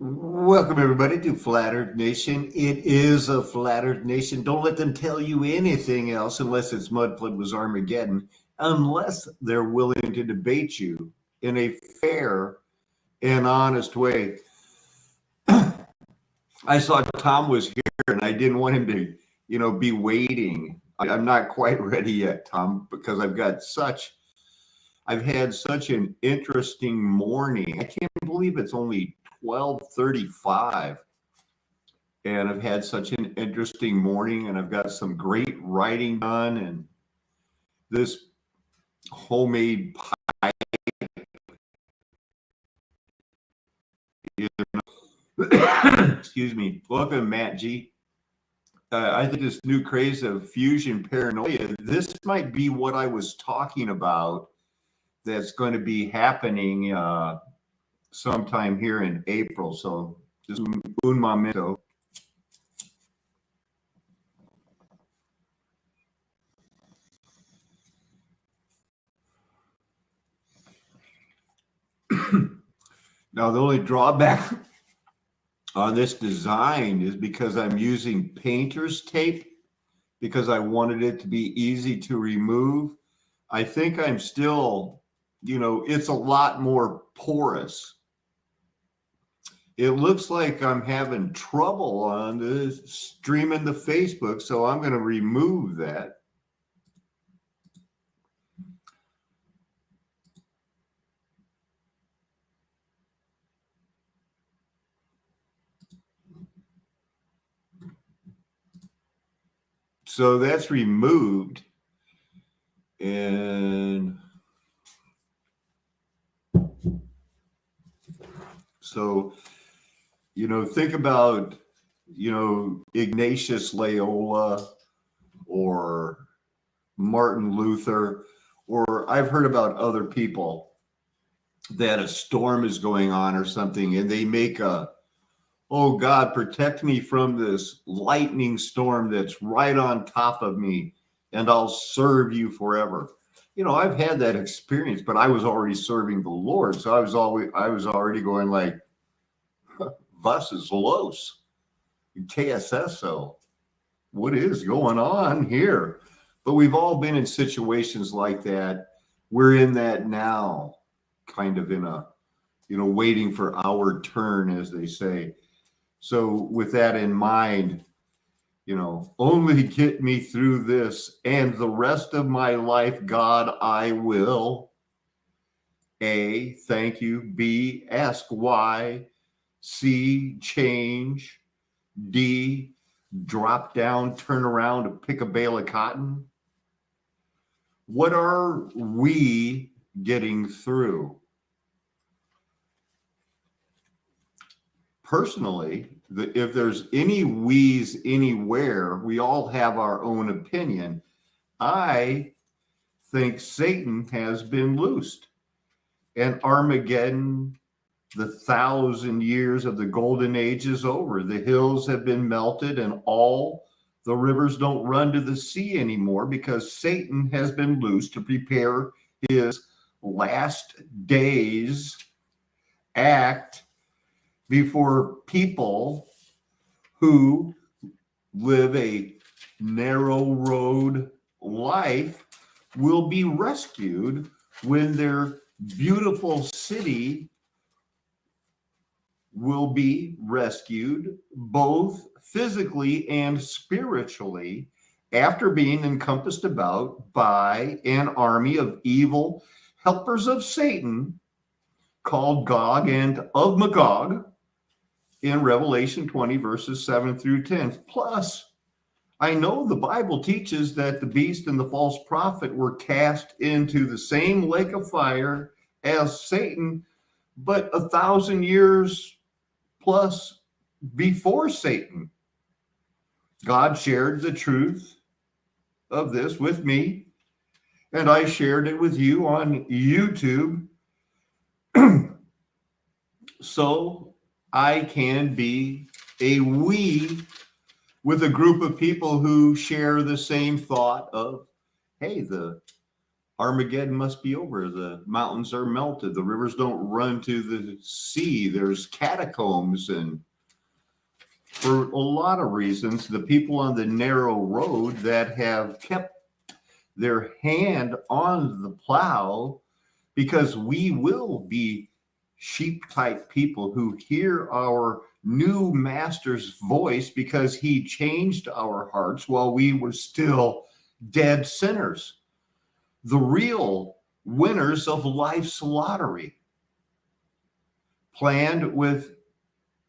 Welcome, everybody, to Flat Earth Nation. It is a Flat Earth Nation. Don't let them tell you anything else unless it's Mudflood was Armageddon, unless they're willing to debate you in a fair and honest way. I saw Tom was here, and I didn't want him to, be waiting. I'm not quite ready yet, Tom, because I've had such an interesting morning. I can't believe it's only 12:35, and I've had such an interesting morning, and I've got some great writing done, and this homemade pie. Excuse me. Welcome, Matt G. I think this new craze of fusion paranoia, this might be what I was talking about that's going to be happening sometime here in April. So just un momento. Now, the only drawback on this design is because I'm using painter's tape because I wanted it to be easy to remove. I think I'm still, it's a lot more porous. It looks like I'm having trouble on the streaming the Facebook, so I'm going to remove that. So that's removed. And so, think about, Ignatius Loyola or Martin Luther, or I've heard about other people that a storm is going on or something, and they make oh God, protect me from this lightning storm that's right on top of me, and I'll serve you forever. I've had that experience, but I was already serving the Lord. So I was already going like, "Was is los? KSSO. What is going on here?" But we've all been in situations like that. We're in that now, kind of in a, waiting for our turn, as they say. So with that in mind, only get me through this and the rest of my life, God, I will. A, thank you. B, ask why. C, change. D, drop down, turn around to pick a bale of cotton. What are we getting through? Personally, if there's any we's anywhere, we all have our own opinion. I think Satan has been loosed. And Armageddon, the 1,000 years of the golden age is over. The hills have been melted and all the rivers don't run to the sea anymore because Satan has been loosed to prepare his last days act before people who live a narrow road life will be rescued when their beautiful city will be rescued both physically and spiritually after being encompassed about by an army of evil helpers of Satan called Gog and of Magog in Revelation 20, verses 7 through 10. Plus, I know the Bible teaches that the beast and the false prophet were cast into the same lake of fire as Satan, but 1,000 years plus before Satan. God shared the truth of this with me, and I shared it with you on YouTube so I can be a we with a group of people who share the same thought of, hey, the Armageddon must be over. The mountains are melted. The rivers don't run to the sea. There's catacombs. And for a lot of reasons, the people on the narrow road that have kept their hand on the plow, because we will be sheep type people who hear our new master's voice because he changed our hearts while we were still dead sinners. The real winners of life's lottery, planned with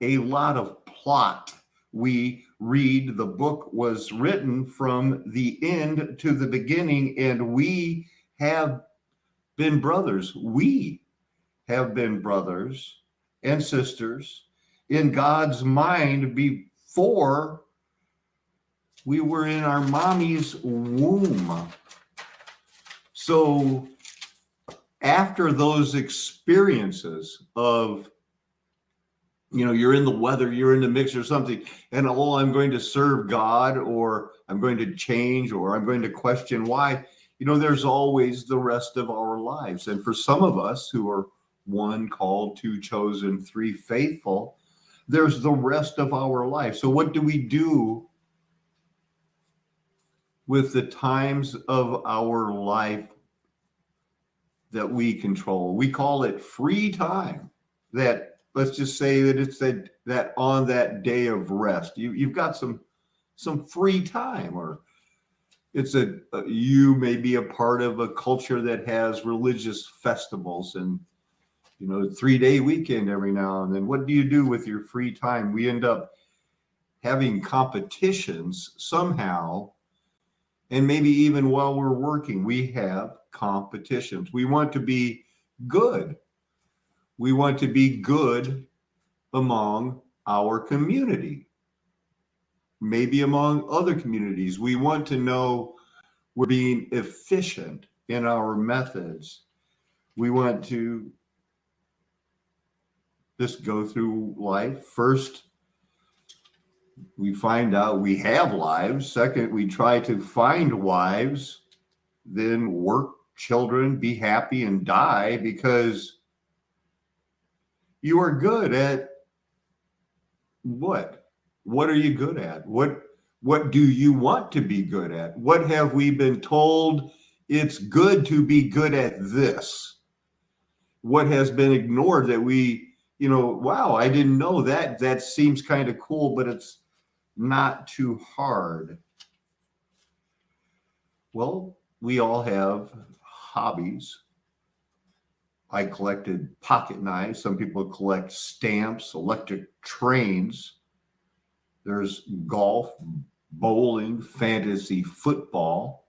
a lot of plot. We read the book was written from the end to the beginning, and we have been brothers. We have been brothers and sisters in God's mind before we were in our mommy's womb. So after those experiences of, you're in the weather, you're in the mix or something, and I'm going to serve God, or I'm going to change, or I'm going to question why, there's always the rest of our lives. And for some of us who are 1 called, 2 chosen, 3 faithful, there's the rest of our life. So what do we do with the times of our life that we control? We call it free time. That, let's just say that it's that on that day of rest, you've got some free time, or it's you may be a part of a culture that has religious festivals and 3-day weekend every now and then. What do you do with your free time? We end up having competitions somehow, and maybe even while we're working, we have competitions. We want to be good. We want to be good among our community, maybe among other communities. We want to know we're being efficient in our methods. We want to just go through life. First, we find out we have lives. Second, we try to find wives, then work, children, be happy, and die, because you are good at what? What are you good at? What do you want to be good at? What have we been told? It's good to be good at this. What has been ignored that we, wow, I didn't know that. That seems kind of cool, but it's not too hard. Well, we all have hobbies. I collected pocket knives. Some people collect stamps, electric trains. There's golf, bowling, fantasy football.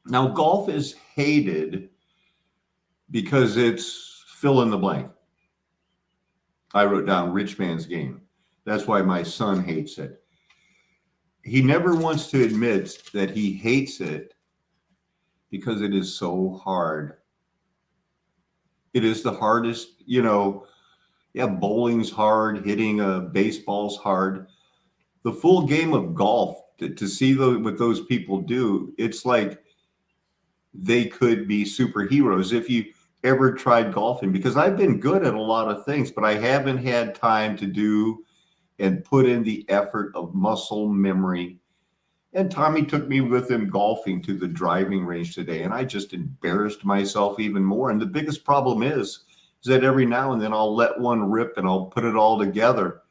Now, golf is hated because it's fill in the blank. I wrote down rich man's game. That's why my son hates it. He never wants to admit that he hates it because it is so hard. It is the hardest, bowling's hard, hitting a baseball's hard. The full game of golf, to see what those people do, it's like they could be superheroes. If you ever tried golfing, because I've been good at a lot of things, but I haven't had time to do and put in the effort of muscle memory. And Tommy took me with him golfing to the driving range today, and I just embarrassed myself even more. And the biggest problem is that every now and then I'll let one rip and I'll put it all together.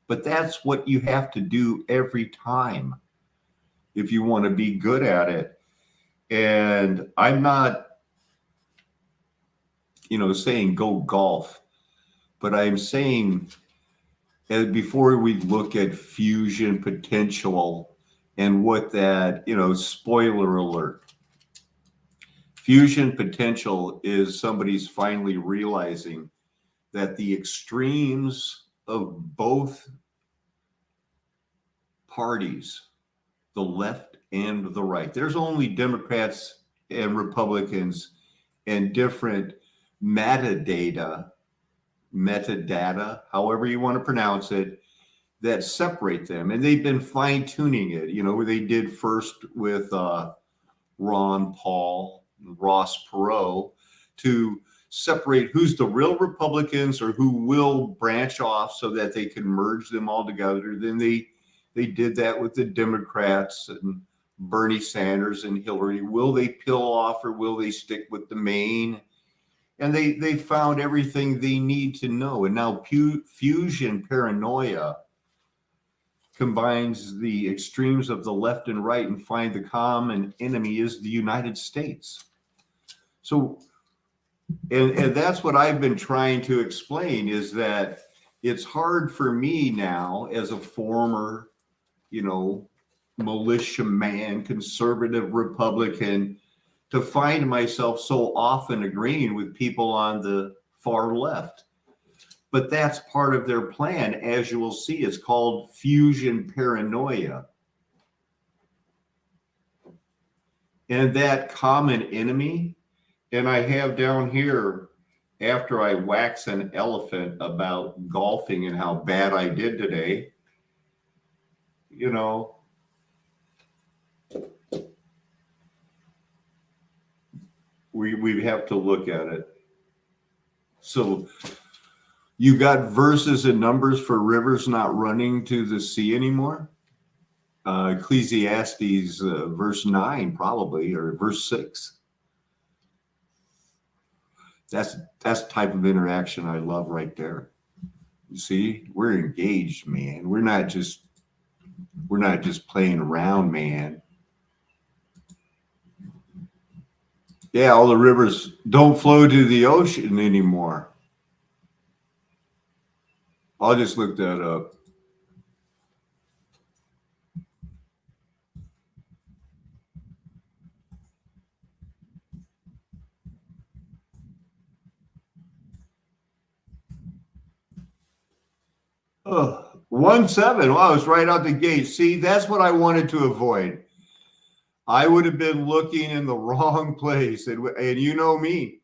But that's what you have to do every time if you want to be good at it. And I'm not, saying go golf, but I'm saying before we look at fusion potential and what that, spoiler alert, fusion potential is somebody's finally realizing that the extremes of both parties, the left and the right, there's only Democrats and Republicans and different metadata, however you want to pronounce it, that separate them. And they've been fine tuning it, where they did first with Ron Paul, Ross Perot, to separate who's the real Republicans or who will branch off so that they can merge them all together. Then they did that with the Democrats and Bernie Sanders and Hillary. Will they peel off or will they stick with the main? And they found everything they need to know. And now Fusion Paranoia combines the extremes of the left and right and find the common enemy is the United States. So, and that's what I've been trying to explain, is that it's hard for me now as a former, militiaman, conservative Republican, to find myself so often agreeing with people on the far left. But that's part of their plan, as you will see. It's called fusion paranoia. And that common enemy, and I have down here, after I wax an elephant about golfing and how bad I did today, we have to look at it. So you got verses and numbers for rivers not running to the sea anymore. Ecclesiastes verse 9 probably, or verse 6. That's the type of interaction I love right there. You see, we're engaged, man. We're not just playing around, man. Yeah, all the rivers don't flow to the ocean anymore. I'll just look that up. Oh, 1:7. Wow, it's right out the gate. See, that's what I wanted to avoid. I would have been looking in the wrong place. And you know me,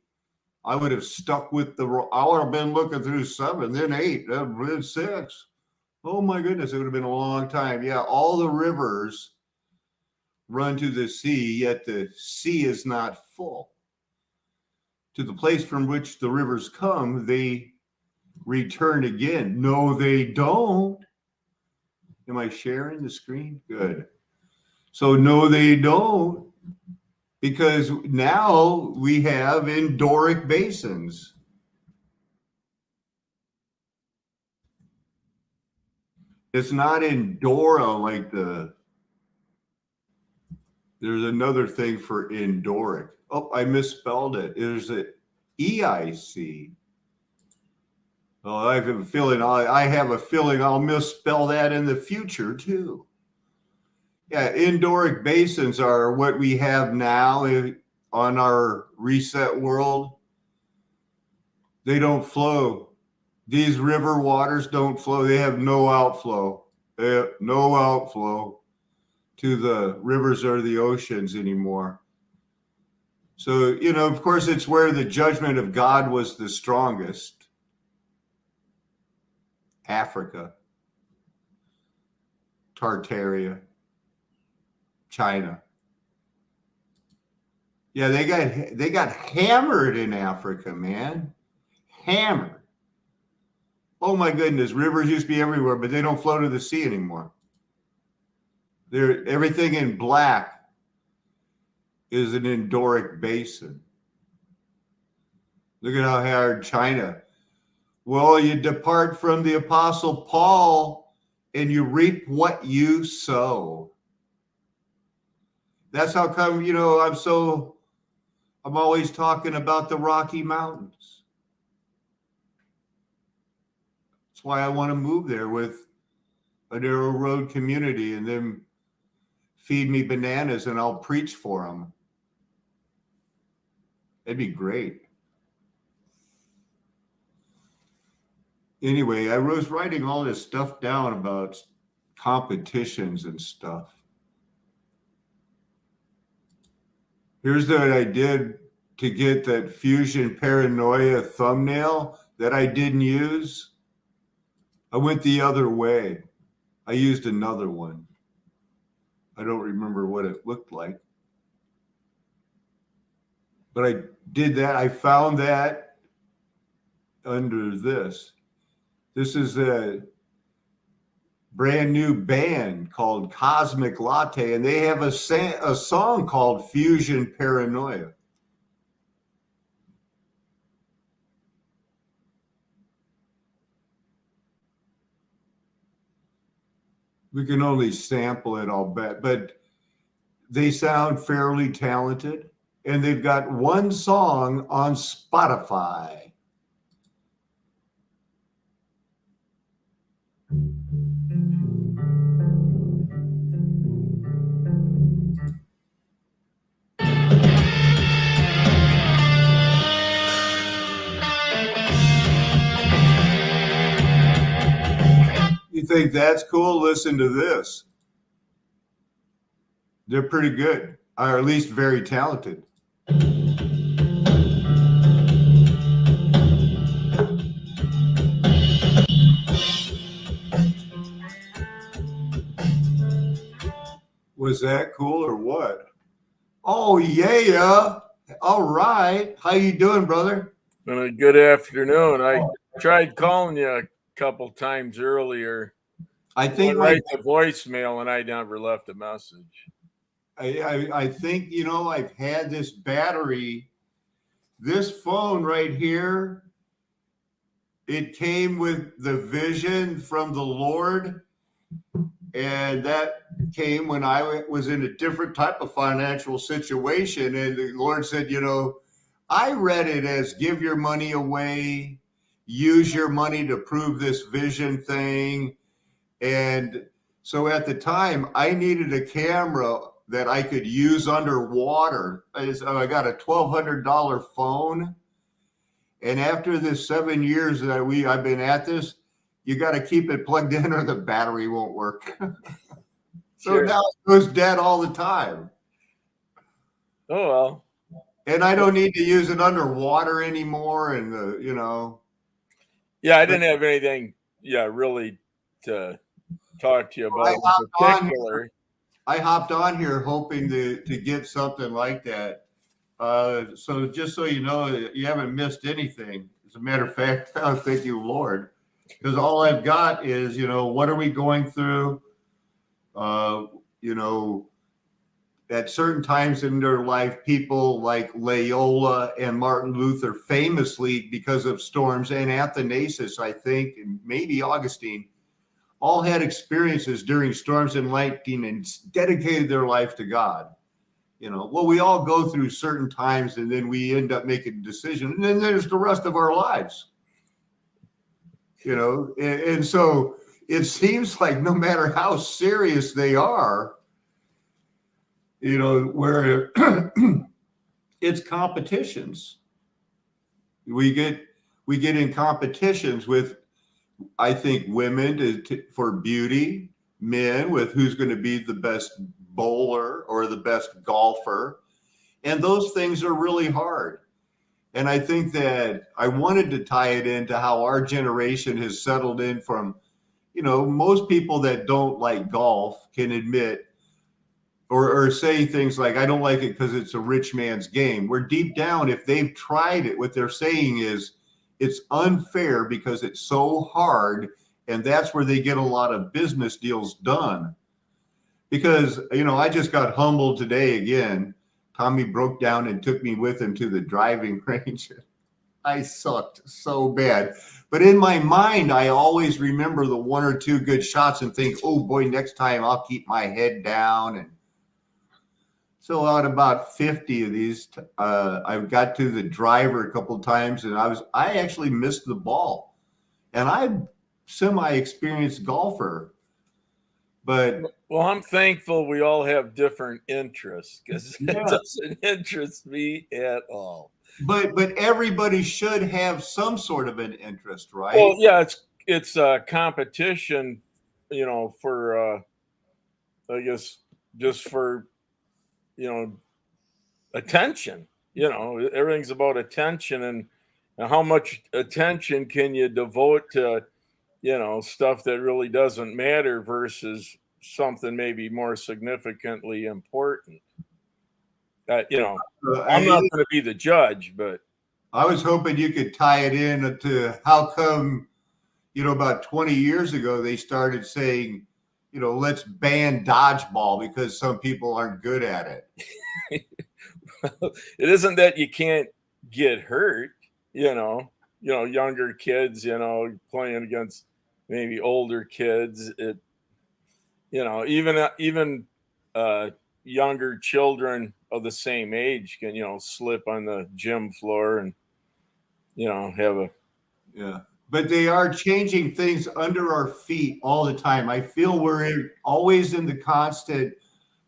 I would have stuck with I would have been looking through 7, then 8, then 6. Oh my goodness, it would have been a long time. Yeah, all the rivers run to the sea, yet the sea is not full. To the place from which the rivers come, they return again. No, they don't. Am I sharing the screen? Good. So no, they don't, because now we have endorheic basins. It's not Endora like there's another thing for endorheic. Oh, I misspelled it. There's an EIC. Oh, I have a feeling I'll misspell that in the future too. Yeah, endorheic basins are what we have now on our reset world. They don't flow. These river waters don't flow. They have no outflow. They have no outflow to the rivers or the oceans anymore. So, of course, it's where the judgment of God was the strongest. Africa, Tartaria, China. Yeah, they got hammered in Africa, man. Hammered. Oh my goodness, rivers used to be everywhere, but they don't flow to the sea anymore. Everything in black is an endorheic basin. Look at how hard China. Well, you depart from the Apostle Paul and you reap what you sow. That's how come, I'm always talking about the Rocky Mountains. That's why I want to move there with a narrow road community and then feed me bananas and I'll preach for them. It'd be great. Anyway, I was writing all this stuff down about competitions and stuff. Here's what I did to get that fusion paranoia thumbnail that I didn't use. I went the other way. I used another one. I don't remember what it looked like. But I did that. I found that under this. This is a brand new band called Cosmic Latte, and they have a song called Fusion Paranoia. We can only sample it, I'll bet, but they sound fairly talented, and they've got one song on Spotify. You think that's cool? Listen to this. They're pretty good, or at least very talented. Was that cool or what? Oh yeah. All right. How you doing, brother? Good afternoon. I tried calling you a couple times earlier. I think write the voicemail, and I never left a message. I think, you know, I've had this battery, this phone right here. It came with the vision from the Lord, and that came when I was in a different type of financial situation. And the Lord said, you know, I read it as give your money away, use your money to prove this vision thing. And so at the time, I needed a camera that I could use underwater. So I got a $1,200 phone. And after this 7 years that I've been at this, you got to keep it plugged in or the battery won't work. So Sure. now it goes dead all the time. Oh, well. And I don't need to use it underwater anymore. And, you know. Yeah, I didn't have anything, really to talk to you about in particular. I hopped on here hoping to get something like that. So just so you know, you haven't missed anything. As a matter of fact, thank you, Lord. Because all I've got is, you know, what are we going through? You know, at certain times in their life, people like Loyola and Martin Luther famously, because of storms, and Athanasius, I think, and maybe Augustine, all had experiences during storms and lightning and dedicated their life to God. You know, well, we all go through certain times and then we end up making a decision, and then there's the rest of our lives. You know, and so it seems like no matter how serious they are, you know, where it's competitions. We get in competitions with, I think, women for beauty, men with who's going to be the best bowler or the best golfer. And those things are really hard. And I think that I wanted to tie it into how our generation has settled in from, you know, most people that don't like golf can admit or say things like, I don't like it because it's a rich man's game. Where deep down, if they've tried it, what they're saying is it's unfair because it's so hard. And that's where they get a lot of business deals done. Because, you know, I just got humbled today again. Tommy broke down and took me with him to the driving range. I sucked so bad. But in my mind, I always remember the one or two good shots and think, oh boy, next time I'll keep my head down. And so out about 50 of these, I got to the driver a couple of times, and I actually missed the ball. And I'm semi-experienced golfer. But well, I'm thankful we all have different interests, because it doesn't interest me at all. But everybody should have some sort of an interest, right? Well, yeah, it's a competition, you know, for I guess just for, you know, attention. You know, everything's about attention, and how much attention can you devote to stuff that really doesn't matter versus something maybe more significantly important. I'm not going to be the judge, but I was hoping you could tie it in to how come, about 20 years ago, they started saying, let's ban dodgeball because some people aren't good at it. it isn't that you can't get hurt, younger kids, playing against maybe older kids. Even younger children of the same age can, slip on the gym floor and, have a. Yeah. But they are changing things under our feet all the time. I feel we're always in the constant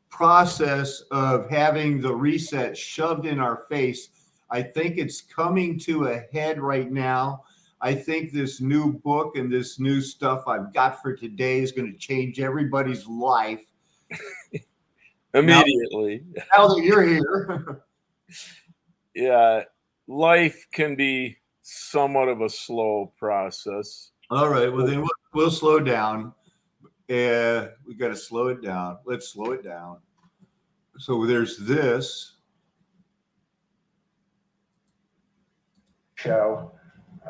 process of having the reset shoved in our face. I think it's coming to a head right now. I think this new book and this new stuff I've got for today is going to change everybody's life. Immediately. Now that you're here. Yeah. Life can be somewhat of a slow process. All right. Well, then we'll slow down. We got to slow it down. Let's slow it down. So there's this show.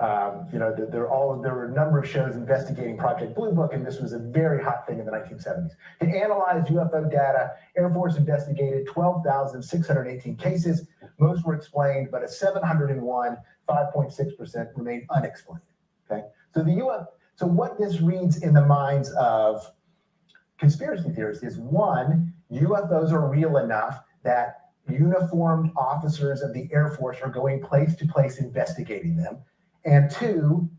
There were a number of shows investigating Project Blue Book, and this was a very hot thing in the 1970s. To analyze UFO data, Air Force investigated 12,618 cases. Most were explained, but a 701, 5.6% remained unexplained. Okay, so what this reads in the minds of conspiracy theorists is, one, UFOs are real enough that uniformed officers of the Air Force are going place to place investigating them. And two,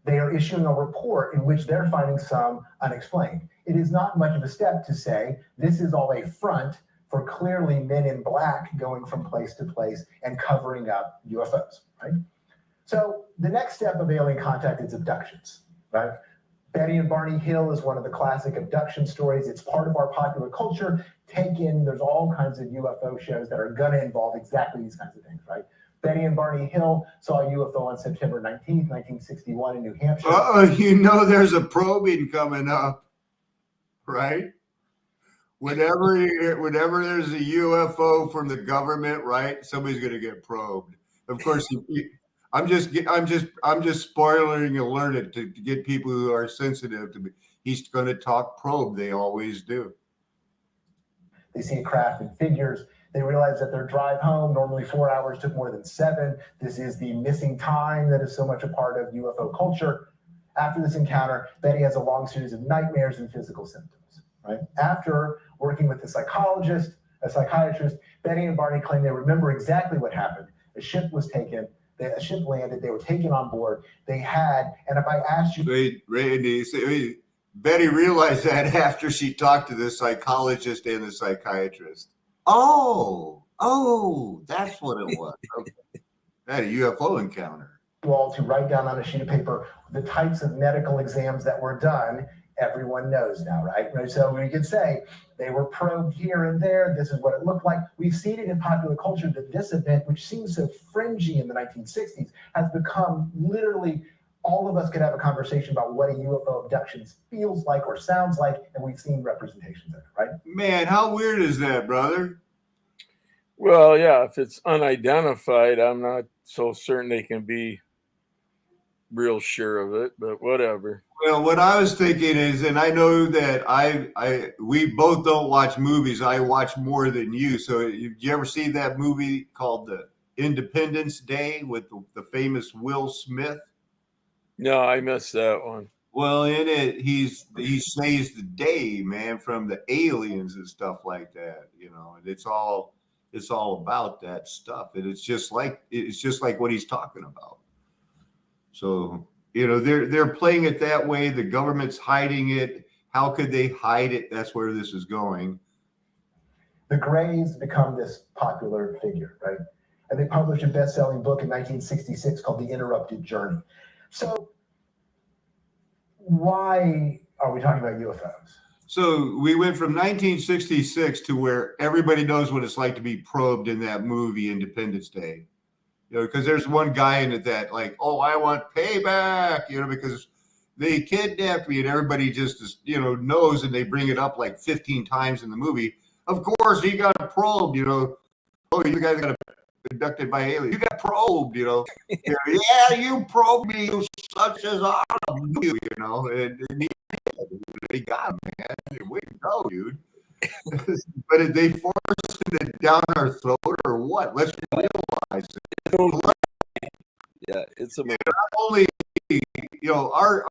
they are issuing a report in which they're finding some unexplained. It is not much of a step to say this is all a front for clearly men in black going from place to place and covering up UFOs, right? So the next step of alien contact is abductions, right? Betty and Barney Hill is one of the classic abduction stories. It's part of our popular culture. There's all kinds of UFO shows that are going to involve exactly these kinds of things, right? Betty and Barney Hill saw a UFO on September 19th, 1961 in New Hampshire. There's a probing coming up, right? Whenever there's a UFO from the government, right? Somebody's going to get probed. Of course, I'm just spoiling alert to get people who are sensitive to me. He's going to talk probe. They always do. They see a craft in figures. They realize that their drive home, normally 4 hours, took more than 7. This is the missing time that is so much a part of UFO culture. After this encounter, Betty has a long series of nightmares and physical symptoms, right? After working with a psychiatrist, Betty and Barney claim they remember exactly what happened. A ship was taken. A ship landed. They were taken on board. They had, and if I asked you... Wait, Randy, Betty realized that after she talked to the psychologist and the psychiatrist. Oh, that's what it was. Okay. That a UFO encounter. All to write down on a sheet of paper the types of medical exams that were done. Everyone knows now, right? So we could say they were probed here and there. This is what it looked like. We've seen it in popular culture that this event, which seems so fringy in the 1960s, has become literally, all of us could have a conversation about what a UFO abduction feels like or sounds like, and we've seen representations of it, right? Man, how weird is that, brother? Well, yeah, if it's unidentified, I'm not so certain they can be real sure of it, but whatever. Well, what I was thinking is, and I know that we both don't watch movies. I watch more than you. So did you ever see that movie called The Independence Day with the famous Will Smith? No, I missed that one. Well, in it, he saves the day, man, from the aliens and stuff like that, and it's all about that stuff. And it's just like what he's talking about. So, they're playing it that way. The government's hiding it. How could they hide it? That's where this is going. The Greys become this popular figure, right? And they published a best-selling book in 1966 called The Interrupted Journey. So why are we talking about UFOs? So we went from 1966 to where everybody knows what it's like to be probed in that movie, Independence Day. Because there's one guy in it that like, oh, I want payback, because they kidnapped me, and everybody just, knows, and they bring it up like 15 times in the movie. Of course, he got probed, Oh, you guys got abducted by aliens. You got probed, Yeah, you probed me, you such as autumn, and they got him, man. Way to go, dude. But they forced it down our throat or what? Let's realize it. Yeah, it's not only our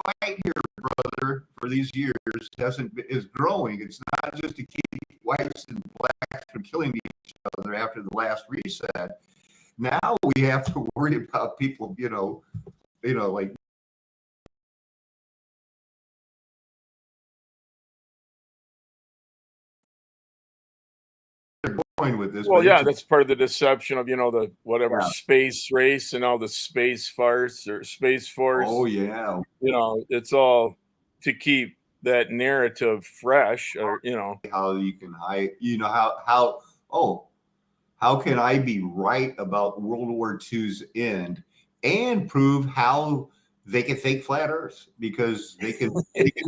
fight here, brother, for these years is growing. It's not just to keep whites and blacks from killing each other after the last reset. Now we have to worry about people, like going with this. Well, yeah, that's part of the deception of the whatever space race and all the space farce or space force. Oh yeah, it's all to keep that narrative fresh, or how you can hide. How can I be right about World War II's end and prove how they can fake flat Earth, because they can do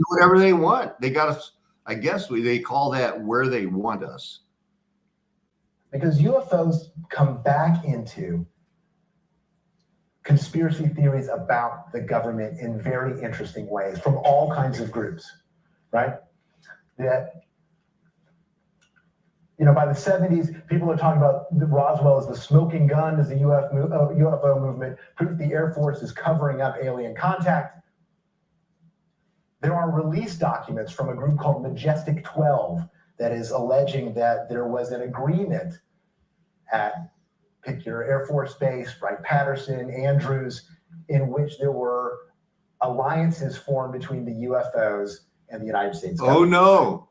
whatever they want. They got us. I guess they call that where they want us. Because UFOs come back into conspiracy theories about the government in very interesting ways from all kinds of groups, right? That, by the 70s, people are talking about Roswell as the smoking gun, as the UFO movement, proof the Air Force is covering up alien contact. There are release documents from a group called Majestic 12 that is alleging that there was an agreement at, pick your Air Force Base, Wright-Patterson, Andrews, in which there were alliances formed between the UFOs and the United States government. Oh, no.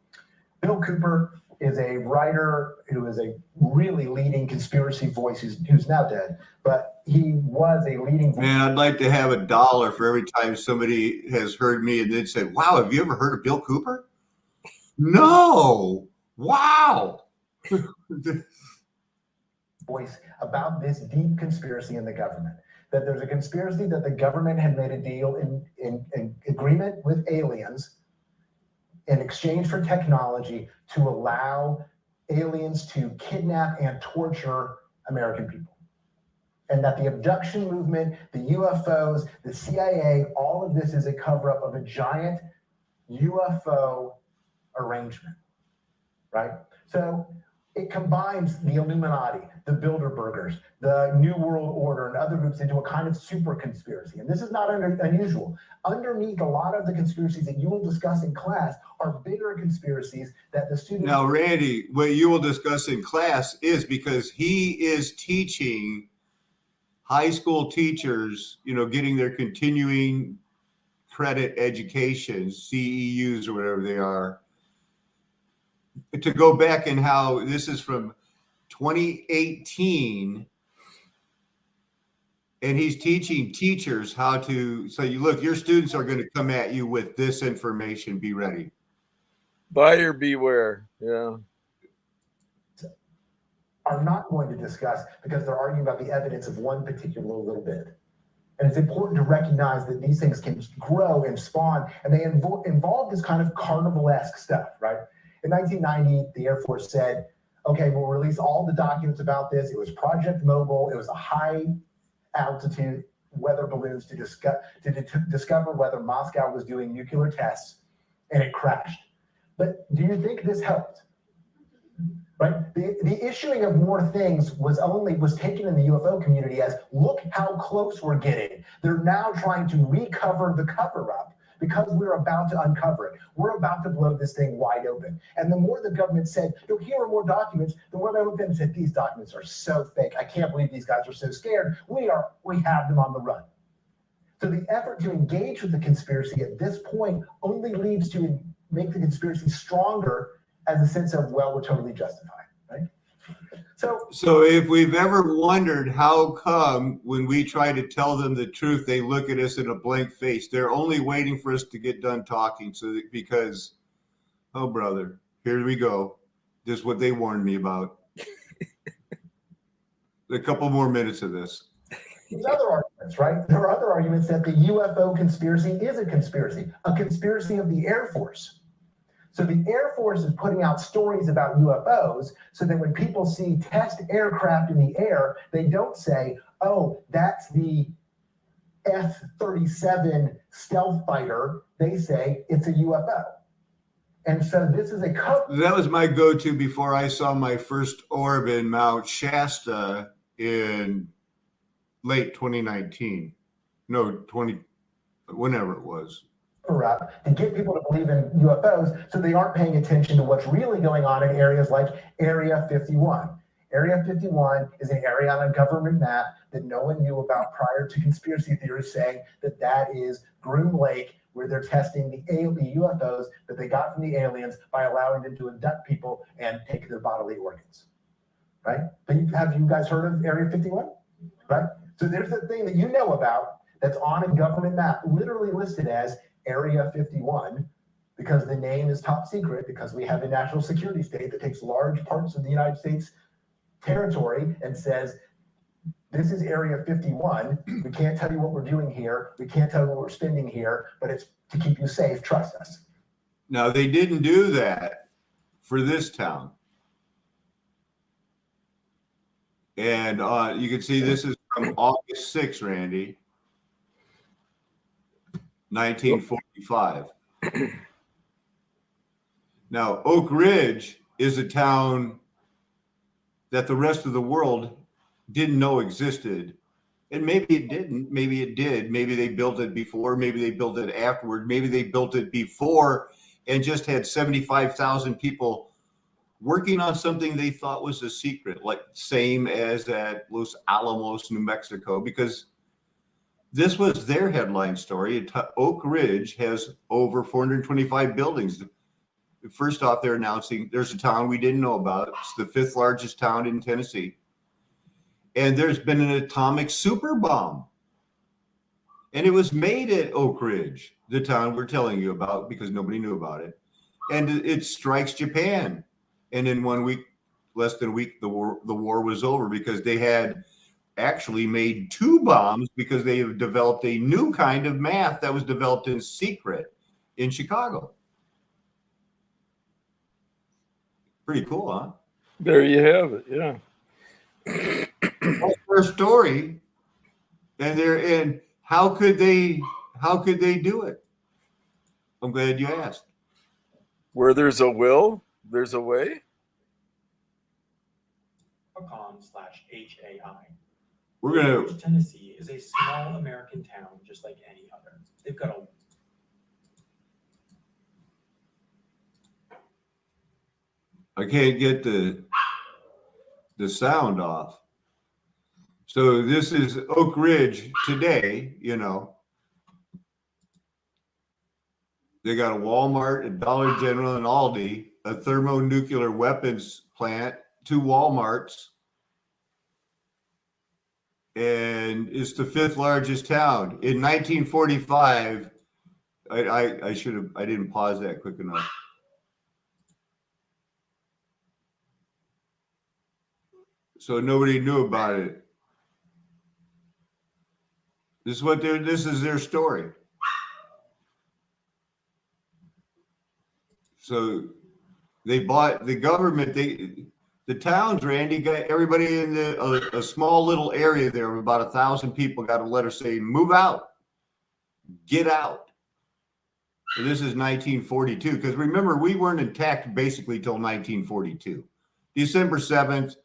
Bill Cooper is a writer who is a really leading conspiracy voice who's now dead, but he was a leading voice. Man, I'd like to have $1 for every time somebody has heard me and then said, wow, have you ever heard of Bill Cooper? No. Wow. Voice about this deep conspiracy in the government, that there's a conspiracy that the government had made a deal in agreement with aliens in exchange for technology to allow aliens to kidnap and torture American people. And that the abduction movement, the UFOs, the CIA, all of this is a cover-up of a giant UFO arrangement, right? So it combines the Illuminati, the Bilderbergers, the New World Order, and other groups into a kind of super conspiracy. And this is not unusual. Underneath a lot of the conspiracies that you will discuss in class are bigger conspiracies that the students... Now, Randy, what you will discuss in class is because he is teaching high school teachers, getting their continuing credit education, CEUs or whatever they are, to go back and how this is from 2018, and he's teaching teachers how to say, look, your students are going to come at you with this information, be ready. Buyer beware. Yeah. Are not going to discuss because they're arguing about the evidence of one particular little bit. And it's important to recognize that these things can grow and spawn, and they involve this kind of carnival-esque stuff, right? In 1990, the Air Force said, okay, we'll release all the documents about this. It was Project Mogul. It was a high-altitude weather balloons to discover whether Moscow was doing nuclear tests, and it crashed. But do you think this helped? Right? The issuing of more things was taken in the UFO community as, look how close we're getting. They're now trying to recover the cover-up because we're about to uncover it. We're about to blow this thing wide open. And the more the government said, here are more documents, the more they looked at them and said, these documents are so fake. I can't believe these guys are so scared. We have them on the run. So the effort to engage with the conspiracy at this point only leads to make the conspiracy stronger as a sense of, well, we're totally justified, right? So if we've ever wondered how come when we try to tell them the truth, they look at us in a blank face, they're only waiting for us to get done talking. Because, oh, brother, here we go. This is what they warned me about. A couple more minutes of this. There's other arguments, right? There are other arguments that the UFO conspiracy is a conspiracy of the Air Force. So the Air Force is putting out stories about UFOs so that when people see test aircraft in the air, they don't say, oh, that's the F-37 stealth fighter. They say it's a UFO. And so this is a That was my go-to before I saw my first orb in Mount Shasta in late 2019. No, whenever it was. Up to get people to believe in UFOs so they aren't paying attention to what's really going on in areas like Area 51. Area 51 is an area on a government map that no one knew about prior to conspiracy theories saying that that is Groom Lake, where they're testing the UFOs that they got from the aliens by allowing them to abduct people and take their bodily organs, right? But have you guys heard of Area 51, right? So there's a thing that you know about that's on a government map, literally listed as Area 51, because the name is top secret, because we have a national security state that takes large parts of the United States territory and says, this is Area 51. We can't tell you what we're doing here. We can't tell you what we're spending here, but it's to keep you safe. Trust us. Now, they didn't do that for this town. And you can see this is from August 6th, Randy, 1945. Now, Oak Ridge is a town that the rest of the world didn't know existed. And maybe it didn't, maybe it did. Maybe they built it before, maybe they built it afterward, maybe they built it before and just had 75,000 people working on something they thought was a secret, like same as at Los Alamos, New Mexico, because this was their headline story. Oak Ridge has over 425 buildings. First off, they're announcing there's a town we didn't know about. It's the 5th largest town in Tennessee. And there's been an atomic super bomb. And it was made at Oak Ridge, the town we're telling you about, because nobody knew about it. And it strikes Japan. And in 1 week, less than a week, the war was over, because they had actually made 2 bombs, because they have developed a new kind of math that was developed in secret in Chicago. Pretty cool, huh? There you have it. Yeah. First story, and how could they do it? I'm glad you asked. Where there's a will, there's a way. .com/HAI. We're gonna. Tennessee is a small American town just like any other. They've got a. I can't get the sound off. So this is Oak Ridge today, you know. They got a Walmart, a Dollar General, and Aldi, a thermonuclear weapons plant, 2 Walmarts, and it's the 5th largest town. In 1945, I didn't pause that quick enough. So nobody knew about it. This is their story. So they bought the government, the towns, Randy, got everybody in a small little area there of about 1,000 people got a letter saying, move out, get out. So this is 1942, because remember, we weren't attacked basically till 1942. December 7th,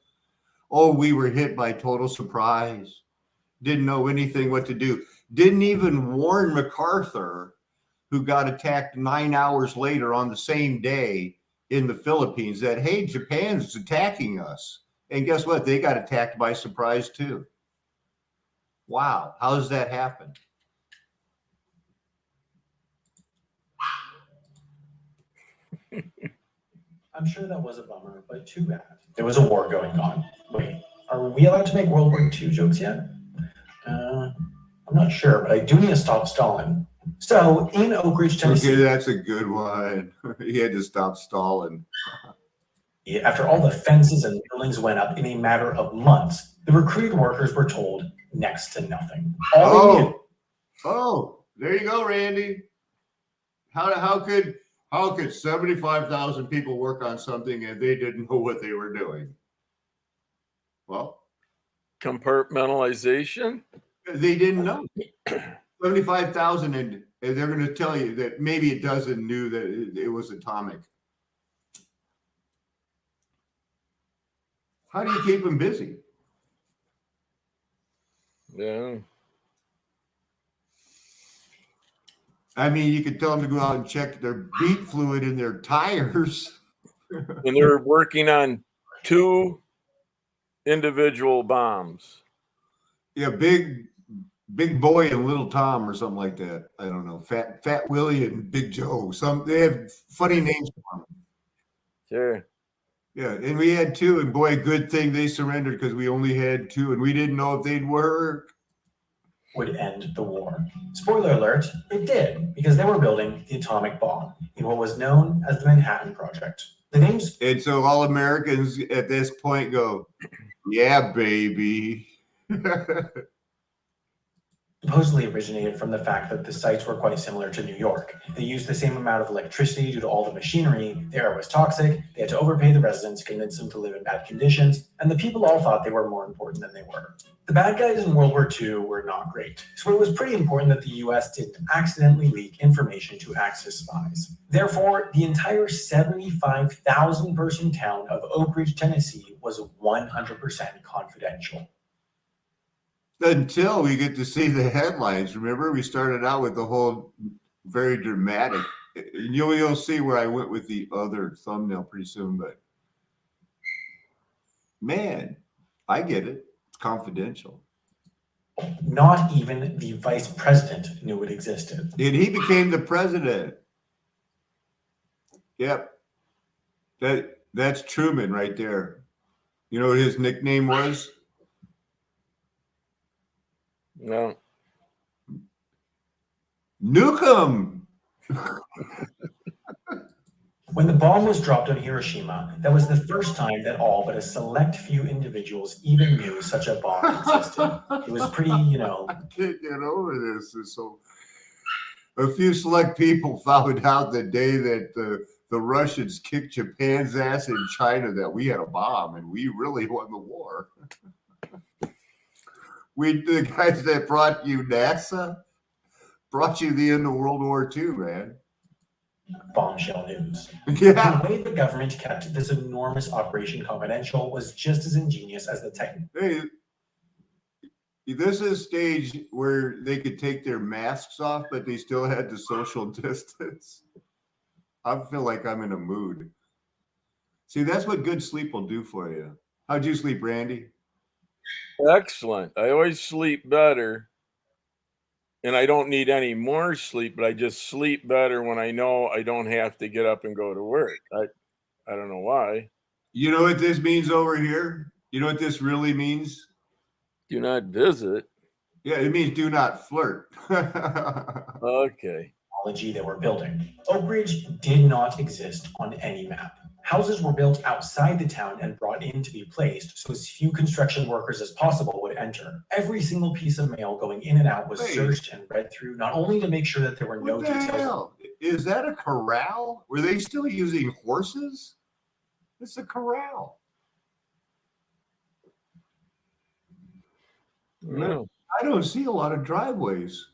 we were hit by total surprise. Didn't know anything what to do. Didn't even warn MacArthur, who got attacked 9 hours later on the same day in the Philippines, that, hey, Japan's attacking us. And guess what? They got attacked by surprise too. Wow. How does that happen? I'm sure that was a bummer, but too bad. There was a war going on. Wait, are we allowed to make World War II jokes yet? I'm not sure, but I do need to stop Stalin. So in Oak Ridge, Tennessee. Okay, that's a good one. He had to stop Stalin. After all the fences and buildings went up in a matter of months, the recruited workers were told next to nothing. All they knew. Oh, there you go, Randy. How could 75,000 people work on something and they didn't know what they were doing? Well, Compartmentalization. they didn't know. 75,000, and they're going to tell you that maybe a dozen knew that it was atomic. How do you keep them busy? Yeah. I mean, you could tell them to go out and check their beat fluid in their tires. And they're working on 2 individual bombs. Yeah, big boy and little Tom or something like that. I don't know. Fat Willie and Big Joe. They have funny names for them. Sure. Yeah, and we had 2, and boy, good thing they surrendered because we only had 2, and we didn't know if they'd work. Would end the war. Spoiler alert, it did, because they were building the atomic bomb in what was known as the Manhattan Project. The names. And so all Americans at this point go, yeah, baby. Supposedly originated from the fact that the sites were quite similar to New York. They used the same amount of electricity due to all the machinery, the air was toxic, they had to overpay the residents, convince them to live in bad conditions, and the people all thought they were more important than they were. The bad guys in World War II were not great, so it was pretty important that the US didn't accidentally leak information to Axis spies. Therefore, the entire 75,000 person town of Oak Ridge, Tennessee was 100% confidential. Until we get to see the headlines. Remember, we started out with the whole very dramatic. You'll see where I went with the other thumbnail pretty soon, but man, I get it. It's confidential. Not even the vice president knew it existed. And he became the president. Yep. That's Truman right there. You know what his nickname was? No. Nukem. When the bomb was dropped on Hiroshima, that was the first time that all but a select few individuals even knew such a bomb existed. It was pretty, I can't get over this. So a few select people found out the day that the Russians kicked Japan's ass in China that we had a bomb and we really won the war. The guys that brought you NASA brought you the end of World War II, man. Bombshell news. Yeah. The way the government kept this enormous operation confidential was just as ingenious as the technique. Hey, this is a stage where they could take their masks off, but they still had the social distance. I feel like I'm in a mood. See, that's what good sleep will do for you. How'd you sleep, Randy? Excellent. I always sleep better, and I don't need any more sleep, but I just sleep better when I know I don't have to get up and go to work. I don't know why. You know what this means over here? You know what this really means? Do not visit. Yeah, it means do not flirt. Okay. Technology they were building. Oak Ridge did not exist on any map. Houses were built outside the town and brought in to be placed so as few construction workers as possible would enter. Every single piece of mail going in and out was searched and read through, not only to make sure that there were no details. Hell? Is that a corral? Were they still using horses? It's a corral. No. I don't see a lot of driveways.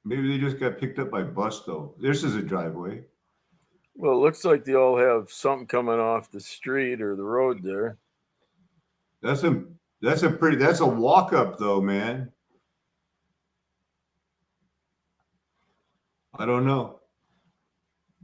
Maybe they just got picked up by bus, though. This is a driveway. Well, it looks like they all have something coming off the street or the road there. That's a walk up, though, man. I don't know.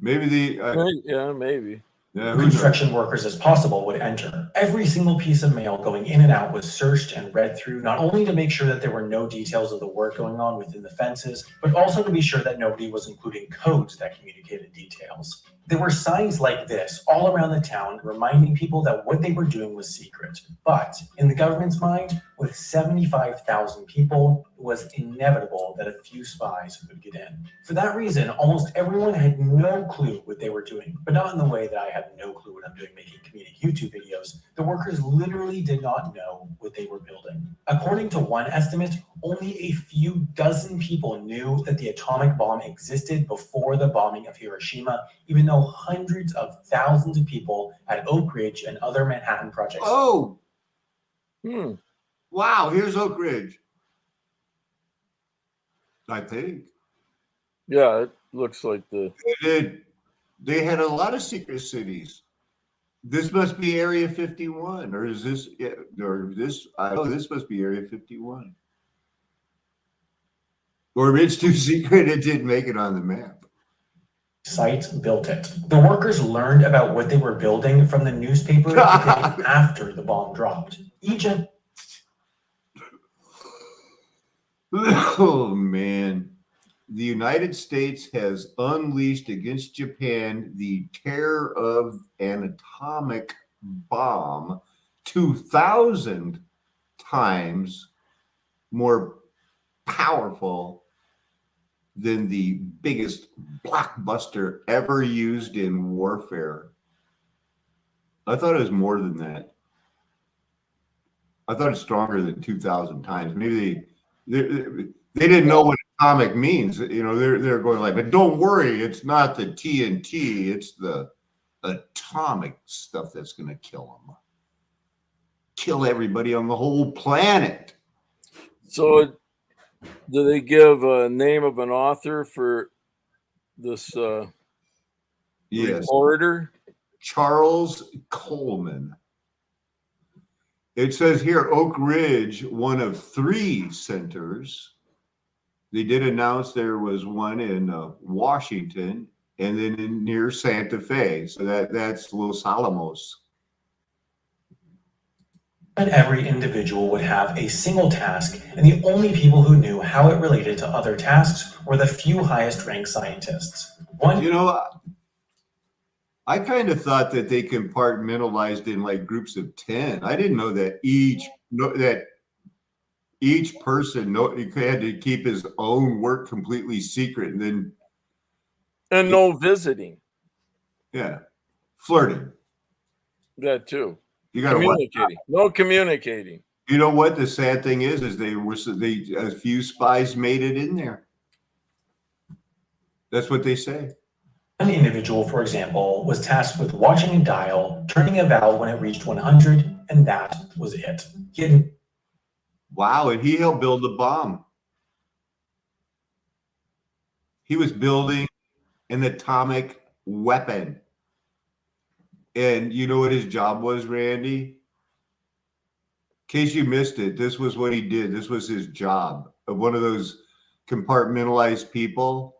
Maybe yeah, maybe. Yeah, construction workers as possible would enter. Every single piece of mail going in and out was searched and read through, not only to make sure that there were no details of the work going on within the fences, but also to be sure that nobody was including codes that communicated details. There were signs like this all around the town reminding people that what they were doing was secret. But in the government's mind, With 75,000 people, it was inevitable that a few spies would get in. For that reason, almost everyone had no clue what they were doing, but not in the way that I have no clue what I'm doing making comedic YouTube videos. The workers literally did not know what they were building. According to one estimate, only a few dozen people knew that the atomic bomb existed before the bombing of Hiroshima, even though hundreds of thousands of people at Oak Ridge and other Manhattan projects. Oh, Hmm. wow. Here's Oak Ridge. I think. Yeah, it looks like the. They had a lot of secret cities. This must be Area 51, or is this, or this, I know this must be Area 51. Or it's too secret, it didn't make it on the map. Site built it. The workers learned about what they were building from the newspaper the day after the bomb dropped. Egypt. Oh, man. The United States has unleashed against Japan the terror of an atomic bomb 2,000 times more powerful than the biggest blockbuster ever used in warfare. I thought it was more than that. I thought it's stronger than 2,000 times. Maybe they didn't know what atomic means. You know, they're going like, but don't worry, it's not the TNT, it's the atomic stuff that's going to kill them. Kill everybody on the whole planet. So, do they give a name of an author for this Yes. reporter? Charles Coleman. It says here, Oak Ridge, one of 3 centers. They did announce there was one in Washington and then near Santa Fe. So that's Los Alamos. And every individual would have a single task, and the only people who knew how it related to other tasks were the few highest ranked scientists. You know, I kind of thought that they compartmentalized in like groups of 10. I didn't know that each person had to keep his own work completely secret, and then No visiting. yeah, flirting. That too. You got to communicating. No communicating. You know what the sad thing is a few spies made it in there. That's what they say. One individual, for example, was tasked with watching a dial, turning a valve when it reached 100, and that was it. Wow, and he helped build the bomb. He was building an atomic weapon. And you know what his job was, Randy? In case you missed it, this was what he did. This was his job. Of one of those compartmentalized people.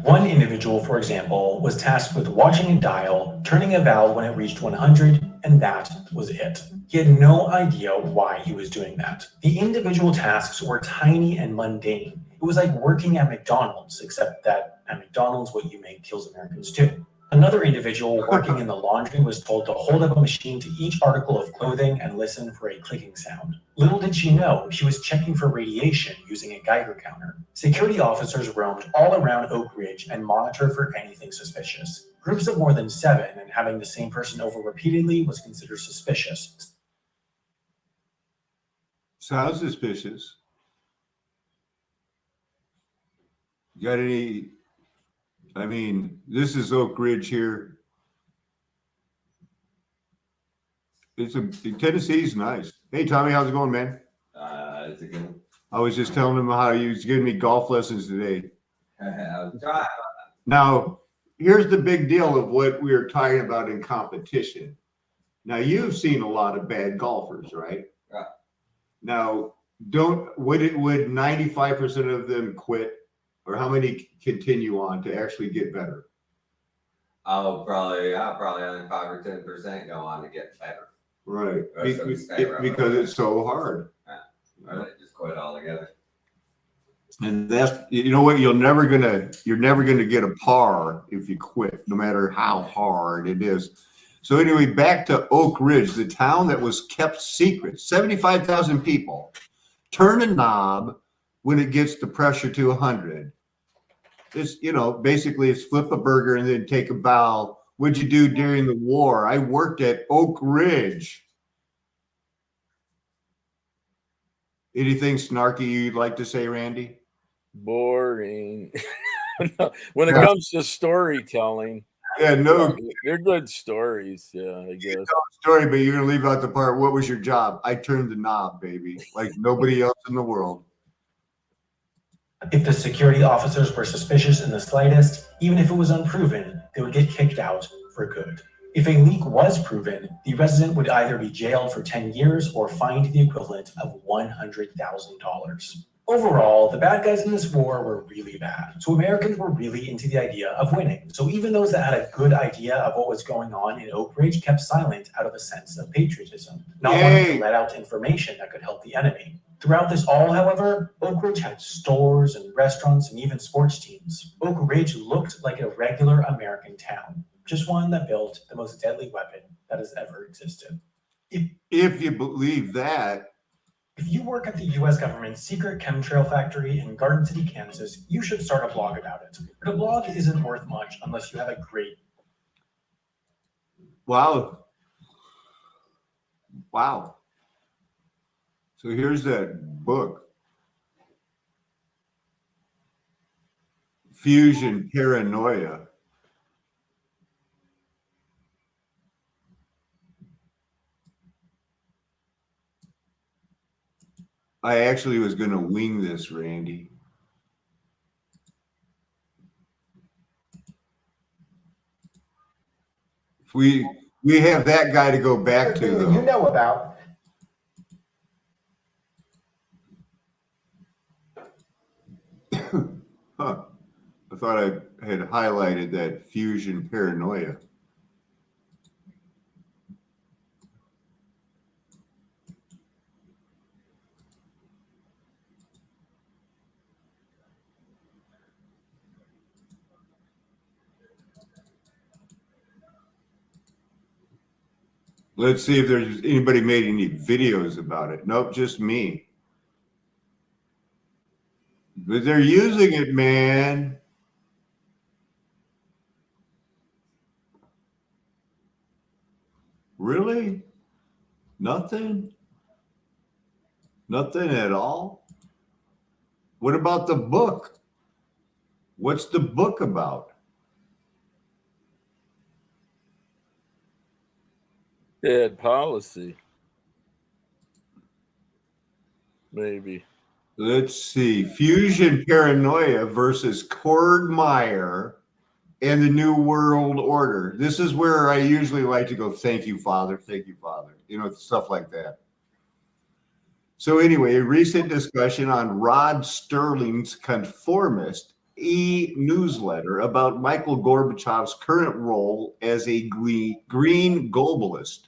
One individual, for example, was tasked with watching a dial, turning a valve when it reached 100, and that was it. He had no idea why he was doing that. The individual tasks were tiny and mundane. It was like working at McDonald's, except that at McDonald's, what you make kills Americans too. Another individual working in the laundry was told to hold up a machine to each article of clothing and listen for a clicking sound. Little did she know, she was checking for radiation using a Geiger counter. Security officers roamed all around Oak Ridge and monitored for anything suspicious. Groups of more than 7 and having the same person over repeatedly was considered suspicious. Sounds suspicious. Got any? I mean, this is Oak Ridge here. Tennessee's nice. Hey, Tommy, how's it going, man? It's a good one. I was just telling him how he was giving me golf lessons today. I was trying. Now, here's the big deal of what we were talking about in competition. Now, you've seen a lot of bad golfers, right? Right. Now, would 95% of them quit, or how many continue on to actually get better? Probably only 5 or 10% go on to get better. Right. Most of them stay around. Because it's so hard. Or they just quit altogether. And that's, you know what, you're never gonna get a par if you quit, no matter how hard it is. So anyway, back to Oak Ridge, the town that was kept secret. 75,000 people. Turn a knob when it gets the pressure to 100. It's, basically it's flip a burger and then take a bow. What'd you do during the war? I worked at Oak Ridge. Anything snarky you'd like to say, Randy? Boring. When it Yeah. comes to storytelling, Yeah, no. they're good stories. Yeah, I guess. Story, but you're gonna leave out the part. What was your job? I turned the knob, baby, like nobody else in the world. If the security officers were suspicious in the slightest, even if it was unproven, they would get kicked out for good. If a leak was proven, the resident would either be jailed for 10 years or fined the equivalent of $100,000. Overall, the bad guys in this war were really bad. So Americans were really into the idea of winning. So even those that had a good idea of what was going on in Oak Ridge kept silent out of a sense of patriotism, not wanting to let out information that could help the enemy. Throughout this all, however, Oak Ridge had stores and restaurants and even sports teams. Oak Ridge looked like a regular American town, just one that built the most deadly weapon that has ever existed. If you believe that. If you work at the US government's secret chemtrail factory in Garden City, Kansas, you should start a blog about it. But a blog isn't worth much unless you have a great... Wow. So here's that book. Fusion Paranoia. I actually was going to wing this, Randy. We have that guy to go back to, though. You know about. Huh. I thought I had highlighted that Fusion Paranoia. Let's see if there's anybody made any videos about it. Nope, just me. But they're using it, man. Really? Nothing? Nothing at all? What about the book? What's the book about? Bad policy. Maybe. Let's see. Fusion Paranoia versus Cord Meyer and the New World Order. This is where I usually like to go, thank you, Father. Thank you, Father. Stuff like that. So anyway, a recent discussion on Rod Sterling's Conformist e-newsletter about Michael Gorbachev's current role as a green globalist,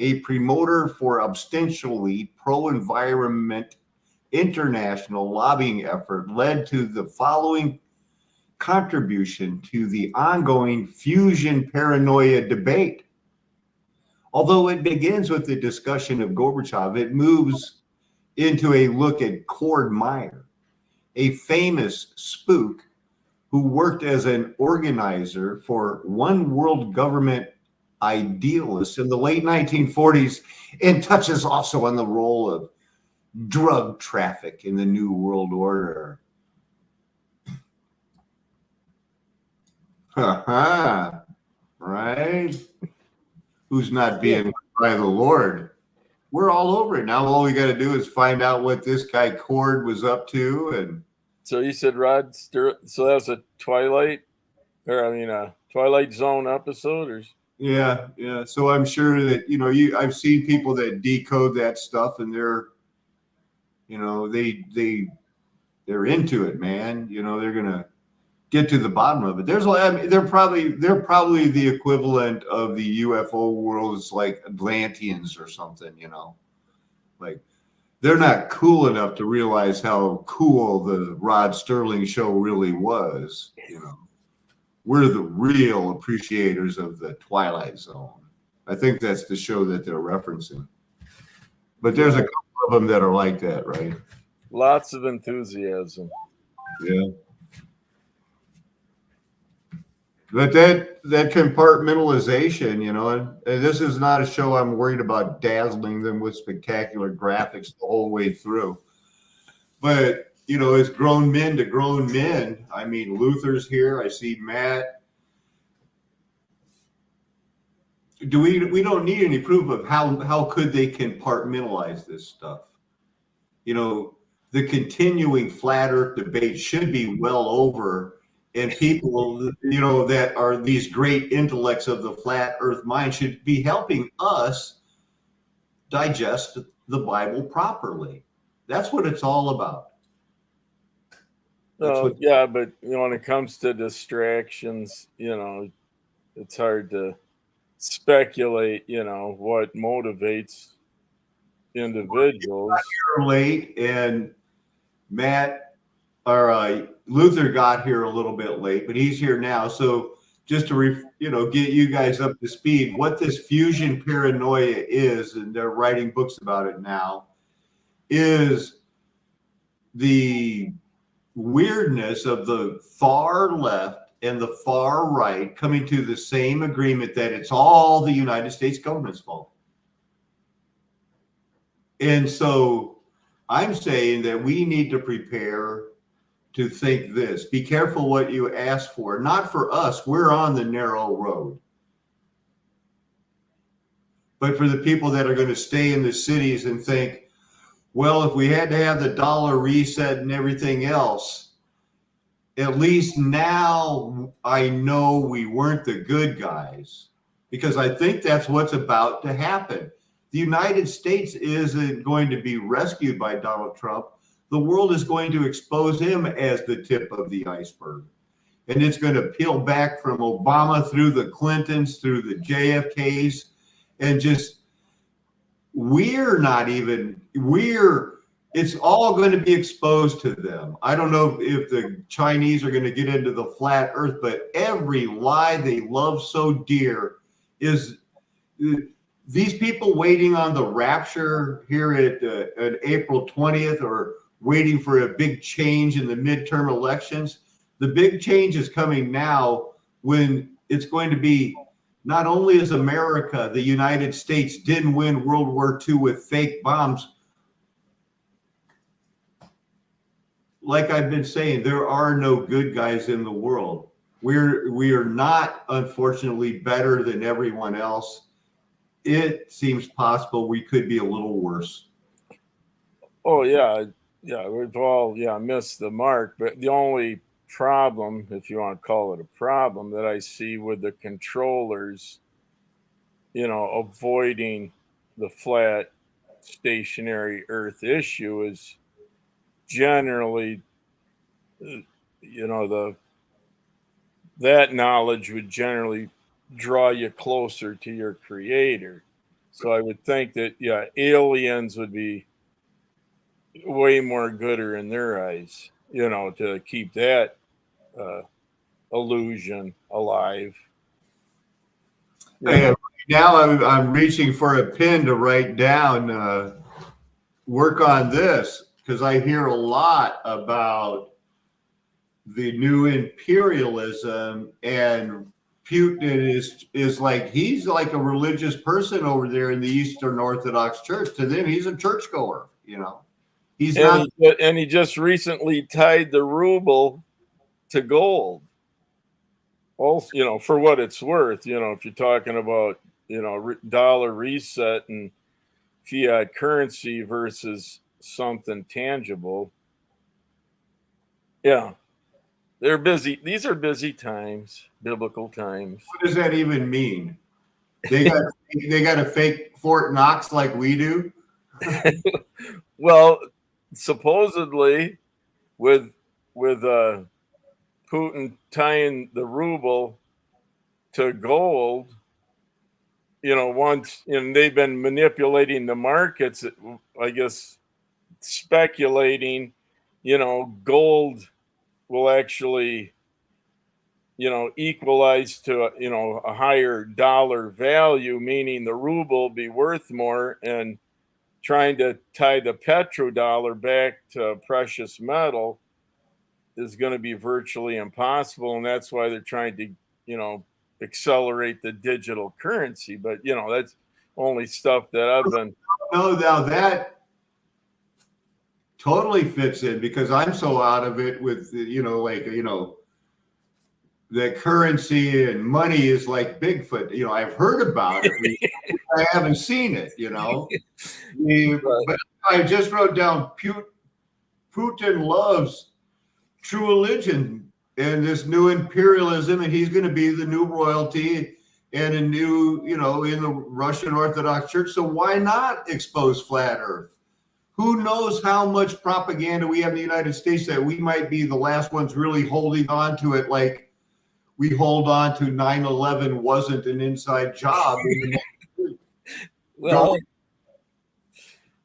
a promoter for ostensibly pro-environment international lobbying effort, led to the following contribution to the ongoing Fusion Paranoia debate. Although it begins with the discussion of Gorbachev, it moves into a look at Cord Meyer, a famous spook who worked as an organizer for one world government idealists in the late 1940s and touches also on the role of drug traffic in the New World Order. Right? Who's not being led by the Lord? We're all over it now. All we got to do is find out what this guy Cord was up to. And so you said Rod Sterling. So that's a Twilight Zone episode, or yeah. So I'm sure that I've seen people that decode that stuff, and they're into it, man. They're gonna get to the bottom of it. They're probably the equivalent of the UFO worlds, like Atlanteans or something. Like they're not cool enough to realize how cool the Rod Sterling show really was. We're the real appreciators of the Twilight Zone. I think that's the show that they're referencing. But there's a couple of them that are like that, right? Lots of enthusiasm. Yeah. But that compartmentalization, you know, and this is not a show I'm worried about dazzling them with spectacular graphics the whole way through. But, you know, as grown men to grown men, I mean, Luther's here. I see Matt. We don't need any proof of how could they compartmentalize this stuff? You know, the continuing flat earth debate should be well over, and people, you know, that are these great intellects of the flat earth mind should be helping us digest the Bible properly. That's what it's all about. Yeah, but you know, when it comes to distractions, you know, it's hard to speculate, you know, what motivates individuals. You're late, and Matt or Luther got here a little bit late, but he's here now. So just to get you guys up to speed, what this fusion paranoia is, and they're writing books about it now, is the weirdness of the far left and the far right coming to the same agreement that it's all the United States government's fault. And so I'm saying that we need to prepare to think this. Be careful what you ask for. Not for us. We're on the narrow road. But for the people that are going to stay in the cities and think, well, if we had to have the dollar reset and everything else, at least now I know we weren't the good guys, because I think that's what's about to happen. The United States isn't going to be rescued by Donald Trump. The world is going to expose him as the tip of the iceberg. And it's going to peel back from Obama through the Clintons, through the JFKs, and just it's all going to be exposed to them. I don't know if the Chinese are going to get into the flat earth, but every lie they love so dear is these people waiting on the rapture here at April 20th, or waiting for a big change in the midterm elections. The big change is coming now, when it's going to be, not only is America, the United States didn't win World War II with fake bombs. Like I've been saying, there are no good guys in the world. We are not, unfortunately, better than everyone else. It seems possible we could be a little worse. Oh yeah, we've all missed the mark. But the only problem, if you want to call it a problem, that I see with the controllers, you know, avoiding the flat stationary Earth issue is generally, you know, that knowledge would generally draw you closer to your creator. So I would think that aliens would be way more gooder in their eyes, you know, to keep that illusion alive. And now I'm reaching for a pen to write down, work on this, because I hear a lot about the new imperialism, and Putin is like, he's like a religious person over there in the Eastern Orthodox Church. To them, he's a churchgoer, you know. And he just recently tied the ruble to gold. Also, you know, for what it's worth, you know, if you're talking about, you know, dollar reset and fiat currency versus something tangible. Yeah. They're busy. These are busy times, biblical times. What does that even mean? They got a fake Fort Knox like we do? Well, supposedly with Putin tying the ruble to gold, you know, once, and they've been manipulating the markets, I guess, speculating, you know, gold will actually equalized to a higher dollar value, meaning the ruble be worth more, and trying to tie the petrodollar back to precious metal is going to be virtually impossible. And that's why they're trying to, accelerate the digital currency. But, that's only stuff that I've been. No, now that totally fits in because I'm so out of it with, that currency and money is like Bigfoot. I've heard about it. I haven't seen it, But I just wrote down Putin loves true religion and this new imperialism, and he's going to be the new royalty and a new, in the Russian Orthodox Church. So why not expose flat Earth? Who knows how much propaganda we have in the United States that we might be the last ones really holding on to it like we hold on to 9/11 wasn't an inside job. Well,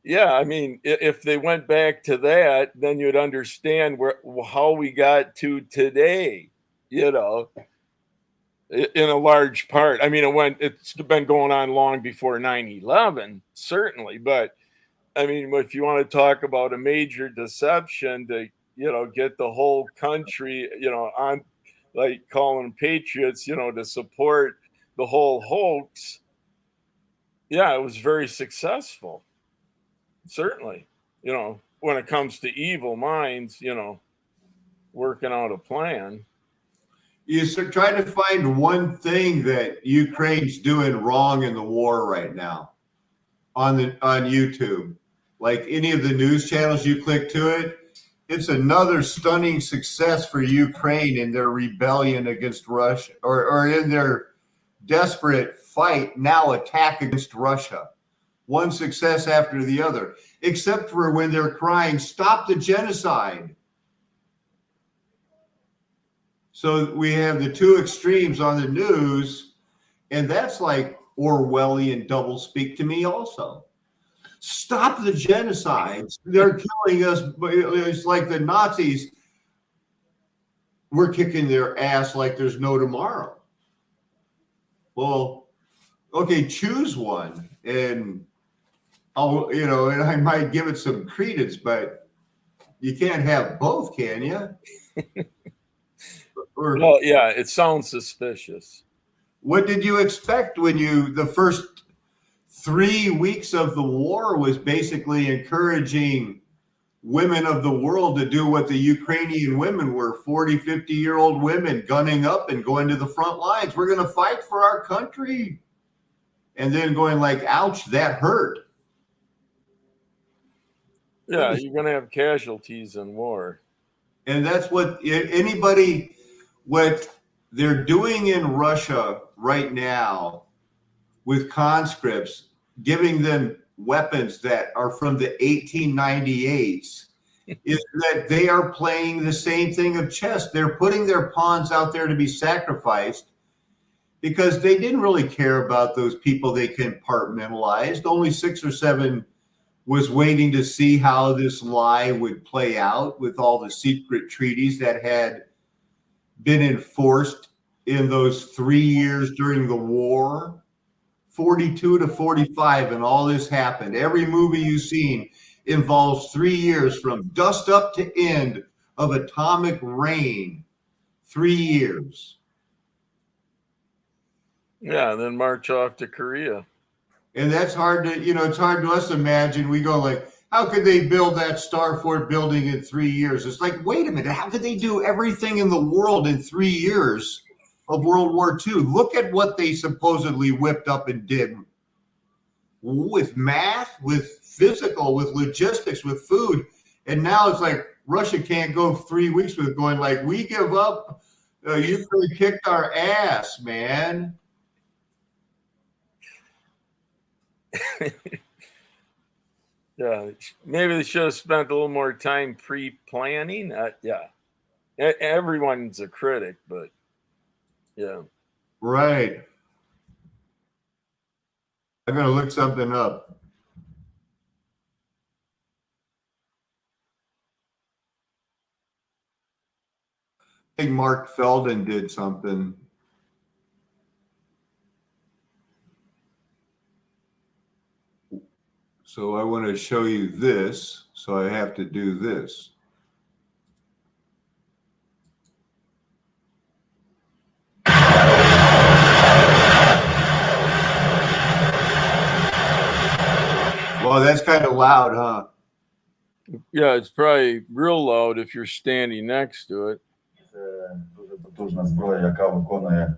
yeah, I mean, if they went back to that, then you'd understand how we got to today, in a large part. I mean, it's been going on long before 9/11, certainly. But I mean, if you want to talk about a major deception to, get the whole country, on like calling patriots, to support the whole hoax. Yeah, it was very successful. Certainly, when it comes to evil minds, working out a plan. You try to find one thing that Ukraine's doing wrong in the war right now on YouTube. Like any of the news channels you click to it, it's another stunning success for Ukraine in their rebellion against Russia or in their desperate fight now attack against Russia. One success after the other, except for when they're crying, stop the genocide. So we have the two extremes on the news, and that's like Orwellian doublespeak to me also. Stop the genocides. They're killing us. It's like the Nazis. We're kicking their ass like there's no tomorrow. Well, okay, choose one. And and I might give it some credence, but you can't have both, can you? Well, yeah, it sounds suspicious. What did you expect when the first 3 weeks of the war was basically encouraging women of the world to do what the Ukrainian women were, 40, 50-year-old women gunning up and going to the front lines. We're going to fight for our country. And then going like, ouch, that hurt. Yeah, you're going to have casualties in war. And that's what what they're doing in Russia right now with conscripts, giving them weapons that are from the 1898s, is that they are playing the same thing of chess. They're putting their pawns out there to be sacrificed because they didn't really care about those people they compartmentalized. Only 6 or 7 was waiting to see how this lie would play out with all the secret treaties that had been enforced in those 3 years during the war, 42 to 45, and all this happened. Every movie you've seen involves 3 years from dust up to end of atomic rain. 3 years. Yeah, and then march off to Korea. And that's hard to, it's hard to us imagine. We go like, how could they build that Starfort building in 3 years? It's like, wait a minute, how could they do everything in the world in 3 years of World War II? Look at what they supposedly whipped up and did with math, with physical, with logistics, with food. And now it's like Russia can't go 3 weeks with going like, we give up. You really kicked our ass, man. Yeah, maybe they should have spent a little more time pre-planning. Yeah, everyone's a critic, but yeah. Right. I'm going to look something up. I think Mark Feldon did something. So I want to show you this. So I have to do this. Well, that's kind of loud, huh? Yeah, it's probably real loud if you're standing next to it. Це дуже потужна зброя, яка виконує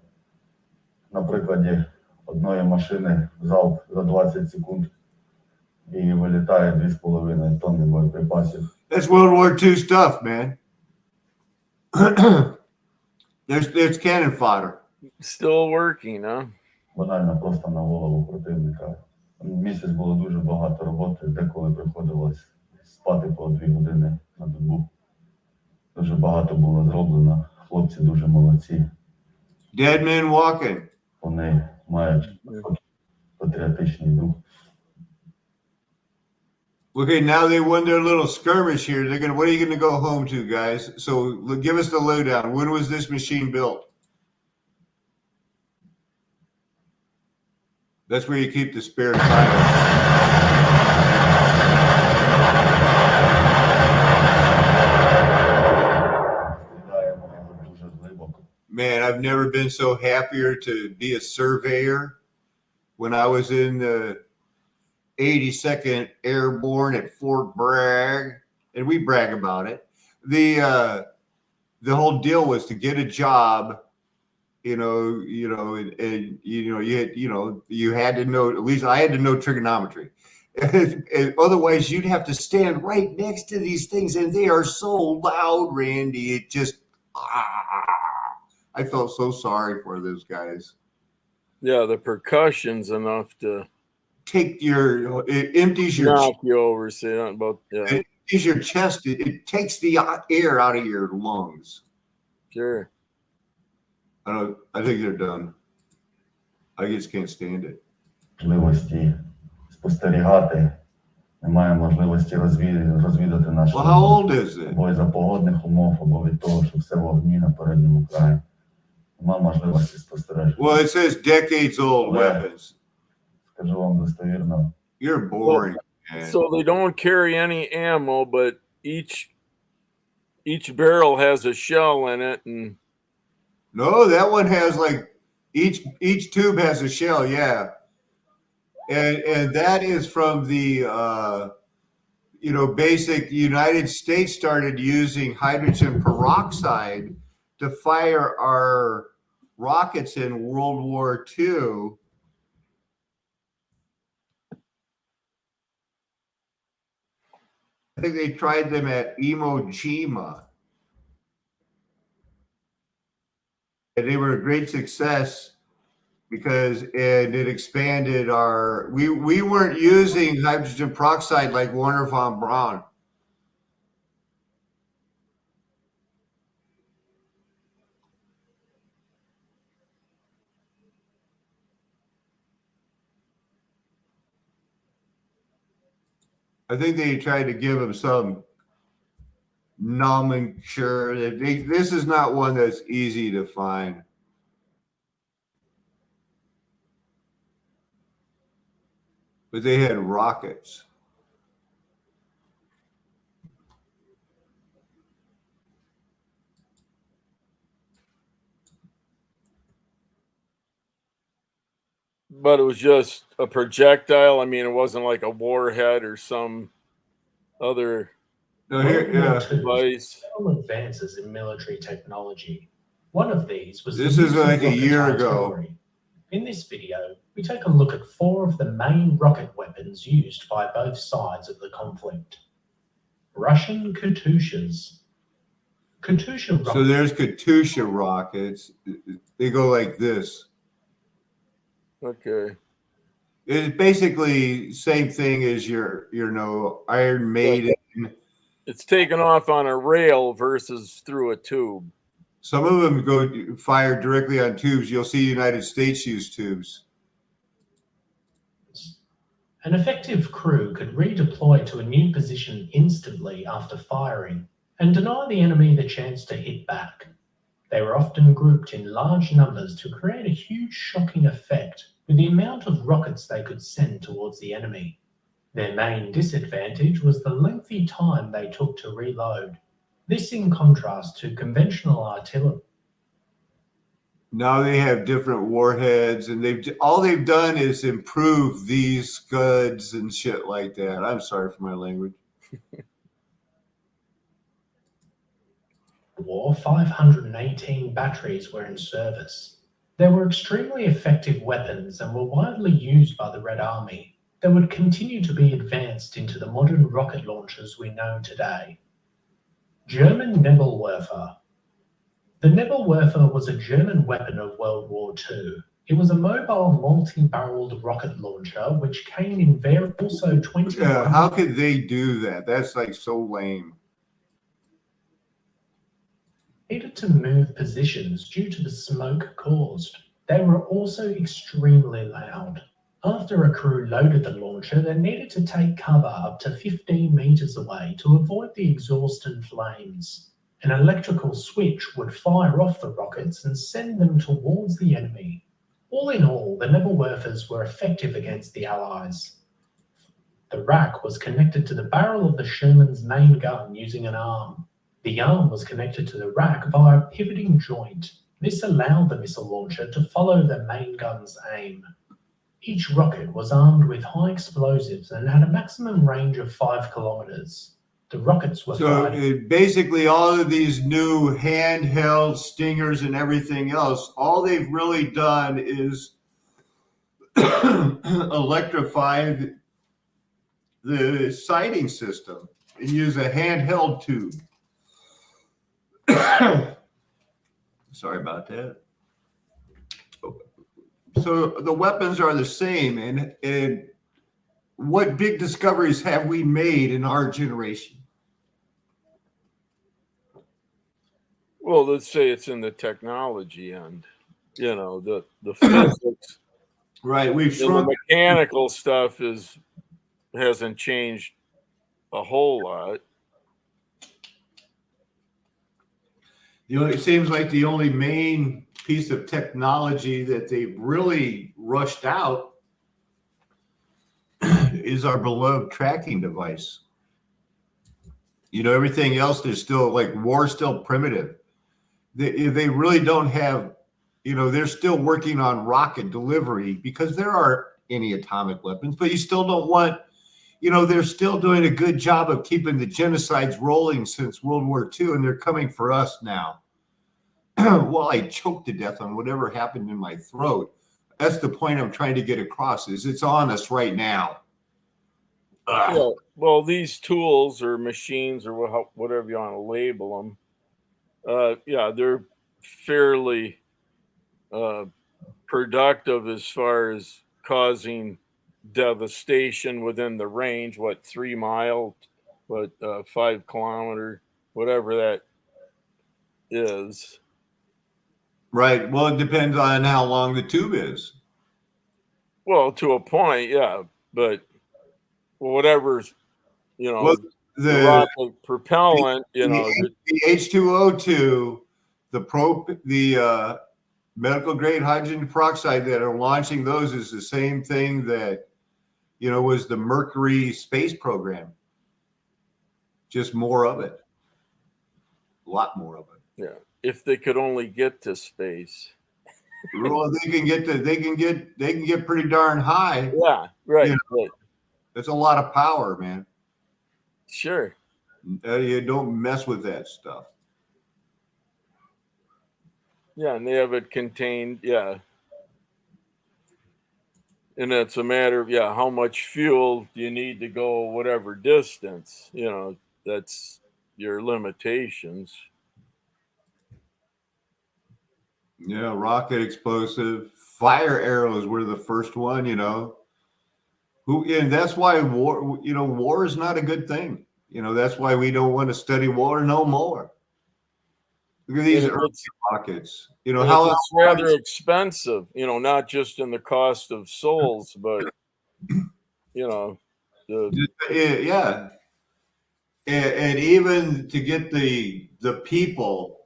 на прикладі одної машини залп за 20 секунд і вилітає 2,5 тонни боєприпасів. That's World War II stuff, man. There's cannon fodder. Still working, huh? Банально просто на голову противника. Місяць було дуже багато роботи, деколи приходилось спати по 2 години на добу. Дуже багато було зроблено. Хлопці дуже молодці. Dead men walking. Вони мають патріотичний дух. Okay, now they won their little skirmish here. They're gonna. What are you gonna go home to, guys? So give us the lowdown. When was this machine built? That's where you keep the spare tire. Man, I've never been so happier to be a surveyor. When I was in the 82nd Airborne at Fort Bragg, and we brag about it. The whole deal was to get a job, and you had to know, at least I had to know trigonometry. Otherwise, you'd have to stand right next to these things, and they are so loud, Randy. It just, I felt so sorry for those guys. Yeah, the percussion's enough to It empties your knock you over. Say that about It empties your chest. It takes the air out of your lungs. Sure. I think they're done. I just can't stand it. Можливості спостерігати, немає можливості розвідати наш Well, how old is it? або із-за погодних умов, або від того, що все в огні на передньому краї. Немає можливості спостереження. Well, it says decades old weapons. Скажу вам достовірно. You're boring, man. So they don't carry any ammo, but each barrel has a shell in it, and No, that one has like each tube has a shell, yeah. And that is from the basic United States started using hydrogen peroxide to fire our rockets in World War II. I think they tried them at Iwo Jima. And they were a great success because it expanded we weren't using hydrogen peroxide like Warner von Braun. I think they tried to give him some nomenclature. This is not one that's easy to find. But they had rockets. but it was just a projectile. I mean, it wasn't like a warhead or some other No, here, yeah. device. Several advances in military technology. One of these was This the is use of like a rocket year ago. artillery. In this video, we take a look at 4 of the main rocket weapons used by both sides of the conflict. Russian Katyushas. Katyusha rockets. So there's Katyusha rockets. They go like this. Okay. It's basically same thing as your Iron Maiden. It's taken off on a rail versus through a tube. Some of them go fire directly on tubes. You'll see United States use tubes. An effective crew could redeploy to a new position instantly after firing and deny the enemy the chance to hit back. They were often grouped in large numbers to create a huge shocking effect with the amount of rockets they could send towards the enemy. Their main disadvantage was the lengthy time they took to reload. This in contrast to conventional artillery. Now they have different warheads, and all they've done is improve these Scuds and shit like that. I'm sorry for my language. War, 518 batteries were in service. They were extremely effective weapons and were widely used by the Red Army. They would continue to be advanced into the modern rocket launchers we know today. German Nebelwerfer. The Nebelwerfer was a German weapon of World War II. It was a mobile multi-barreled rocket launcher which came in also 20. How could they do that? That's like so lame. Needed to move positions due to the smoke caused. They were also extremely loud. After a crew loaded the launcher, they needed to take cover up to 15 meters away to avoid the exhaust and flames. An electrical switch would fire off the rockets and send them towards the enemy. All in all, the Nebelwerfers were effective against the Allies. The rack was connected to the barrel of the Sherman's main gun using an arm. The arm was connected to the rack via a pivoting joint. This allowed the missile launcher to follow the main gun's aim. Each rocket was armed with high explosives and had a maximum range of 5 kilometers. The rockets were basically all of these new handheld Stingers and everything else, all they've really done is electrify the sighting system and use a handheld tube. Sorry about that. So the weapons are the same, and what big discoveries have we made in our generation? Well, let's say it's in the technology end, the physics. Right, we've The shrunk. mechanical stuff hasn't changed a whole lot. It seems like the only main piece of technology that they've really rushed out is our beloved tracking device. Everything else, there's still war's still primitive. They really don't have, they're still working on rocket delivery because there aren't any atomic weapons, but you still don't want, they're still doing a good job of keeping the genocides rolling since World War II, and they're coming for us now. Well, I choked to death on whatever happened in my throat. That's the point I'm trying to get across, is it's on us right now. Yeah, well, these tools or machines or whatever you want to label them, they're fairly productive as far as causing devastation within the range. 3 mile, 5 kilometer, whatever that is. Right. Well, it depends on how long the tube is. Well, to a point, yeah, but whatever's, the rocket propellant, the H2O2, the medical grade hydrogen peroxide that are launching those is the same thing that, was the Mercury space program. Just more of it. A lot more of it. Yeah. If they could only get to space. Well, they can get pretty darn high. Yeah, right. Right. That's a lot of power, man. Sure. You don't mess with that stuff. Yeah, and they have it contained, yeah. And it's a matter of, how much fuel do you need to go whatever distance, that's your limitations. Yeah, rocket explosive, fire arrows were the first one, and that's why war is not a good thing. That's why we don't want to study war no more. Look at these early rockets. How it's rather expensive, not just in the cost of souls, but yeah. And even to get the people,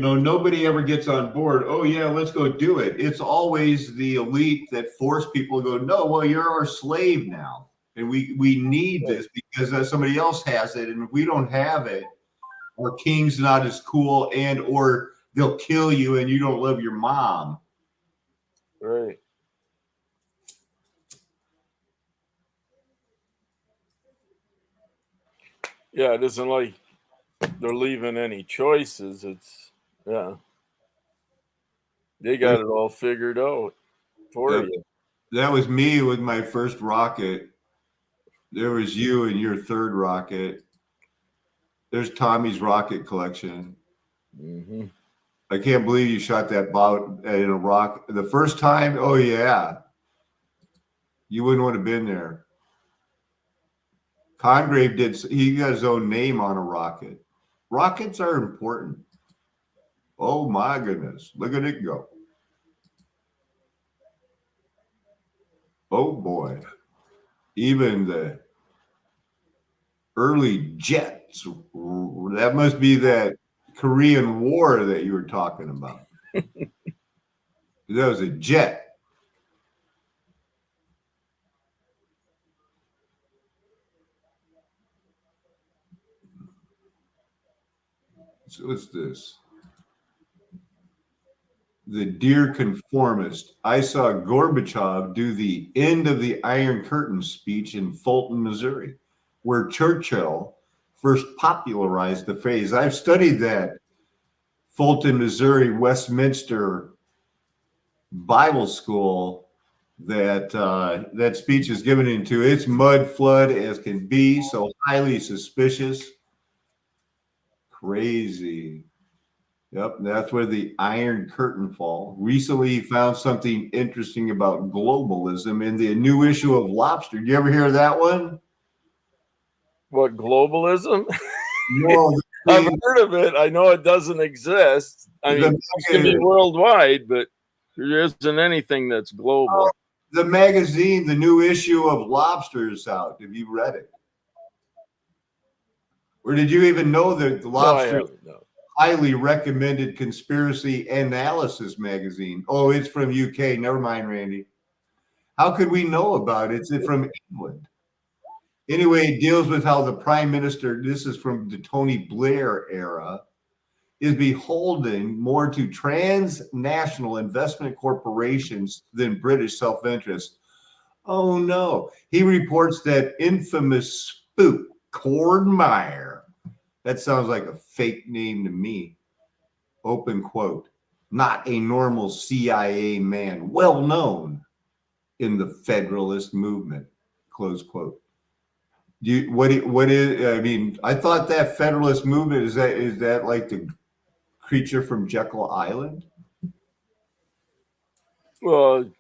nobody ever gets on board. Oh yeah, let's go do it. It's always the elite that force people to go, no, well, you're our slave now. And we need this because somebody else has it. And if we don't have it, our king's not as cool, and or they'll kill you and you don't love your mom. Right. Yeah, it isn't like they're leaving any choices. It's, yeah. They got it all figured out for you. That was me with my first rocket. There was you and your third rocket. There's Tommy's rocket collection. Mm-hmm. I can't believe you shot that bout in a rock the first time. Oh yeah, you wouldn't want to have been there. Congrave he got his own name on a rocket. Rockets are important. Oh my goodness, look at it go. Oh boy, even the early jets, that must be that Korean War that you were talking about. That was a jet. So what's this? The Dear Conformist. I saw Gorbachev do the end of the Iron Curtain speech in Fulton, Missouri, where Churchill first popularized the phrase. I've studied that Fulton, Missouri, Westminster Bible school that that speech is given into. It's mud flood as can be, so highly suspicious. Crazy. Yep, that's where the Iron Curtain fall. Recently, he found something interesting about globalism in the new issue of Lobster. Did you ever hear that one? What, globalism? No, I've heard of it. I know it doesn't exist. I mean, it can be worldwide, but there isn't anything that's global. The magazine, the new issue of Lobster is out. Have you read it? Or did you even know that the Lobster? No, I haven't, no. Highly recommended conspiracy analysis magazine. Oh, it's from UK. Never mind, Randy. How could we know about it? It's from England. Anyway, it deals with how the prime minister, this is from the Tony Blair era, is beholden more to transnational investment corporations than British self-interest. Oh no. He reports that infamous spook, Cord Meyer, that sounds like a fake name to me. Open quote. Not a normal CIA man, well known in the Federalist movement. Close quote. What is? I mean, I thought that Federalist movement is that like the creature from Jekyll Island? Well,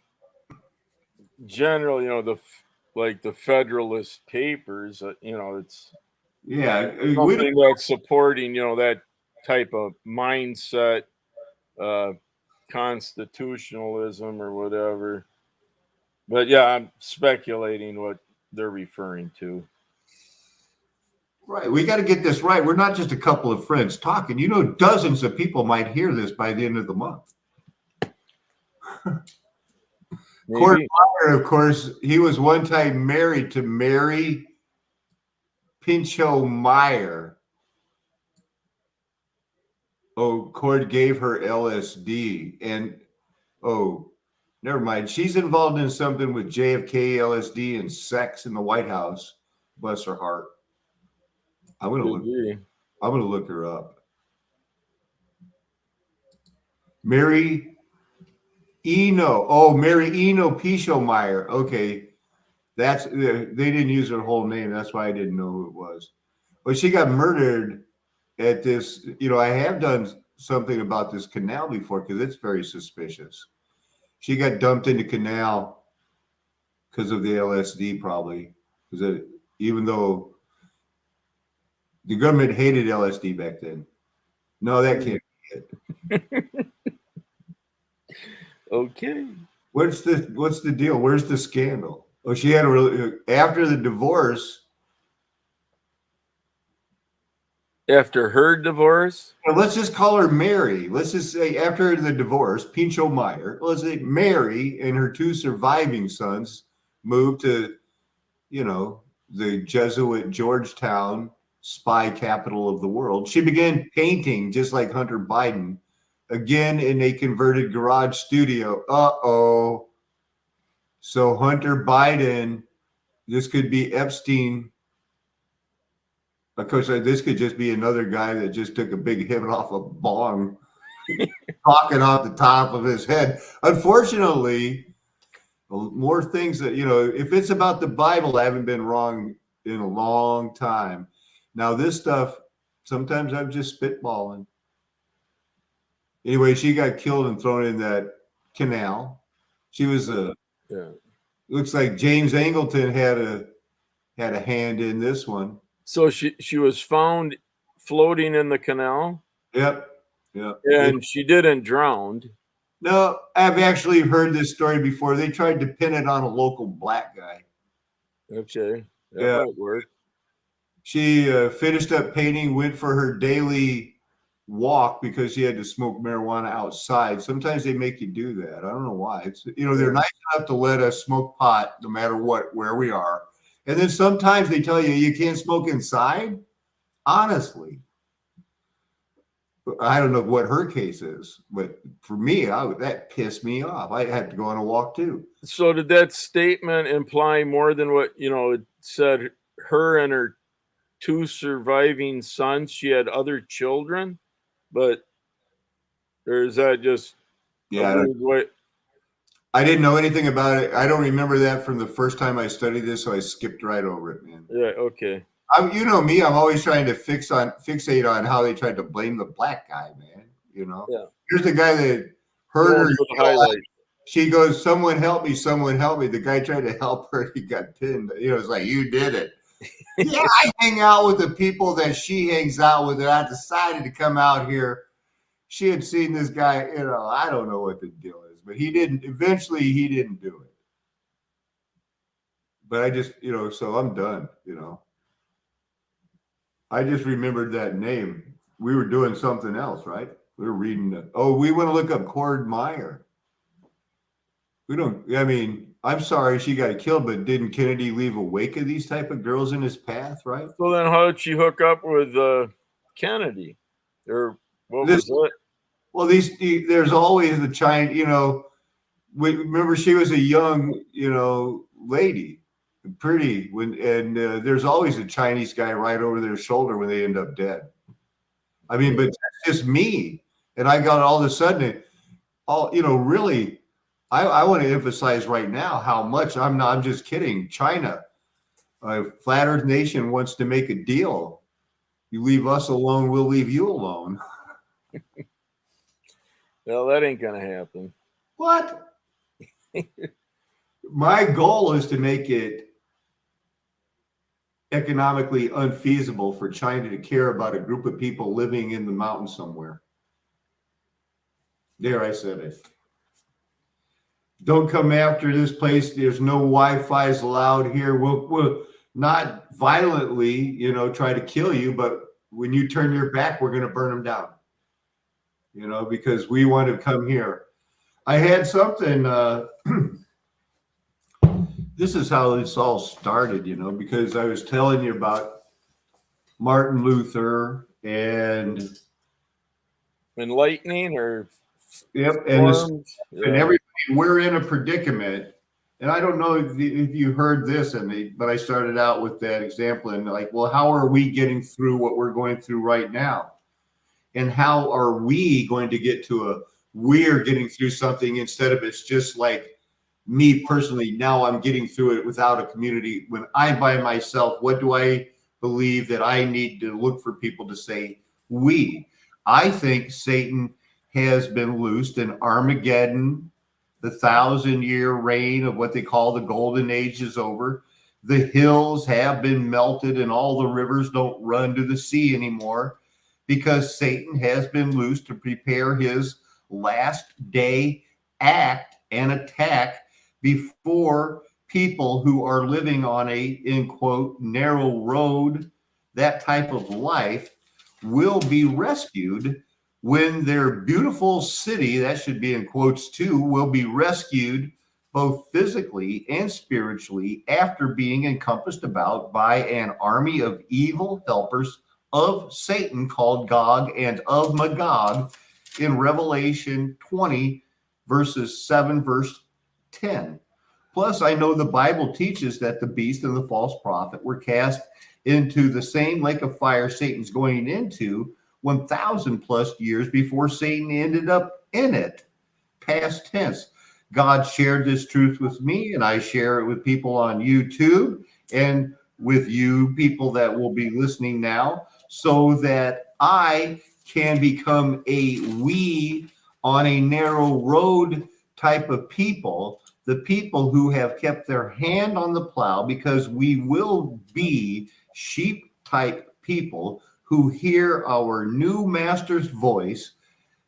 generally, the Federalist Papers, it's something that's supporting, that type of mindset, constitutionalism or whatever. But yeah, I'm speculating what they're referring to. Right. We got to get this right. We're not just a couple of friends talking. Dozens of people might hear this by the end of the month. Cord Meyer, of course, he was one time married to Mary Pinchot Meyer. Oh, Cord gave her LSD. And, never mind. She's involved in something with JFK, LSD, and sex in the White House. Bless her heart. I'm gonna look her up. Mary Eno Pichomeyer. Okay, they didn't use her whole name. That's why I didn't know who it was. But she got murdered at this. I have done something about this canal before because it's very suspicious. She got dumped in the canal because of the LSD, probably. Because even though the government hated LSD back then. No, that can't be it. Okay. What's the deal? Where's the scandal? Oh, she had after the divorce. After her divorce? Well, let's just call her Mary. Let's just say after the divorce, Pincho Meyer, let's say Mary and her two surviving sons moved to, you know, the Jesuit Georgetown spy capital of the world. She began painting just like Hunter Biden, again in a converted garage studio. Uh-oh. So Hunter Biden, this could be Epstein. Of course, this could just be another guy that just took a big hit off a bong, talking off the top of his head. Unfortunately, more things that, you know, if it's about the Bible, I haven't been wrong in a long time. Now, this stuff, sometimes I'm just spitballing. Anyway, she got killed and thrown in that canal. She was looks like James Angleton had a hand in this one. So she was found floating in the canal? Yep. Yep. And she didn't drown. No, I've actually heard this story before. They tried to pin it on a local black guy. Okay. That might work. She finished up painting, went for her daily walk because she had to smoke marijuana outside. Sometimes they make you do that. I don't know why. It's, you know, they're nice enough to let us smoke pot no matter what, where we are. And then sometimes they tell you can't smoke inside. Honestly, I don't know what her case is, but for me, that pissed me off. I had to go on a walk too. So did that statement imply more than what, you know, it said her and her two surviving sons, she had other children, but or is that just I didn't know anything about it. I don't remember that from the first time I studied this, so I skipped right over it, man. Yeah, okay. You know me, I'm always trying to fixate on how they tried to blame the black guy, man. You know, here's the guy that hurt her. She goes, "Someone help me! Someone help me!" The guy tried to help her. He got pinned. You know, it's like, you did it. Yeah, I hang out with the people that she hangs out with, and I decided to come out here. She had seen this guy. You know, I don't know what the deal is, but he didn't. Eventually, he didn't do it. But I just, you know, so I'm done. You know. I just remembered that name. We were doing something else, right? We were reading we want to look up Cord Meyer. We don't, I mean, I'm sorry she got killed, but didn't Kennedy leave a wake of these type of girls in his path, right? So then how did she hook up with Kennedy? Or what was it? Well, there's always the China, you know, remember she was a young, you know, lady. Pretty there's always a Chinese guy right over their shoulder when they end up dead. I mean, but that's just me. And I got all of a sudden, you know, really, I want to emphasize right now how much I'm just kidding. China, Flat Earth Nation wants to make a deal. You leave us alone, we'll leave you alone. Well, that ain't gonna happen. What? My goal is to make it economically unfeasible for China to care about a group of people living in the mountains somewhere. There, I said it. Don't come after this place. There's no Wi-Fi's allowed here. We'll not violently, you know, try to kill you, but when you turn your back, we're going to burn them down. You know, because we want to come here. I had something. This is how this all started, you know, because I was telling you about Martin Luther and enlightening or and everybody. We're in a predicament, and I don't know if you heard this, but I started out with that example and like, well, how are we getting through what we're going through right now, and how are we going to get to we're getting through something instead of it's just like. Me personally, now I'm getting through it without a community. When I'm by myself, what do I believe that I need to look for people to say we? I think Satan has been loosed in Armageddon. The 1,000-year reign of what they call the golden age is over. The hills have been melted and all the rivers don't run to the sea anymore because Satan has been loosed to prepare his last day act and attack before people who are living on a, in quote, narrow road, that type of life, will be rescued when their beautiful city, that should be in quotes too, will be rescued both physically and spiritually after being encompassed about by an army of evil helpers of Satan called Gog and of Magog in Revelation 20, verses 7, verse 10. Plus, I know the Bible teaches that the beast and the false prophet were cast into the same lake of fire Satan's going into 1,000 plus years before Satan ended up in it. Past tense. God shared this truth with me, and I share it with people on YouTube and with you people that will be listening now, so that I can become a we on a narrow road type of people, the people who have kept their hand on the plow, because we will be sheep type people who hear our new master's voice,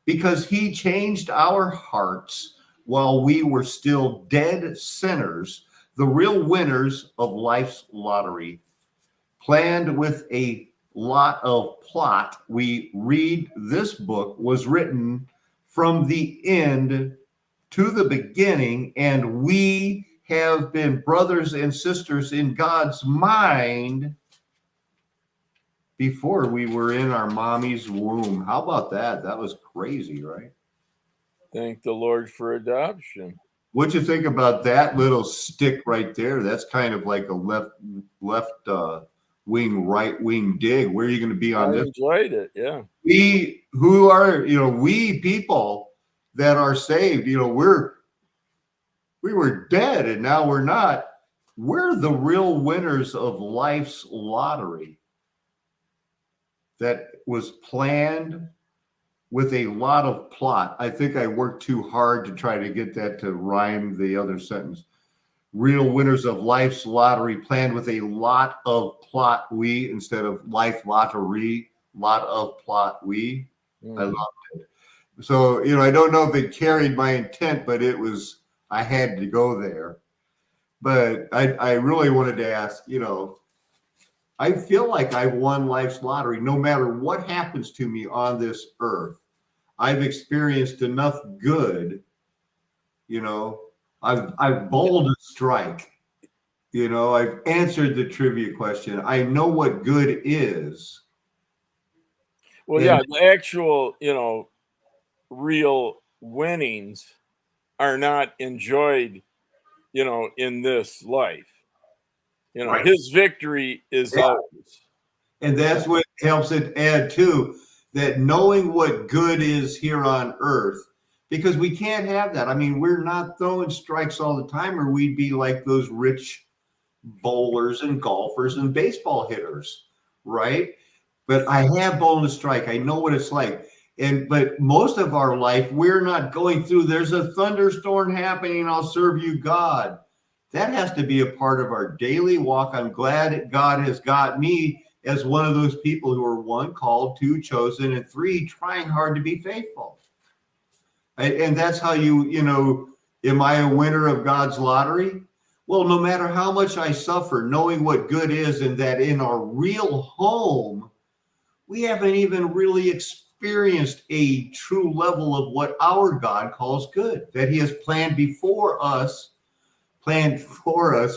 because he changed our hearts while we were still dead sinners, the real winners of life's lottery. Planned with a lot of plot, we read this book was written from the end to the beginning, and we have been brothers and sisters in God's mind before we were in our mommy's womb. How about that? That was crazy, right? Thank the Lord for adoption. What'd you think about that little stick right there? That's kind of like a left wing, right wing dig. Where are you going to be on I this? enjoyed it. Yeah. We who are, we people that are saved, we were dead and now we're not. We're the real winners of life's lottery that was planned with a lot of plot. I think I worked too hard to try to get that to rhyme the other sentence. Real winners of life's lottery planned with a lot of plot, we, instead of life lottery, lot of plot, we. I loved it. So, I don't know if it carried my intent, but I had to go there. But I really wanted to ask, I feel like I've won life's lottery. No matter what happens to me on this earth, I've experienced enough good. I've bowled a strike. I've answered the trivia question. I know what good is. Well, yeah, the actual, real winnings are not enjoyed, in this life. Right. His victory is ours. And that's what helps it add too, that knowing what good is here on earth, because we can't have that. I mean, we're not throwing strikes all the time, or we'd be like those rich bowlers and golfers and baseball hitters, right? But I have bowled a strike. I know what it's like. But most of our life, we're not going through, there's a thunderstorm happening, I'll serve you, God. That has to be a part of our daily walk. I'm glad God has got me as one of those people who are 1, called, 2, chosen, and 3, trying hard to be faithful. And that's how am I a winner of God's lottery? Well, no matter how much I suffer, knowing what good is, and that in our real home, we haven't even really experienced a true level of what our God calls good, that he has planned for us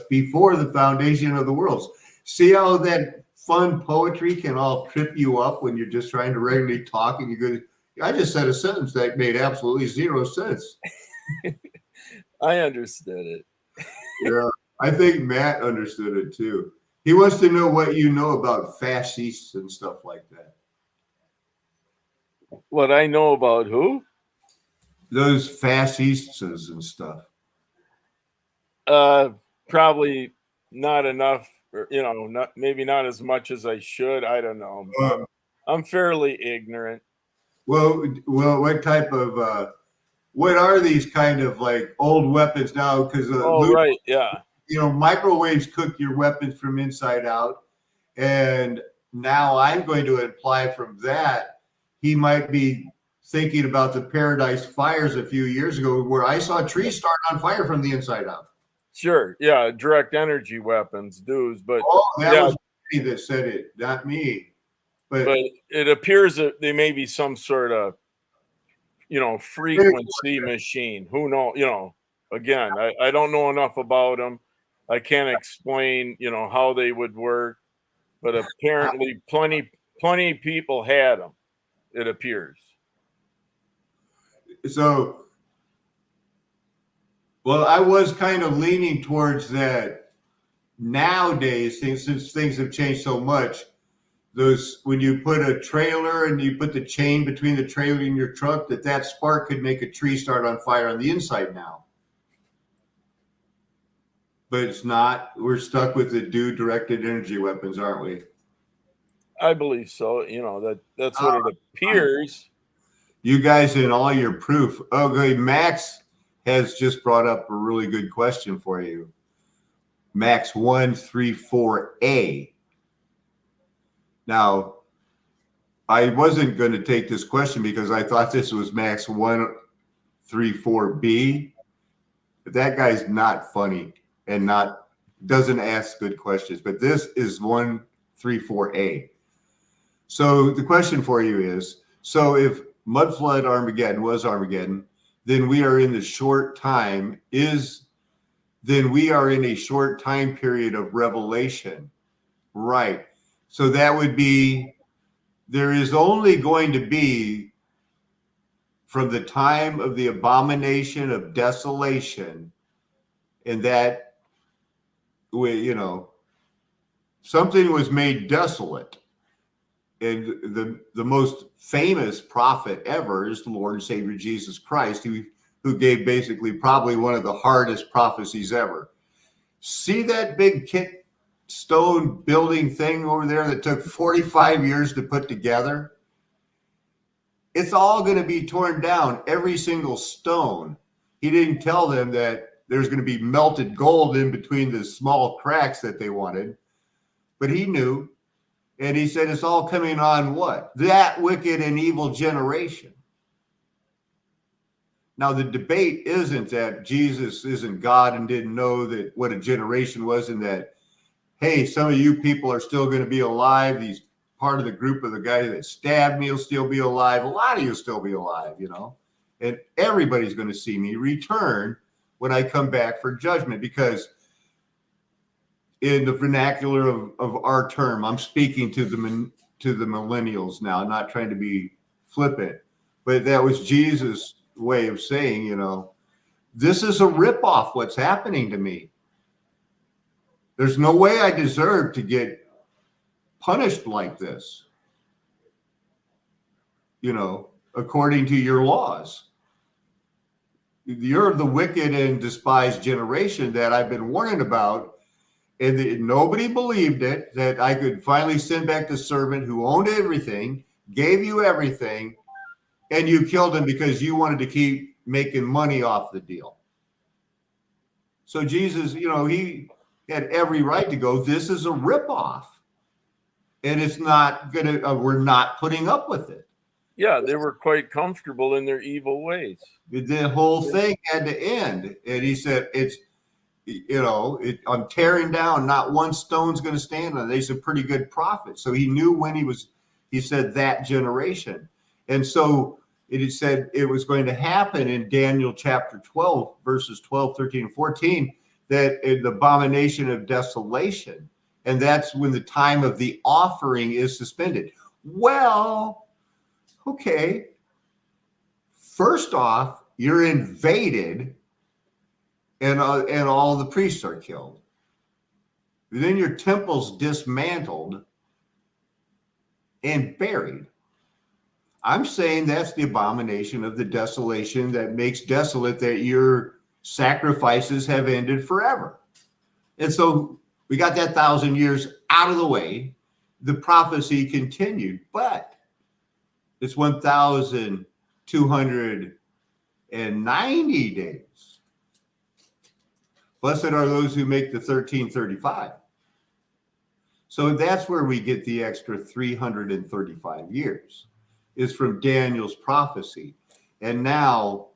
before the foundation of the world. See how that fun poetry can all trip you up when you're just trying to regularly talk and you go, I just said a sentence that made absolutely zero sense. I understood it. Yeah, I think Matt understood it too. He wants to know what you know about fascists and stuff like that. What I know about who? Those fascists and stuff. Probably not enough, or, maybe not as much as I should. I don't know. I'm fairly ignorant. Well, what type of what are these kind of like old weapons now? Because right, yeah. Microwaves cook your weapons from inside out, and now I'm going to imply from that he might be thinking about the Paradise Fires a few years ago, where I saw trees start on fire from the inside out. Sure, yeah, direct energy weapons, dudes, but that was me that said it, not me. but it appears that they may be some sort of, frequency machine. Who knows? Again, I don't know enough about them. I can't explain, how they would work, but apparently plenty people had them, it appears. So, well, I was kind of leaning towards that nowadays, since things have changed so much. Those, when you put a trailer and you put the chain between the trailer and your truck, that spark could make a tree start on fire on the inside now. But it's not. We're stuck with the directed energy weapons, aren't we? I believe so. That's what it appears. You guys in all your proof. Okay, Max has just brought up a really good question for you. Max 134A. Now, I wasn't going to take this question because I thought this was Max 134B. But that guy's not funny and doesn't ask good questions. But this is 134A. So the question for you is, so if Mud Flood Armageddon was Armageddon, then we are in a short time period of revelation. Right. So that would be, there is only going to be, from the time of the abomination of desolation, and that, something was made desolate. And the most famous prophet ever is the Lord and Savior Jesus Christ, who gave basically probably one of the hardest prophecies ever. See that big stone building thing over there that took 45 years to put together? It's all going to be torn down, every single stone. He didn't tell them that there's going to be melted gold in between the small cracks that they wanted, but he knew. And he said it's all coming on what? That wicked and evil generation. Now, the debate isn't that Jesus isn't God and didn't know that what a generation was, and that, hey, some of you people are still going to be alive. He's part of the group of the guy that stabbed me will still be alive. A lot of you will still be alive, and everybody's going to see me return when I come back for judgment, because in the vernacular of our term, I'm speaking to the millennials now, not trying to be flippant, but that was Jesus' way of saying, this is a ripoff what's happening to me. There's no way I deserve to get punished like this, according to your laws. You're the wicked and despised generation that I've been warning about. And nobody believed it, that I could finally send back the servant who owned everything, gave you everything, and you killed him because you wanted to keep making money off the deal. So Jesus, he had every right to go, this is a ripoff. And it's not going to, we're not putting up with it. Yeah, they were quite comfortable in their evil ways. The whole thing had to end. And he said, I'm tearing down, not one stone's going to stand on it. He's a pretty good prophet. So he knew when he said that generation. And so it said it was going to happen in Daniel chapter 12, verses 12, 13, and 14, that the abomination of desolation. And that's when the time of the offering is suspended. Well, okay. First off, you're invaded. And all the priests are killed. Then your temple's dismantled and buried. I'm saying that's the abomination of the desolation that makes desolate that your sacrifices have ended forever. And so we got that 1,000 years out of the way. The prophecy continued, but it's 1,290 days. Blessed are those who make the 1335. So that's where we get the extra 335 years, is from Daniel's prophecy. And now,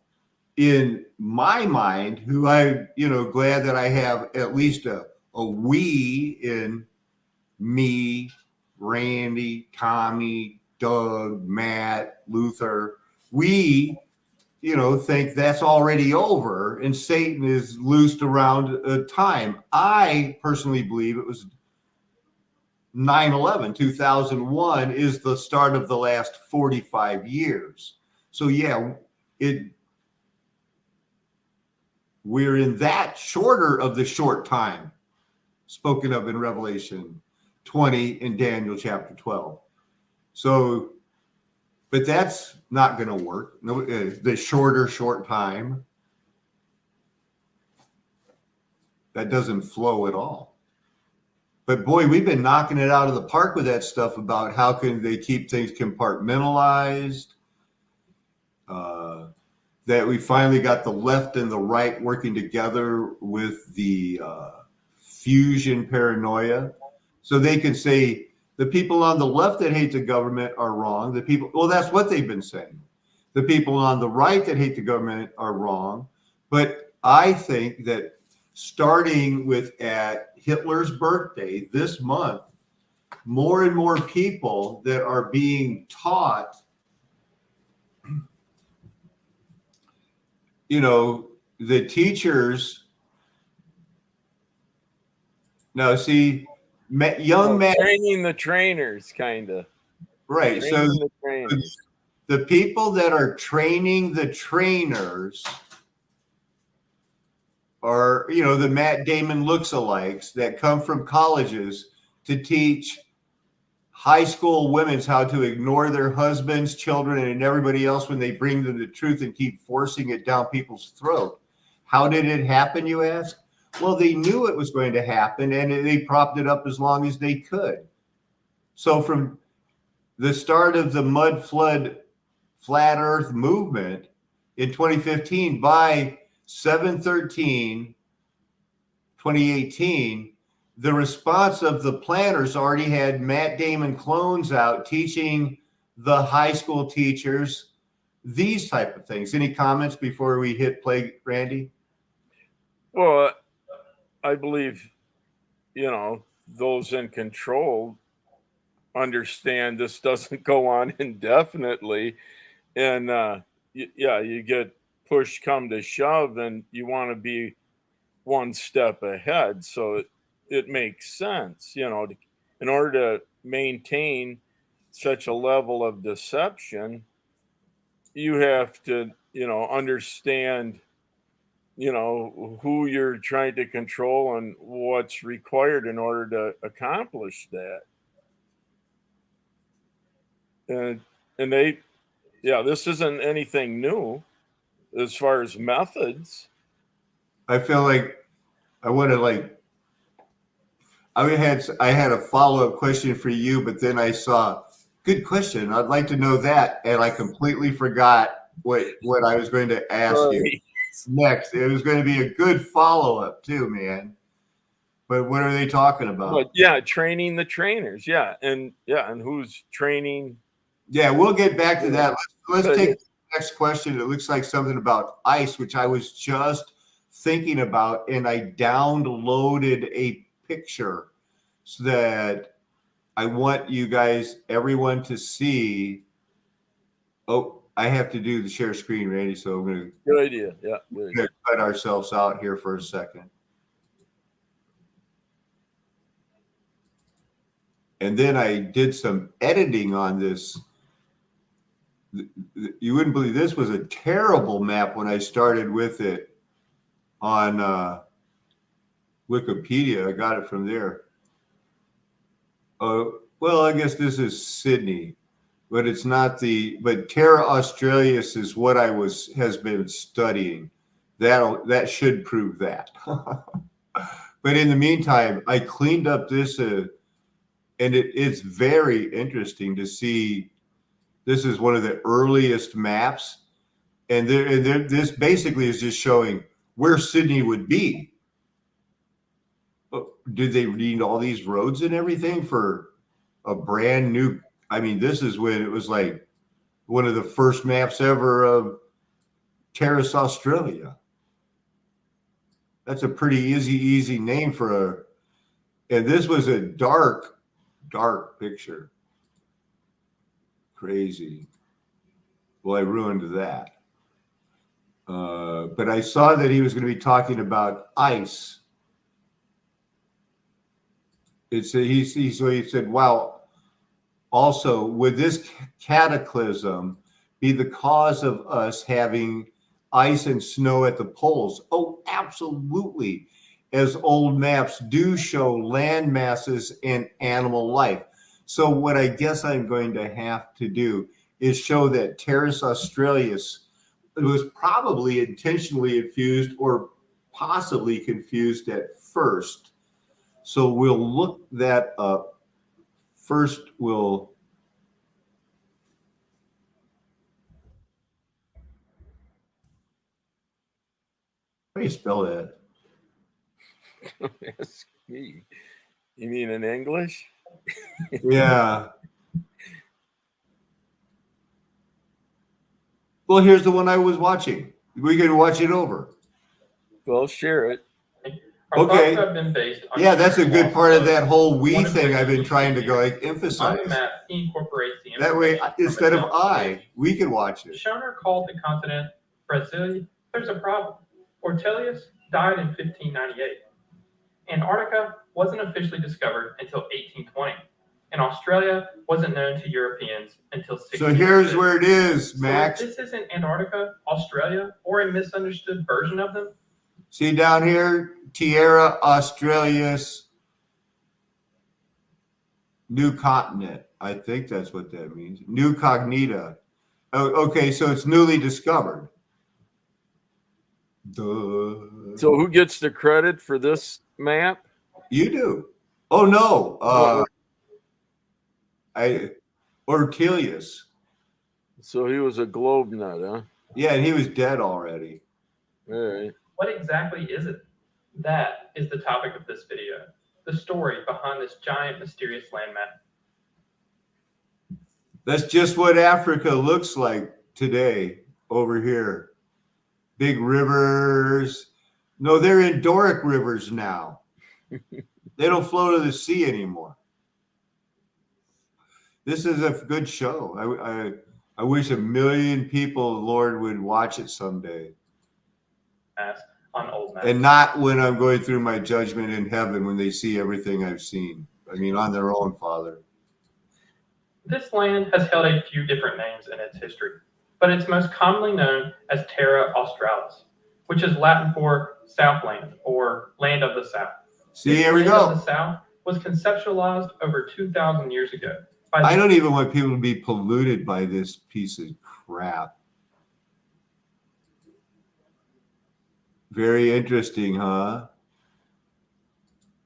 in my mind, who I, glad that I have at least a we in me Randy, Tommy, Doug, Matt, Luther, we, think that's already over and Satan is loosed around time. I personally believe it was 9/11, 2001 is the start of the last 45 years. So yeah, we're in that shorter of the short time spoken of in Revelation 20 and Daniel chapter 12. So, but that's not going to work. No, the short time, that doesn't flow at all. But boy, we've been knocking it out of the park with that stuff about how can they keep things compartmentalized. That we finally got the left and the right working together with the fusion paranoia. So they can say the people on the left that hate the government are wrong. Well, that's what they've been saying. The people on the right that hate the government are wrong. But I think that starting with at Hitler's birthday this month, more and more people that are being taught, the teachers. Now, see, young men training the trainers, kind of. Right. So the people that are training the trainers are, the Matt Damon lookalikes that come from colleges to teach high school women's how to ignore their husbands, children, and everybody else when they bring them the truth and keep forcing it down people's throat. How did it happen, you ask? Well, they knew it was going to happen, and they propped it up as long as they could. So from the start of the mud flood flat earth movement in 2015, by 7/13/2018, the response of the planners already had Matt Damon clones out teaching the high school teachers these type of things. Any comments before we hit play, Randy? Well, I believe, those in control understand this doesn't go on indefinitely. And you get push come to shove and you want to be one step ahead. So it makes sense, in order to maintain such a level of deception, you have to, understand, who you're trying to control and what's required in order to accomplish that. And this isn't anything new as far as methods. I feel like I had a follow-up question for you, but then I saw, good question, I'd like to know that, and I completely forgot what I was going to ask you next. It was going to be a good follow-up too, man. But what are they talking about? But training the trainers, and who's training? Yeah, we'll get back to that. Let's take the next question. It looks like something about ice, which I was just thinking about, and I downloaded a picture so that I want you guys, everyone, to see. Oh, I have to do the share screen, Randy. So I'm going to. Good idea. Yeah. Good idea. Cut ourselves out here for a second. And then I did some editing on this. You wouldn't believe this was a terrible map when I started with it on Wikipedia. I got it from there. Well, I guess this is Sydney, but it's not but Terra Australis is what has been studying. That should prove that. But in the meantime, I cleaned up this, and it's very interesting to see. This is one of the earliest maps, and this basically is just showing where Sydney would be. Did they need all these roads and everything for a brand new? I mean, this is when it was like one of the first maps ever of Terrace Australia. That's a pretty easy name and this was a dark dark picture. Crazy. Well, I ruined that. But I saw that he was going to be talking about ice. He said, wow, also, would this cataclysm be the cause of us having ice and snow at the poles? Oh, absolutely. As old maps do show land masses and animal life. So what I guess I'm going to have to do is show that Pteris australis was probably intentionally infused or possibly confused at first. So we'll look that up. First, we'll how do you spell that? Ask me. You mean in English? Yeah. Well, here's the one I was watching. We can watch it over. Well, share it. Our Okay. thoughts have been based on Yeah, that's a shared good laws part of of that whole we one of thing which I've been is trying to go here. like On emphasize. the map, he incorporates the That way, information from instead of accounts I, we can watch it. Schoner called the continent Brasilia. There's a problem. Ortelius died in 1598. Antarctica wasn't officially discovered until 1820. And Australia wasn't known to Europeans until 1606. So here's where it is, Max. So if this isn't Antarctica, Australia, or a misunderstood version of them, See down here, Tierra Australis, new continent. I think that's what that means. New cognita. Oh, okay, so it's newly discovered. Duh. So who gets the credit for this map? You do. Oh no. Ortelius. So he was a globe nut, huh? Yeah, and he was dead already. All right. what exactly is it? That is the topic of this video, the story behind this giant mysterious landmass. That's just what Africa looks like today over here. Big rivers. No, they're in Doric rivers now. They don't flow to the sea anymore. This is a good show. I wish 1 million people, Lord, would watch it someday. On old maps. And not when I'm going through my judgment in heaven when they see everything I've seen. I mean, on their own, Father. This land has held a few different names in its history, but it's most commonly known as Terra Australis, which is Latin for Southland or Land of the South. See, This here we Land of go. the South was conceptualized over 2,000 years ago. I don't even want people to be polluted by this piece of crap. Very interesting, huh?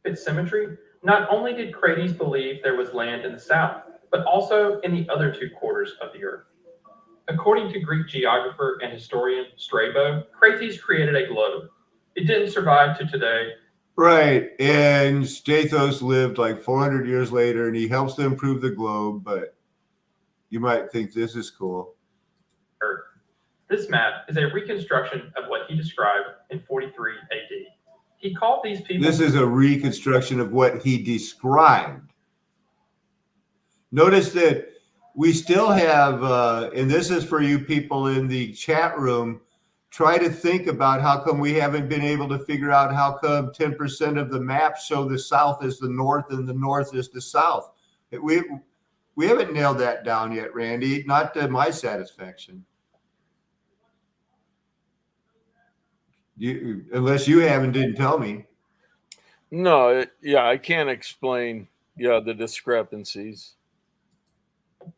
Its symmetry. Not only did Crates believe there was land in the south, but also in the other two quarters of the earth. According to Greek geographer and historian Strabo, Crates created a globe. It didn't survive to today. Right. And Stathos lived like 400 years later, and he helps to improve the globe, but you might think this is cool. Earth. This map is a reconstruction of what he described in 43 AD. He called these people... This is a reconstruction of what he described. Notice that we still have, and this is for you people in the chat room, try to think about how come we haven't been able to figure out how come 10% of the maps show the south is the north and the north is the south. We haven't nailed that down yet, Randy, not to my satisfaction. Unless you have and didn't tell me. No, I can't explain, the discrepancies.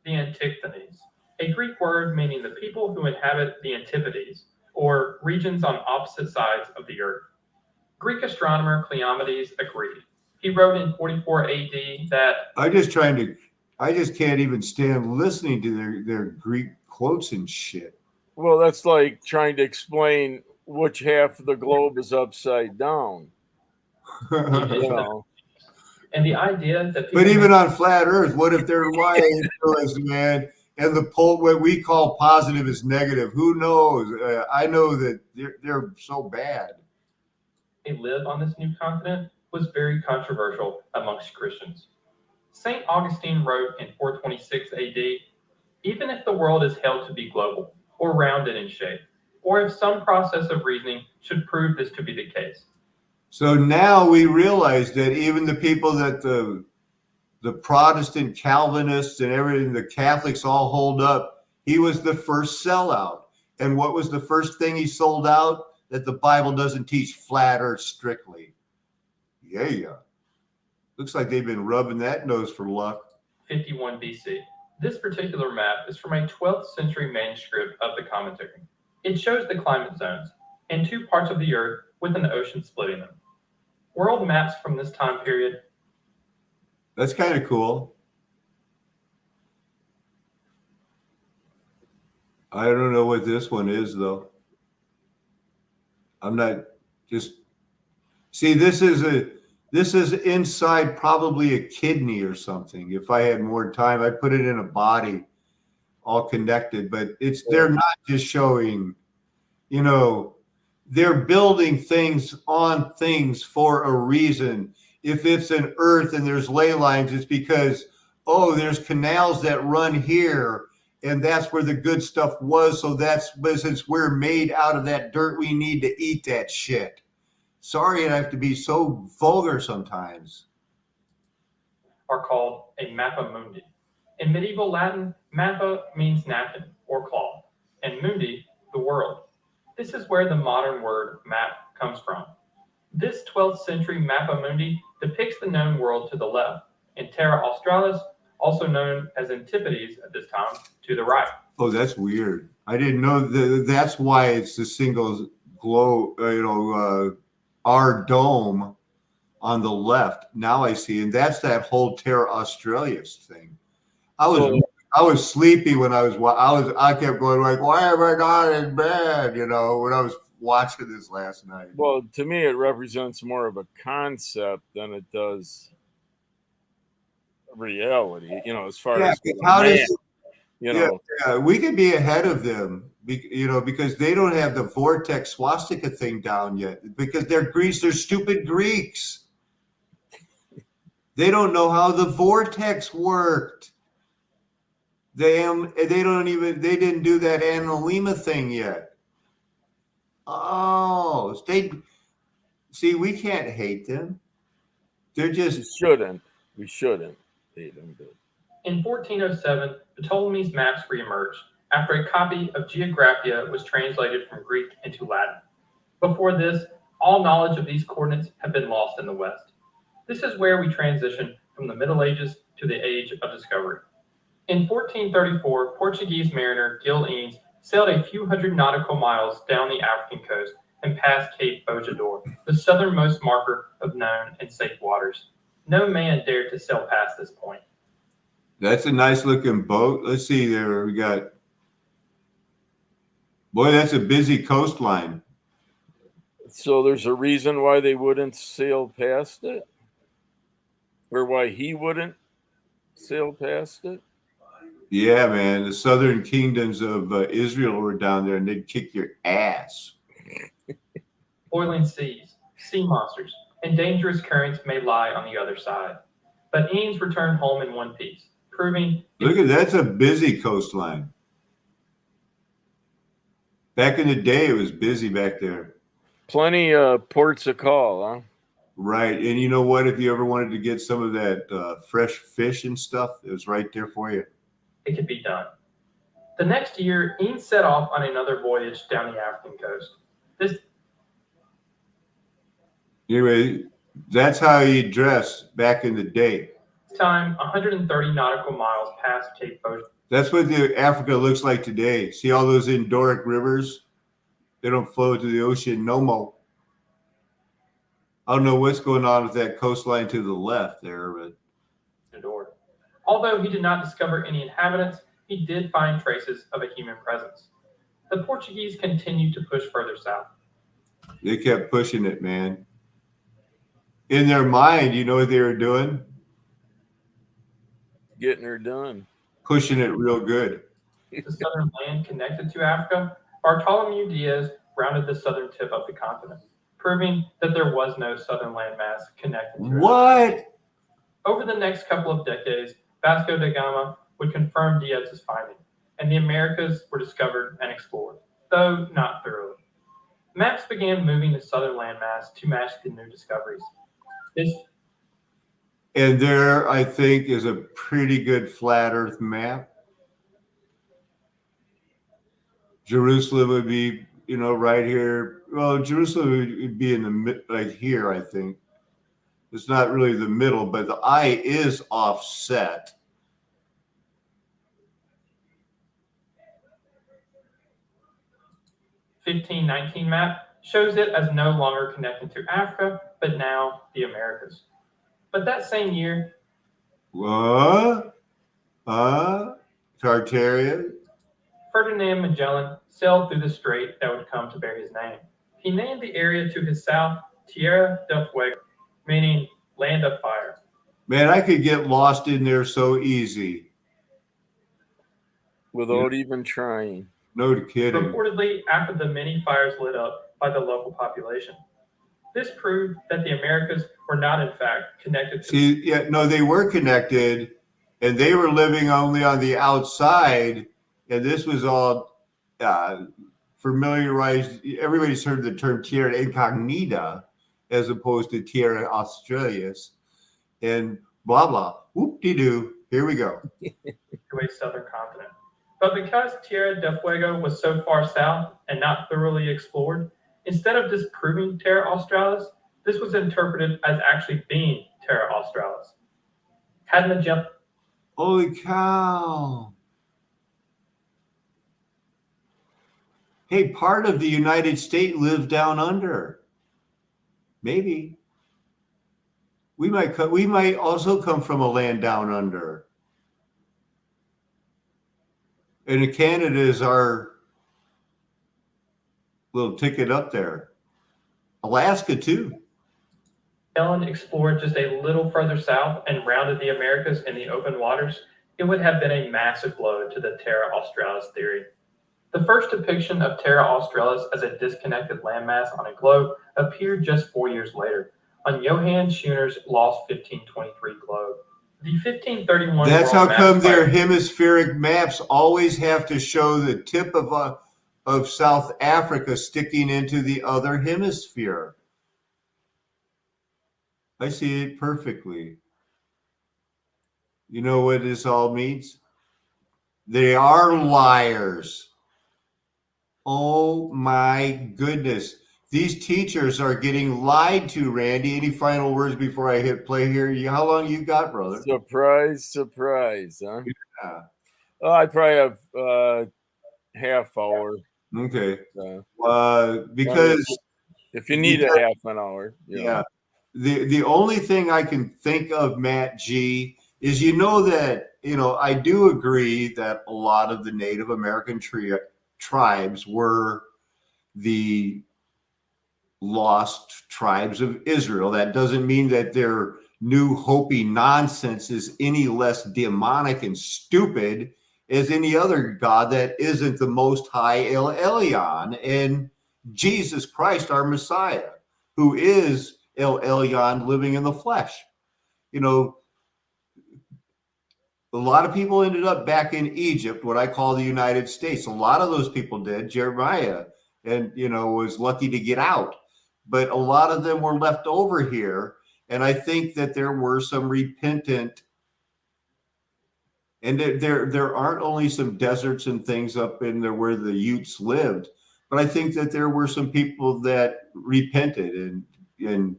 The Antipodes, a Greek word meaning the people who inhabit the antipodes, or regions on opposite sides of the earth. Greek astronomer Cleomedes agreed. He wrote in 44 AD that... I just can't even stand listening to their Greek quotes and shit. Well, that's like trying to explain which half of the globe is upside down. You know. And the idea that... But even on flat Earth, what if they're lying to us, man? And the pole, what we call positive is negative. Who knows? I know that they're so bad. They live on this new continent was very controversial amongst Christians. St. Augustine wrote in 426 AD, even if the world is held to be global or rounded in shape, or if some process of reasoning should prove this to be the case. So now we realize that even the people that the Protestant Calvinists and everything, the Catholics all hold up, he was the first sellout. And what was the first thing he sold out? That the Bible doesn't teach flat earth strictly. Yeah. Looks like they've been rubbing that nose for luck. 51 BC. This particular map is from a 12th century manuscript of the commentary. It shows the climate zones and two parts of the earth with an ocean splitting them. World maps from this time period. That's kind of cool. I don't know what this one is, though. I'm not just see. This is inside probably a kidney or something. If I had more time, I'd put it in a body, all connected. But they're not just showing, they're building things on things for a reason. If it's an earth and there's ley lines, it's because, there's canals that run here. And that's where the good stuff was. So since we're made out of that dirt, we need to eat that shit. Sorry, I have to be so vulgar sometimes. Are called a mappa mundi. In medieval Latin, mappa means napkin or cloth, and mundi, the world. This is where the modern word map comes from. This 12th century mappa mundi depicts the known world to the left, and Terra Australis, also known as Antipodes at this time, to the right. Oh, that's weird. I didn't know that's why it's the single glow, our dome on the left. Now I see, and that's that whole Terra Australis thing. I was sleepy when I kept going like, why am I not in bed? When I was watching this last night. Well, to me, it represents more of a concept than it does reality, as far as how man, does it, we could be ahead of them, because they don't have the vortex swastika thing down yet, because they're stupid Greeks. They don't know how the vortex worked. They didn't do that analema thing yet. We can't hate them. They're just we shouldn't hate them. In 1407, Ptolemy's maps reemerged after a copy of Geographia was translated from Greek into Latin. Before this, all knowledge of these coordinates had been lost in the West. This is where we transition from the Middle Ages to the Age of Discovery. In 1434, Portuguese mariner Gil Eanes sailed a few hundred nautical miles down the African coast and past Cape Bojador, the southernmost marker of known and safe waters. No man dared to sail past this point. That's a nice looking boat. Let's see there. We got, boy, that's a busy coastline. So there's a reason why they wouldn't sail past it? Or why he wouldn't sail past it? Yeah, man. The southern kingdoms of Israel were down there and they'd kick your ass. Boiling seas, sea monsters, and dangerous currents may lie on the other side. But Eanes returned home in one piece, proving... That's a busy coastline. Back in the day, it was busy back there. Plenty of ports of call, huh? Right. And you know what? If you ever wanted to get some of that fresh fish and stuff, it was right there for you. It could be done. The next year, Eanes set off on another voyage down the African coast. Anyway, that's how you dress back in the day. This time, 130 nautical miles past Cape Bojador. That's what Africa looks like today. See all those endorphic rivers? They don't flow to the ocean no more. I don't know what's going on with that coastline to the left there, but Although he did not discover any inhabitants, he did find traces of a human presence. The Portuguese continued to push further south. They kept pushing it, man. In their mind, you know what they were doing? Getting her done. Pushing it real good. The southern land connected to Africa, Bartholomew Diaz rounded the southern tip of the continent, proving that there was no southern landmass connected to it. What? Over the next couple of decades, Vasco da Gama would confirm Diaz's finding, and the Americas were discovered and explored, though not thoroughly. Maps began moving the southern landmass to match the new discoveries. And there, I think, is a pretty good flat Earth map. Jerusalem would be, right here. Well, Jerusalem would be in the mid, right here, I think. It's not really the middle, but the eye is offset. The 1519 map shows it as no longer connected to Africa, but now the Americas. But that same year, What? Tartaria? Ferdinand Magellan sailed through the strait that would come to bear his name. He named the area to his south Tierra del Fuego, meaning land of fire. Man, I could get lost in there so easy. Without even trying. No kidding. Reportedly after the many fires lit up by the local population. This proved that the Americas were not in fact connected to they were connected, and they were living only on the outside, and this was all familiarized. Everybody's heard the term Tierra Incognita as opposed to Tierra Australis, and blah blah. Whoop-de-doo. Here we go. to a southern continent. But because Tierra del Fuego was so far south and not thoroughly explored, instead of disproving Terra Australis, this was interpreted as actually being Terra Australis. Had Magellan Holy cow. Hey, part of the United States lived down under. Maybe. We might also come from a land down under. And Canada is our little ticket up there. Alaska too. explored just a little further south and rounded the Americas in the open waters, it would have been a massive blow to the Terra Australis theory. The first depiction of Terra Australis as a disconnected landmass on a globe appeared just 4 years later on Johann Schooner's lost 1523 globe. The 1531 That's world how come map their site- hemispheric maps always have to show the tip of South Africa sticking into the other hemisphere. I see it perfectly. You know what this all means? They are liars. Oh my goodness. These teachers are getting lied to, Randy. Any final words before I hit play here? How long you got, brother? Surprise, surprise, huh? Yeah. Oh, I probably have half hour. Okay. Uh, Because if you need a half an hour. Yeah. The only thing I can think of, Matt G, is that, I do agree that a lot of the Native American tribes were the lost tribes of Israel. That doesn't mean that their New Hopi nonsense is any less demonic and stupid as any other God that isn't the Most High El Elyon and Jesus Christ, our Messiah, who is El Elyon living in the flesh. A lot of people ended up back in Egypt, what I call the United States. A lot of those people did. Jeremiah, and was lucky to get out. But a lot of them were left over here. And I think that there were some repentant, and there aren't only some deserts and things up in there where the Utes lived, but I think that there were some people that repented and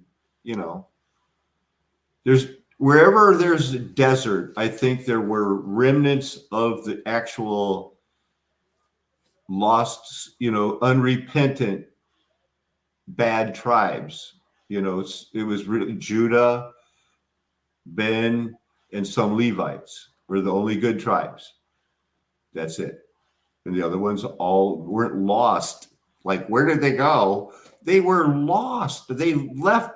there's wherever there's a desert, I think there were remnants of the actual lost, unrepentant bad tribes. It was really Judah, Ben, and some Levites were the only good tribes. That's it. And the other ones all weren't lost. Like, where did they go? They were lost. They left.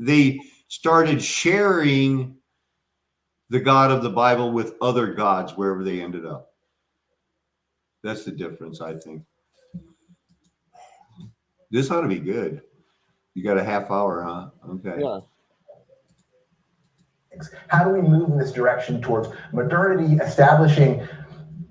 They started sharing the God of the Bible with other gods wherever they ended up. That's the difference, I think. This ought to be good. You got a half hour, huh? Okay. Yeah. How do we move in this direction towards modernity, establishing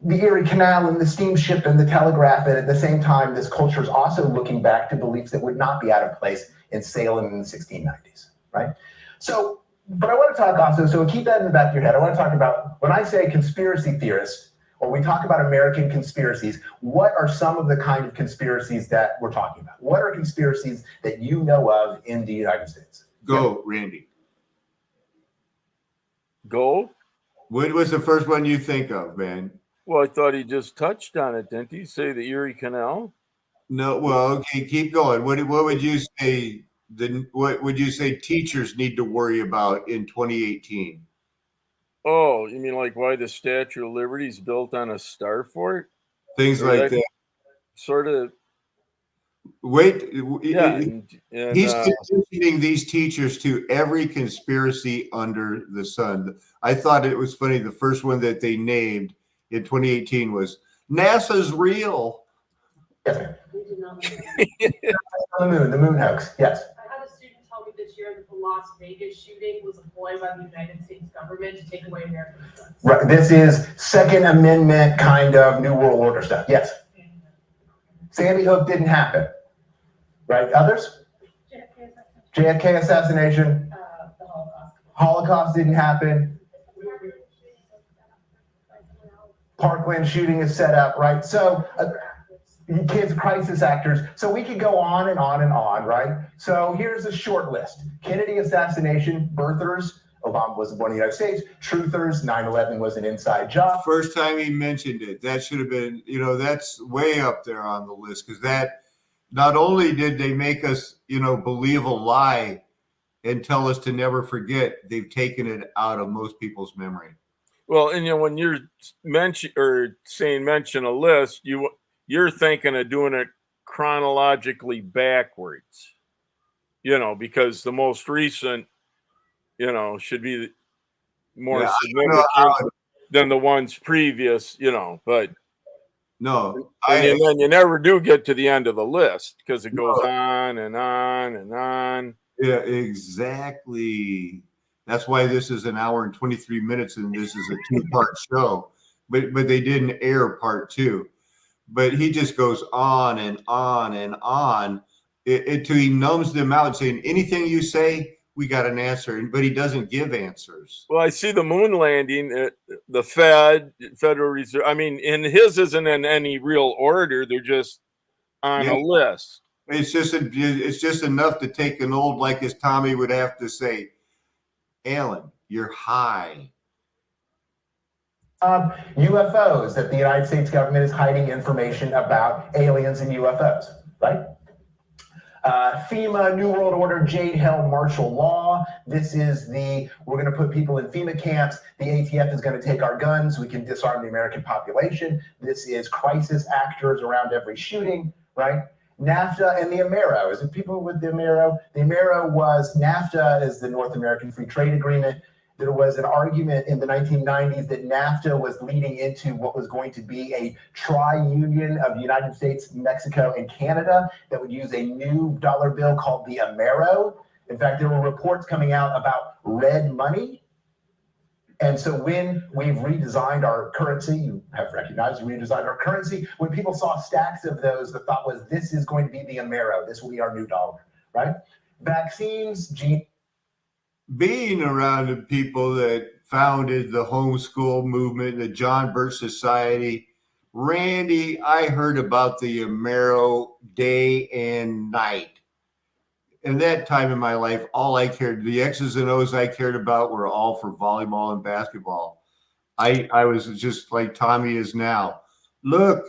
the Erie Canal and the steamship and the telegraph, and at the same time, this culture is also looking back to beliefs that would not be out of place in Salem in the 1690s, right? So, but I want to talk also, so keep that in the back of your head. I want to talk about, when I say conspiracy theorists, or we talk about American conspiracies, what are some of the kind of conspiracies that we're talking about? What are conspiracies that you know of in the United States? Go, Randy. Go? What was the first one you think of, man? Well, I thought he just touched on it, didn't he? Say the Erie Canal? No, well, okay, keep going. What would you say? What would you say teachers need to worry about in 2018? Oh, you mean like why the Statue of Liberty is built on a star fort? Things Or like that. Sort of. Wait, Yeah. he's conditioning these teachers to every conspiracy under the sun. I thought it was funny. The first one that they named in 2018 was NASA's real. Yes, ma'am. We did not know. The moon hoax, yes. I had a student tell me this year that the Las Vegas shooting was a ploy by the United States government to take away American guns. Right, this is Second Amendment kind of New World Order stuff, yes. Sandy Hook didn't happen, right? Others? JFK assassination. The Holocaust. Holocaust didn't happen. Parkland shooting is set up, right? So kids, crisis actors. So we could go on and on and on, right? So here's a short list. Kennedy assassination, birthers, Obama wasn't born in the United States, truthers, 9/11 was an inside job. First time he mentioned it, that should have been, that's way up there on the list, because that not only did they make us, believe a lie and tell us to never forget, they've taken it out of most people's memory. Well, and when you're mention a list, you're thinking of doing it chronologically backwards, because the most recent, should be more significant than the ones previous, but no, and then you never do get to the end of the list because it goes on and on and on. Yeah, exactly. That's why this is an hour and 23 minutes, and this is a 2-part show. But they didn't air part 2. But he just goes on and on and on until he numbs them out, saying anything you say, we got an answer. But he doesn't give answers. Well, I see the moon landing, the Federal Reserve. I mean, and his isn't in any real order. They're just on a list. It's just enough to take an old, like as Tommy would have to say, Alan, you're high. UFOs, that the United States government is hiding information about aliens and UFOs, right? FEMA, New World Order, Jade Hell martial law. This is we're going to put people in FEMA camps. The ATF is going to take our guns. We can disarm the American population. This is crisis actors around every shooting, right? NAFTA and the AMERO. Is it people with the AMERO? The AMERO was NAFTA is the North American Free Trade Agreement. There was an argument in the 1990s that NAFTA was leading into what was going to be a tri-union of the United States, Mexico, and Canada that would use a new dollar bill called the AMERO. In fact, there were reports coming out about red money. And so when we've redesigned our currency, you have recognized we redesigned our currency. When people saw stacks of those, the thought was, this is going to be the AMERO. This will be our new dollar, right? Vaccines, being around the people that founded the homeschool movement, the John Birch Society, Randy, I heard about the AMERO day and night. In that time in my life, all I cared, the X's and O's I cared about were all for volleyball and basketball. I was just like Tommy is now. Look,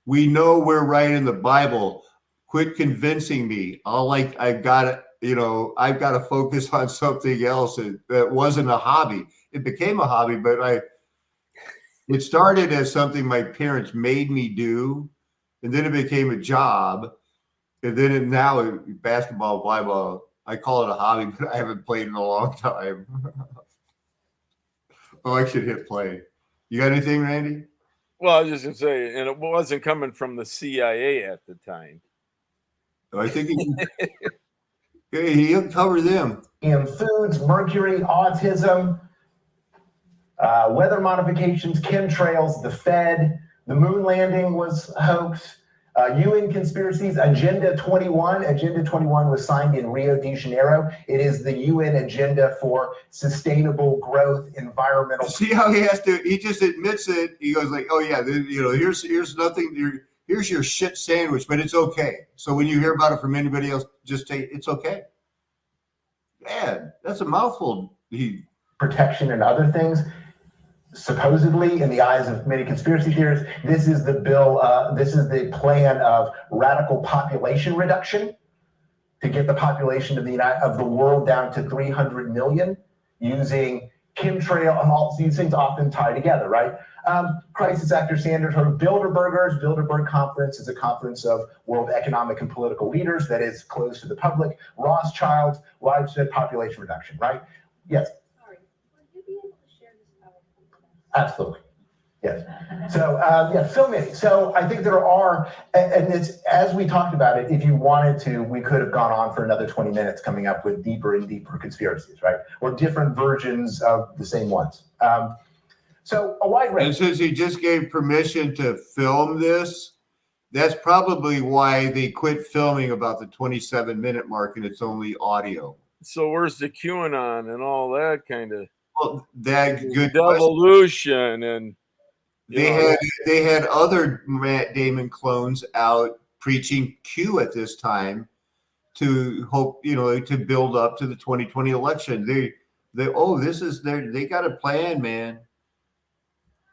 we know we're right in the Bible. Quit convincing me. I've got to focus on something else. That wasn't a hobby. It became a hobby, but it started as something my parents made me do, and then it became a job. And then now basketball, volleyball, I call it a hobby, but I haven't played in a long time. I should hit play. You got anything, Randy? Well, I was just going to say, and it wasn't coming from the CIA at the time. I think he'll cover them. foods, mercury, autism, weather modifications, chemtrails, the Fed, the moon landing was a hoax, UN conspiracies, Agenda 21. Agenda 21 was signed in Rio de Janeiro. It is the UN agenda for sustainable growth, environmental. See how he just admits it. He goes like, oh yeah, here's nothing, here's your shit sandwich, but it's okay. So when you hear about it from anybody else, just say it's okay. Man, that's a mouthful. Protection and other things. Supposedly, in the eyes of many conspiracy theorists, this is the bill, this is the plan of radical population reduction to get the population of the world down to 300 million using chemtrail, and all these things often tie together, right? Crisis actor Sanders heard of Bilderbergers. Bilderberg Conference is a conference of world economic and political leaders that is closed to the public. Rothschilds, widespread population reduction, right? Yes. Absolutely. Yes. So, yeah, so many. So I think there are, and it's, as we talked about it, if you wanted to, we could have gone on for another 20 minutes coming up with deeper and deeper conspiracies, right? Or different versions of the same ones. So a wide range. And since he just gave permission to film this, that's probably why they quit filming about the 27-minute mark and it's only audio. So where's the QAnon and all that kind of? Well, that good devolution and they had other Matt Damon clones out preaching Q at this time to hope, to build up to the 2020 election. They got a plan, man.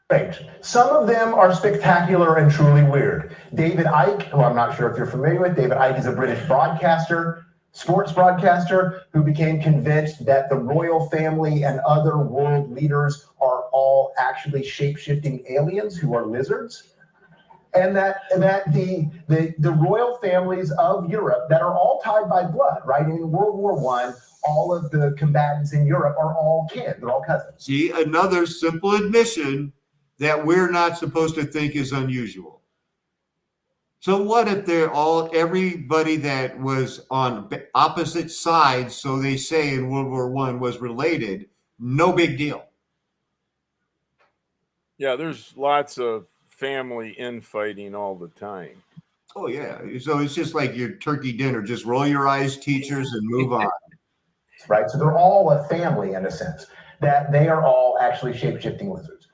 Right. Some of them are spectacular and truly weird. David Icke, who I'm not sure if you're familiar with, David Icke is a British broadcaster, sports broadcaster, who became convinced that the royal family and other world leaders are all actually shape-shifting aliens who are lizards. And that the royal families of Europe that are all tied by blood, right? In World War I, all of the combatants in Europe are all kin, they're all cousins. See, another simple admission that we're not supposed to think is unusual. So what if everybody that was on opposite sides, so they say in World War I, was related? No big deal. Yeah, there's lots of family infighting all the time. Oh yeah, so it's just like your turkey dinner. Just roll your eyes, teachers, and move on. Right, so they're all a family in a sense, that they are all actually shape-shifting lizards.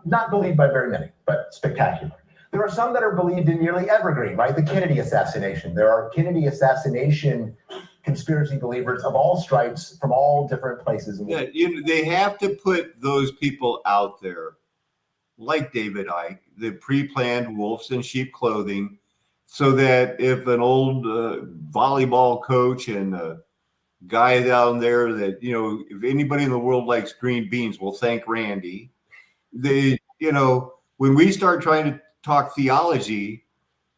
Not believed by very many, but spectacular. There are some that are believed in nearly evergreen, right? The Kennedy assassination. There are Kennedy assassination conspiracy believers of all stripes from all different places. Yeah, they have to put those people out there, like David Icke, the pre-planned wolves in sheep clothing, so that if an old volleyball coach and a guy down there that, if anybody in the world likes green beans, will thank Randy. When we start trying to talk theology,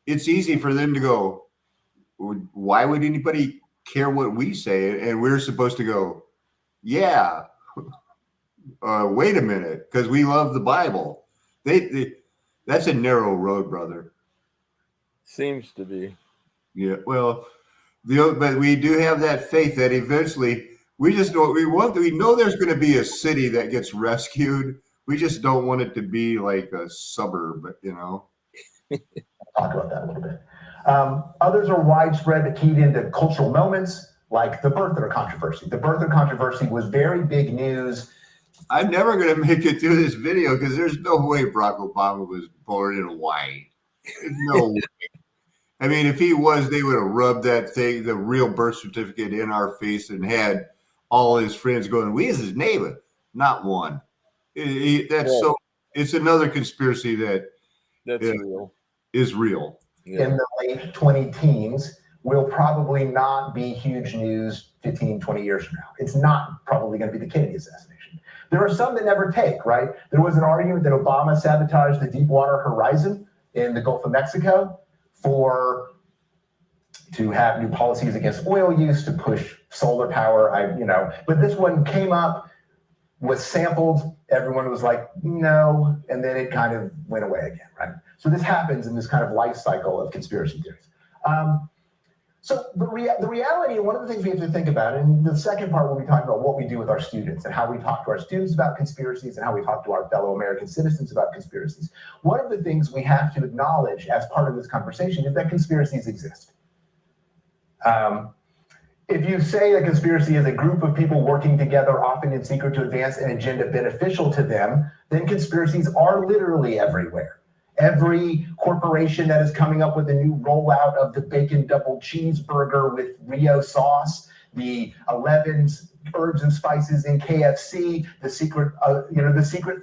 it's easy for them to go, why would anybody care what we say? And we're supposed to go, yeah, wait a minute, because we love the Bible. That's a narrow road, brother. Seems to be. Yeah, well, but we do have that faith that eventually we know there's going to be a city that gets rescued. We just don't want it to be like a suburb, I'll talk about that a little bit. Others are widespread that keyed into cultural moments, like the birther controversy. The birther controversy was very big news. I'm never going to make it through this video because there's no way Barack Obama was born in Hawaii. There's no way. I mean, if he was, they would have rubbed that thing, the real birth certificate, in our face and had all his friends going, we is his neighbor. Not one. It's another conspiracy that's real. Is real. Yeah. In the late 20-teens will probably not be huge news 15, 20 years from now. It's not probably going to be the Kennedy assassination. There are some that never take, right? There was an argument that Obama sabotaged the Deepwater Horizon in the Gulf of Mexico to have new policies against oil use, to push solar power, but this one came up, was sampled, everyone was like, no, and then it kind of went away again, right? So this happens in this kind of life cycle of conspiracy theories. So the reality, one of the things we have to think about, and the second part we'll be talking about what we do with our students and how we talk to our students about conspiracies and how we talk to our fellow American citizens about conspiracies. One of the things we have to acknowledge as part of this conversation is that conspiracies exist. If you say a conspiracy is a group of people working together, often in secret, to advance an agenda beneficial to them, then conspiracies are literally everywhere. Every corporation that is coming up with a new rollout of the bacon double cheeseburger with Rio sauce, the 11 herbs and spices in KFC, the secret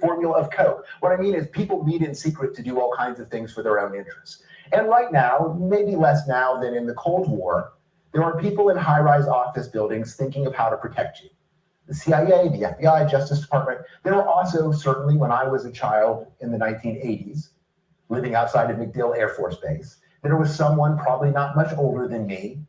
formula of Coke. What I mean is people meet in secret to do all kinds of things for their own interests. And right now, maybe less now than in the Cold War, there are people in high-rise office buildings thinking of how to protect you. The CIA, the FBI, Justice Department. There were also, certainly when I was a child in the 1980s, living outside of MacDill Air Force Base, there was someone probably not much older than me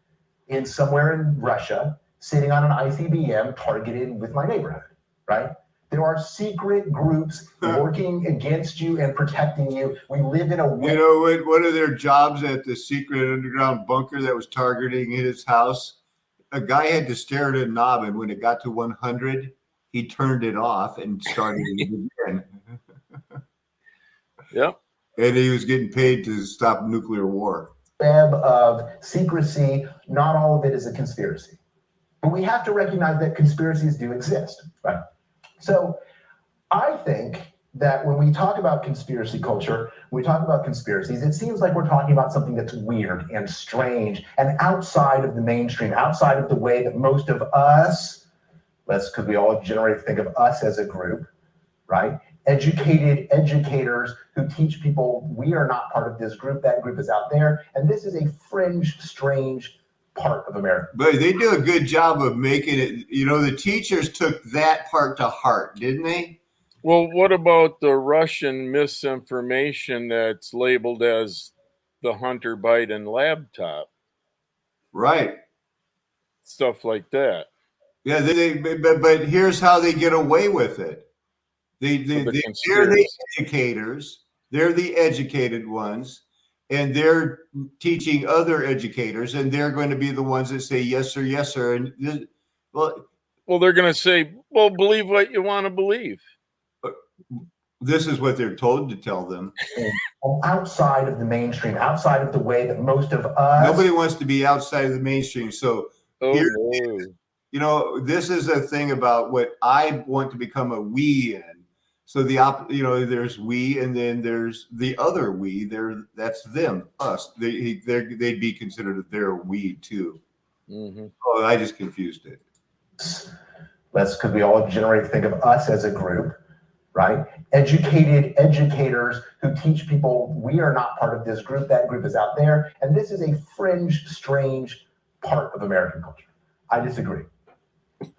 in somewhere in Russia sitting on an ICBM targeted with my neighborhood, right? There are secret groups working against you and protecting you. We live in a You know what? One of their jobs at the secret underground bunker that was targeting his house, a guy had to stare at a knob, and when it got to 100, he turned it off and started it again. Yep. And he was getting paid to stop nuclear war. Web of secrecy, not all of it is a conspiracy. But we have to recognize that conspiracies do exist, right? So I think that when we talk about conspiracy culture, when we talk about conspiracies, it seems like we're talking about something that's weird and strange and outside of the mainstream, outside of the way that most of us, because we all generally think of us as a group, right? Educated educators who teach people we are not part of this group, that group is out there. And this is a fringe, strange part of America. But they do a good job of making it, the teachers took that part to heart, didn't they? Well, what about the Russian misinformation that's labeled as the Hunter Biden laptop? Right. Stuff like that. Yeah, but here's how they get away with it. They're the educators. They're the educated ones, and they're teaching other educators, and they're going to be the ones that say yes sir, yes sir. And they're going to say, well, believe what you want to believe. This is what they're told to tell them. Outside of the mainstream, outside of the way that most of us. Nobody wants to be outside of the mainstream. So this is a thing about what I want to become a we in. So there's we, and then there's the other we. That's them, us. They'd be considered their we too. Mm-hmm. Oh, I just confused it. That's because we all generally think of us as a group, right? Educated educators who teach people we are not part of this group, that group is out there. And this is a fringe, strange part of American culture. I disagree.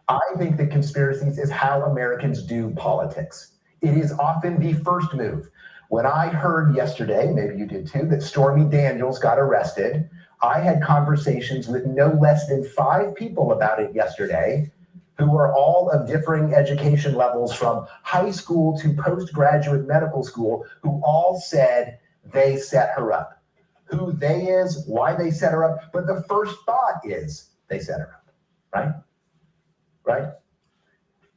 I think that conspiracies is how Americans do politics. It is often the first move. When I heard yesterday, maybe you did too, that Stormy Daniels got arrested, I had conversations with no less than 5 people about it yesterday, who are all of differing education levels from high school to postgraduate medical school, who all said they set her up. Who they is, why they set her up, but the first thought is they set her up, right? Right?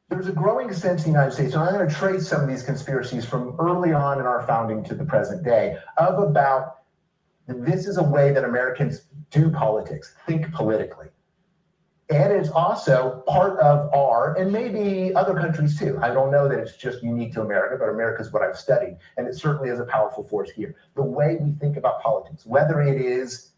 There's a growing sense in the United States, and I'm going to trace some of these conspiracies from early on in our founding to the present day, of about this is a way that Americans do politics, think politically. And it's also part of our, and maybe other countries too. I don't know that it's just unique to America, but America is what I've studied. And it certainly is a powerful force here. The way we think about politics, whether it is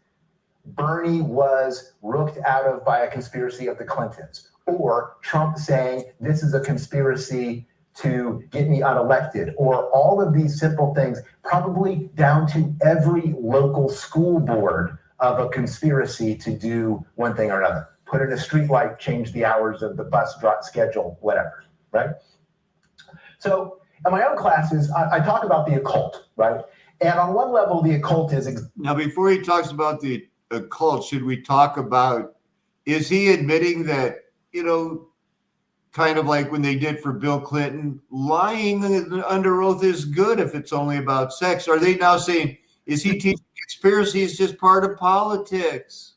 Bernie was rooked out of by a conspiracy of the Clintons, or Trump saying this is a conspiracy to get me unelected, or all of these simple things, probably down to every local school board of a conspiracy to do one thing or another. Put in a street light, change the hours of the bus drop schedule, whatever, right? So in my own classes, I talk about the occult, right? And on one level, the occult is... Now, before he talks about the occult, should we talk about, is he admitting that, kind of like when they did for Bill Clinton, lying under oath is good if it's only about sex? Are they now saying, is he teaching conspiracy is just part of politics?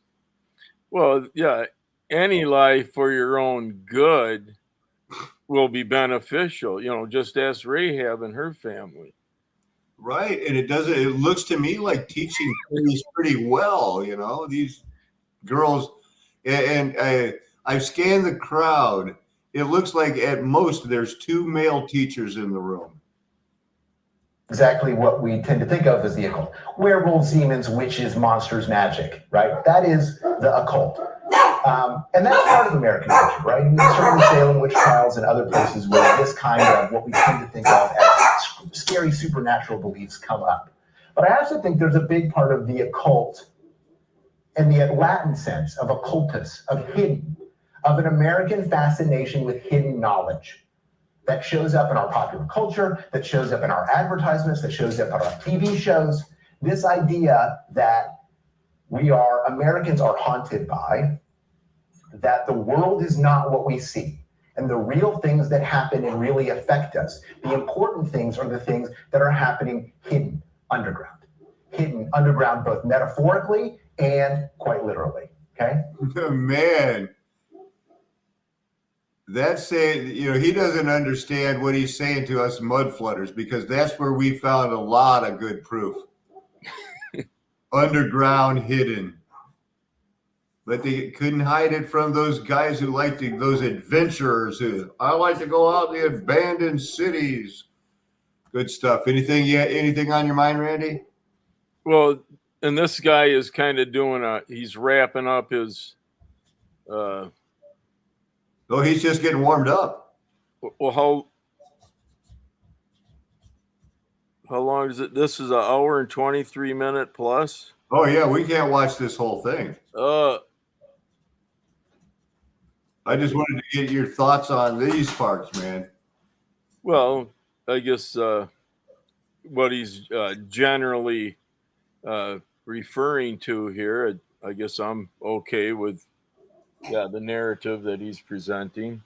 Well, yeah, any lie for your own good will be beneficial. Just ask Rahab and her family. Right. And it looks to me like teaching things pretty well, these girls. And I've scanned the crowd. It looks like at most there's 2 male teachers in the room. Exactly what we tend to think of as the occult. Werewolves, demons, witches, monsters, magic, right? That is the occult. And that's part of American culture, right? And certainly Salem witch trials and other places where this kind of what we tend to think of as scary supernatural beliefs come up. But I also think there's a big part of the occult in the Latin sense of occultus, of hidden, of an American fascination with hidden knowledge that shows up in our popular culture, that shows up in our advertisements, that shows up in our TV shows. This idea that Americans are haunted by, that the world is not what we see, and the real things that happen and really affect us, the important things are the things that are happening hidden underground both metaphorically and quite literally, okay? Man, that's saying, he doesn't understand what he's saying to us mud flutters, because that's where we found a lot of good proof. Underground, hidden. But they couldn't hide it from those guys who those adventurers I like to go out in the abandoned cities. Good stuff. Anything on your mind, Randy? Well, and this guy is kind of he's wrapping up his, Oh, he's just getting warmed up. well, how long is it? This is an hour and 23 minute plus. Oh yeah, we can't watch this whole thing. I just wanted to get your thoughts on these parts, man. Well, I guess what he's generally referring to here, I guess I'm okay with the narrative that he's presenting.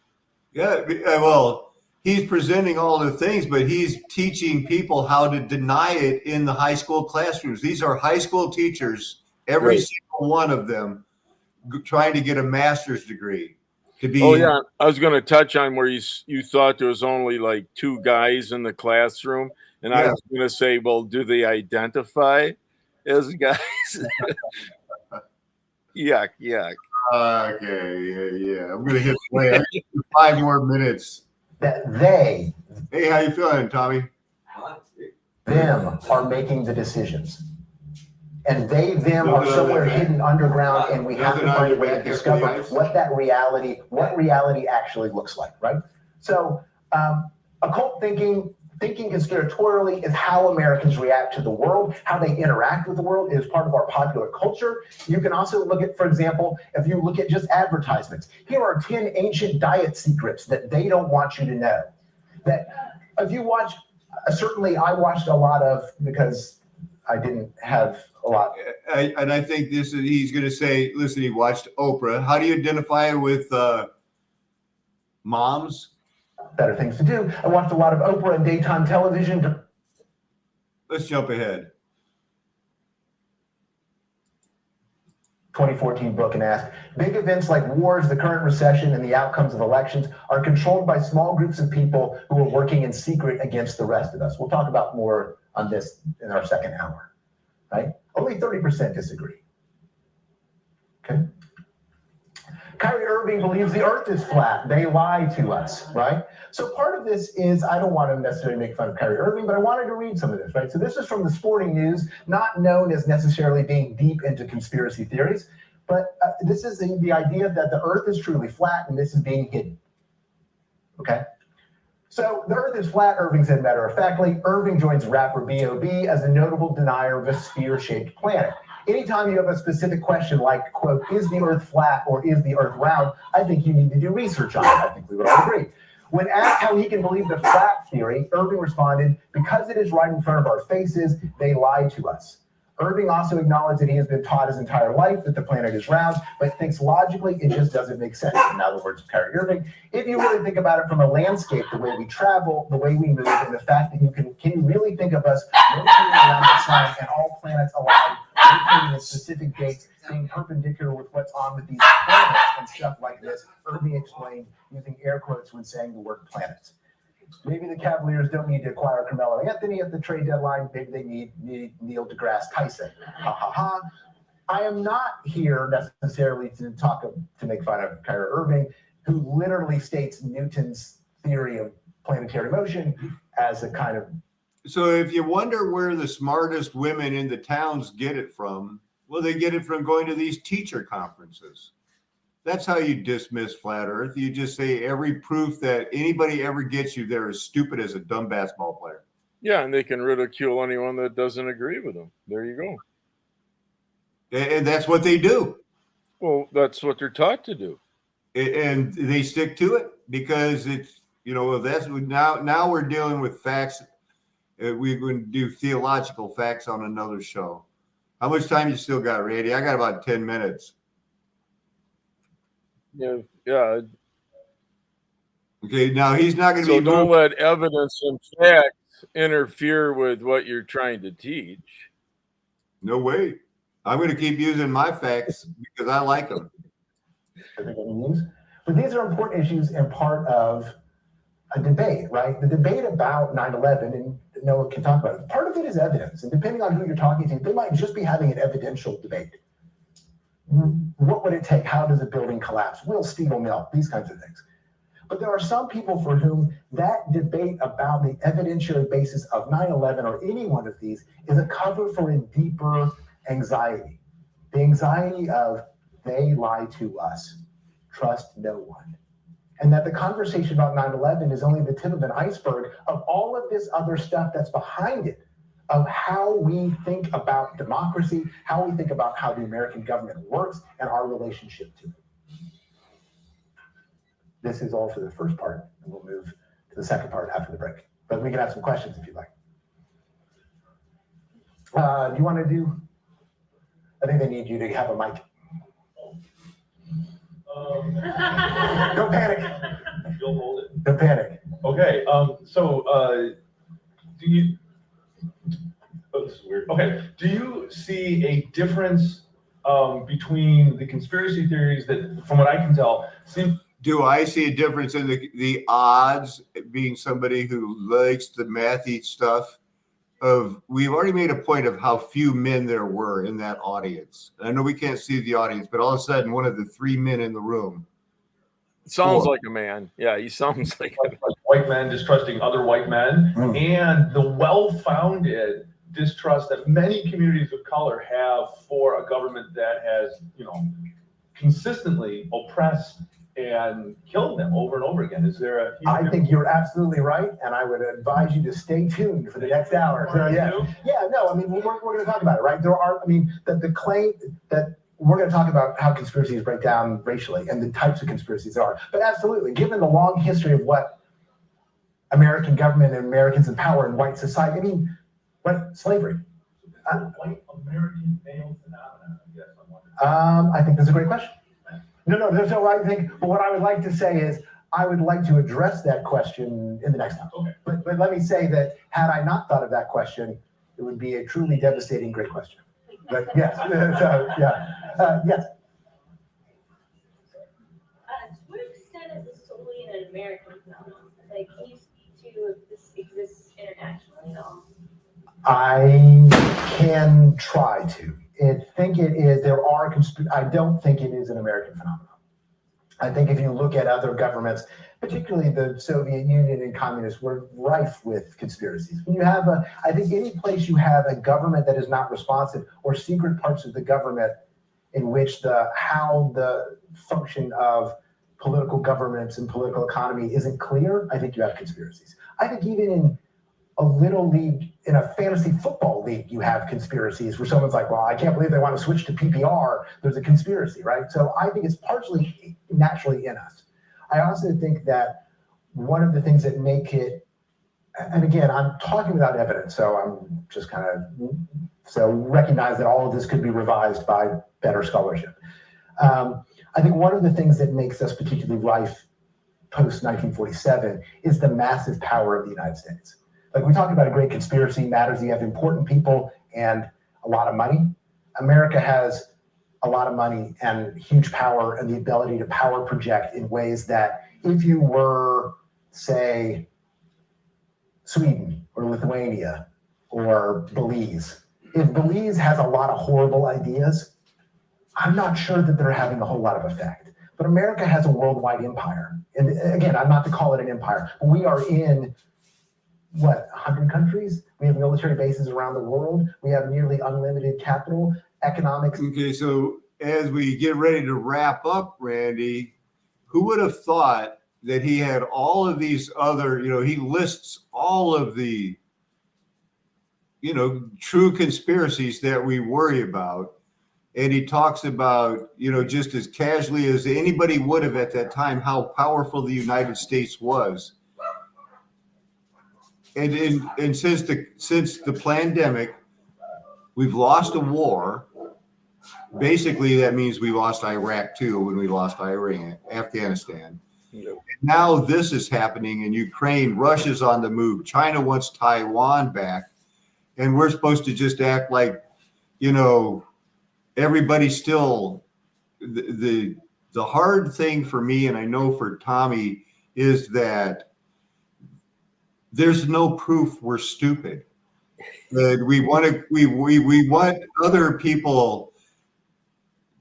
Yeah, well, he's presenting all the things, but he's teaching people how to deny it in the high school classrooms. These are high school teachers, every single one of them trying to get a master's degree. Oh yeah, I was going to touch on where you thought there was only like 2 guys in the classroom, and I was going to say, well, do they identify as guys? Yuck. Okay, yeah. I'm going to hit play. I get 5 more minutes. That they. Hey, how you feeling, Tommy? Them are making the decisions. And them are somewhere hidden underground, and we have to find a way to discover what reality actually looks like, right? So occult thinking conspiratorially is how Americans react to the world, how they interact with the world. It is part of our popular culture. You can also look at, for example, if you look at just advertisements, here are 10 ancient diet secrets that they don't want you to know. That if you watch, certainly I watched a lot of, because I didn't have a lot. And I think he's going to say, listen, he watched Oprah. How do you identify with moms? Better things to do. I watched a lot of Oprah and daytime television. Let's jump ahead. 2014 book and ask, big events like wars, the current recession, and the outcomes of elections are controlled by small groups of people who are working in secret against the rest of us. We'll talk about more on this in our second hour, right? Only 30% disagree. Okay. Kyrie Irving believes the earth is flat. They lie to us, right? So part of this is, I don't want to necessarily make fun of Kyrie Irving, but I wanted to read some of this, right? So this is from the Sporting News, not known as necessarily being deep into conspiracy theories, but this is the idea that the earth is truly flat and this is being hidden, okay? So the earth is flat, Irving said matter-of-factly. Irving joins rapper B.O.B. as a notable denier of a sphere-shaped planet. Anytime you have a specific question like, quote, is the earth flat or is the earth round, I think you need to do research on it. I think we would all agree. When asked how he can believe the flat theory, Irving responded, because it is right in front of our faces, they lie to us. Irving also acknowledged that he has been taught his entire life that the planet is round, but thinks logically it just doesn't make sense. In other words, Kyrie Irving, if you really think about it from a landscape, the way we travel, the way we move, and the fact that can you really think of us rotating around the sun and all planets alive including specific dates being perpendicular with what's on with these planets and stuff like this. Irving explained using air quotes when saying the word planets. Maybe the Cavaliers don't need to acquire Carmelo Anthony at the trade deadline. Maybe they need Neil deGrasse Tyson. Ha ha ha. I am not here necessarily to make fun of Kyrie Irving, who literally states Newton's theory of planetary motion as a kind of. So if you wonder where the smartest women in the towns get it from, well, they get it from going to these teacher conferences. That's how you dismiss flat Earth. You just say every proof that anybody ever gets you there is stupid as a dumb basketball player. Yeah, and they can ridicule anyone that doesn't agree with them. There you go. And that's what they do. Well, that's what they're taught to do. And they stick to it because it's, that's now we're dealing with facts. We're going to do theological facts on another show. How much time you still got, Randy? I got about 10 minutes. Yeah. Okay, now he's not going to So be. don't let evidence and facts interfere with what you're trying to teach. No way. I'm going to keep using my facts because I like them. But these are important issues and part of a debate, right? The debate about 9/11, and Noah can talk about it. Part of it is evidence, and depending on who you're talking to, they might just be having an evidential debate. What would it take? How does a building collapse? Will steel melt? These kinds of things. But there are some people for whom that debate about the evidentiary basis of 9/11 or any one of these is a cover for a deeper anxiety. The anxiety of they lie to us, trust no one. And that the conversation about 9/11 is only the tip of an iceberg of all of this other stuff that's behind it, of how we think about democracy, how we think about how the American government works, and our relationship to it. This is all for the first part, and we'll move to the second part after the break. But we can have some questions if you'd like. Do you want to do? I think they need you to have a mic. Don't panic. You'll hold it. Don't panic. Okay. Do you? Oh, this is weird. Okay. Do you see a difference between the conspiracy theories that, from what I can tell, seem? Do I see a difference in the odds, being somebody who likes the mathy stuff? We've already made a point of how few men there were in that audience. I know we can't see the audience, but all of a sudden, one of the three men in the room. Sounds like a man. Yeah, he sounds like a man. White men distrusting other white men, and the well-founded distrust that many communities of color have for a government that has, consistently oppressed and killed them over and over again. Is there a? I think you're absolutely right, and I would advise you to stay tuned for the next hour. So, we're going to talk about it, right? The claim that we're going to talk about how conspiracies break down racially and the types of conspiracies there are. But absolutely, given the long history of what American government and Americans in power in white society, slavery. White American male phenomenon, I guess I'm wondering. I think that's a great question. No, there's no right thing. But what I would like to say is I would like to address that question in the next time. Okay. But let me say that had I not thought of that question, it would be a truly devastating, great question. But yes, yes. To what extent is this solely an American phenomenon? Like, can you speak to if this exists internationally at all? I can try to. I think it is. I don't think it is an American phenomenon. I think if you look at other governments, particularly the Soviet Union and communists, were rife with conspiracies. When you have I think any place you have a government that is not responsive, or secret parts of the government in which how the function of political governments and political economy isn't clear, I think you have conspiracies. I think even in a little league, in a fantasy football league, you have conspiracies where someone's like, well, I can't believe they want to switch to PPR. There's a conspiracy, right? So I think it's partially naturally in us. I also think that one of the things that make it, and again, I'm talking without evidence, so I'm just so recognize that all of this could be revised by better scholarship. I think one of the things that makes us particularly rife post-1947 is the massive power of the United States. Like we talked about a great conspiracy matters. You have important people and a lot of money. America has a lot of money and huge power and the ability to power project in ways that if you were, say, Sweden or Lithuania or Belize, if Belize has a lot of horrible ideas, I'm not sure that they're having a whole lot of effect. But America has a worldwide empire. And again, I'm not to call it an empire, but we are in, 100 countries? We have military bases around the world. We have nearly unlimited capital, economics. Okay, so as we get ready to wrap up, Randy, who would have thought that he had all of these other, he lists all of the, true conspiracies that we worry about. And he talks about, just as casually as anybody would have at that time, how powerful the United States was. And since the pandemic, we've lost a war. Basically, that means we lost Iraq too when we lost Afghanistan. Yep. Now this is happening in Ukraine. Russia's on the move. China wants Taiwan back. And we're supposed to just act like, everybody still, the hard thing for me, and I know for Tommy, is that there's no proof we're stupid. And we want other people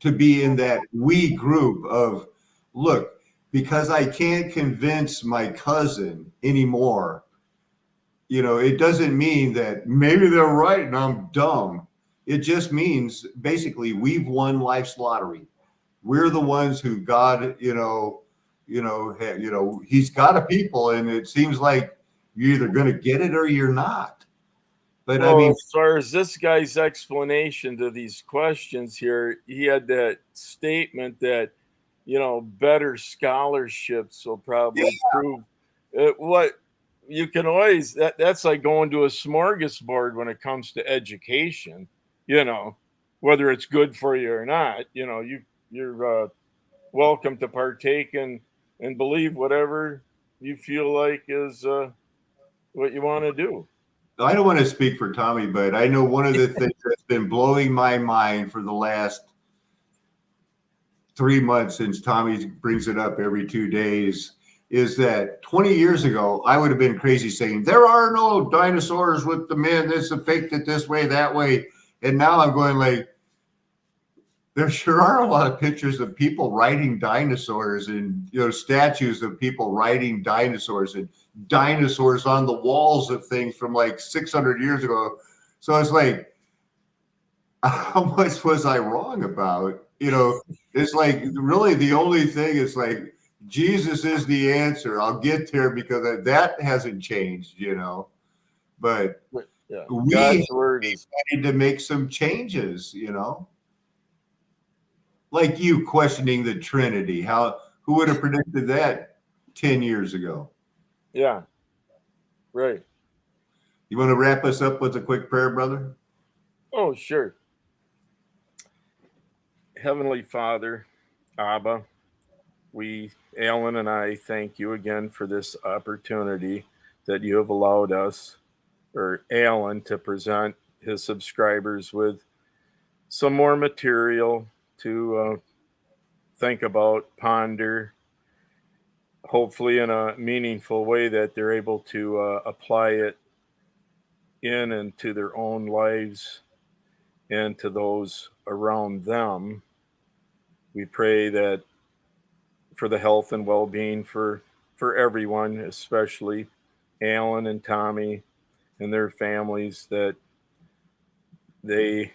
to be in that we group of, look, because I can't convince my cousin anymore, it doesn't mean that maybe they're right and I'm dumb. It just means basically we've won life's lottery. We're the ones who got, he's got a people, and it seems like you're either going to get it or you're not. But well, I mean, as far as this guy's explanation to these questions here, he had that statement that, better scholarships will probably prove what you can always, that's like going to a smorgasbord when it comes to education. Whether it's good for you or not, you're welcome to partake and believe whatever you feel like is what you want to do. I don't want to speak for Tommy, but I know one of the things that's been blowing my mind for the last 3 months, since Tommy brings it up every 2 days, is that 20 years ago, I would have been crazy saying, there are no dinosaurs with the men. This is faked it this way, that way. And now I'm going like, there sure are a lot of pictures of people riding dinosaurs and, statues of people riding dinosaurs and dinosaurs on the walls of things from like 600 years ago. So it's like, how much was I wrong about? It's like really the only thing is like, Jesus is the answer. I'll get there because that hasn't changed, but yeah, we God's word is need to make some changes, like you questioning the Trinity. Who would have predicted that 10 years ago? Yeah, right. You want to wrap us up with a quick prayer, brother? Oh, sure. Heavenly Father, Abba, Alan and I thank you again for this opportunity that you have allowed us, or Alan, to present his subscribers with some more material to think about, ponder, hopefully in a meaningful way that they're able to apply it in and to their own lives and to those around them. We pray that for the health and well-being for everyone, especially Alan and Tommy and their families, that they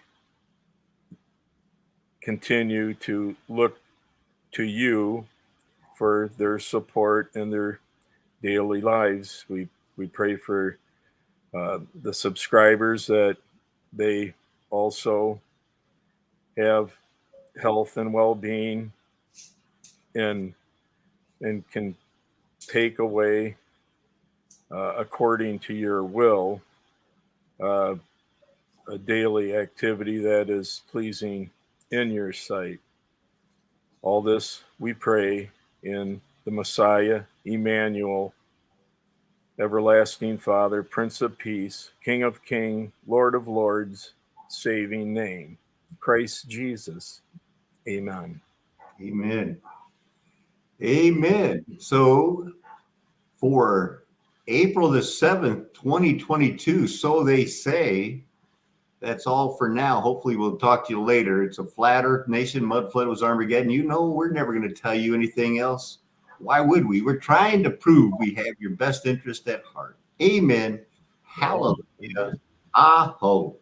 continue to look to you for their support in their daily lives. We pray for the subscribers, that they also have health and well-being and can take away according to your will a daily activity that is pleasing in your sight. All this we pray in the Messiah, Emmanuel, everlasting Father, Prince of Peace, King of Kings, Lord of Lords, saving name. Christ Jesus. Amen. Amen. Amen. So for April the 7th, 2022, so they say, that's all for now. Hopefully we'll talk to you later. It's a flat earth nation. Mud flood was Armageddon. You know, we're never going to tell you anything else. Why would we? We're trying to prove we have your best interest at heart. Amen. Hallelujah. Aho.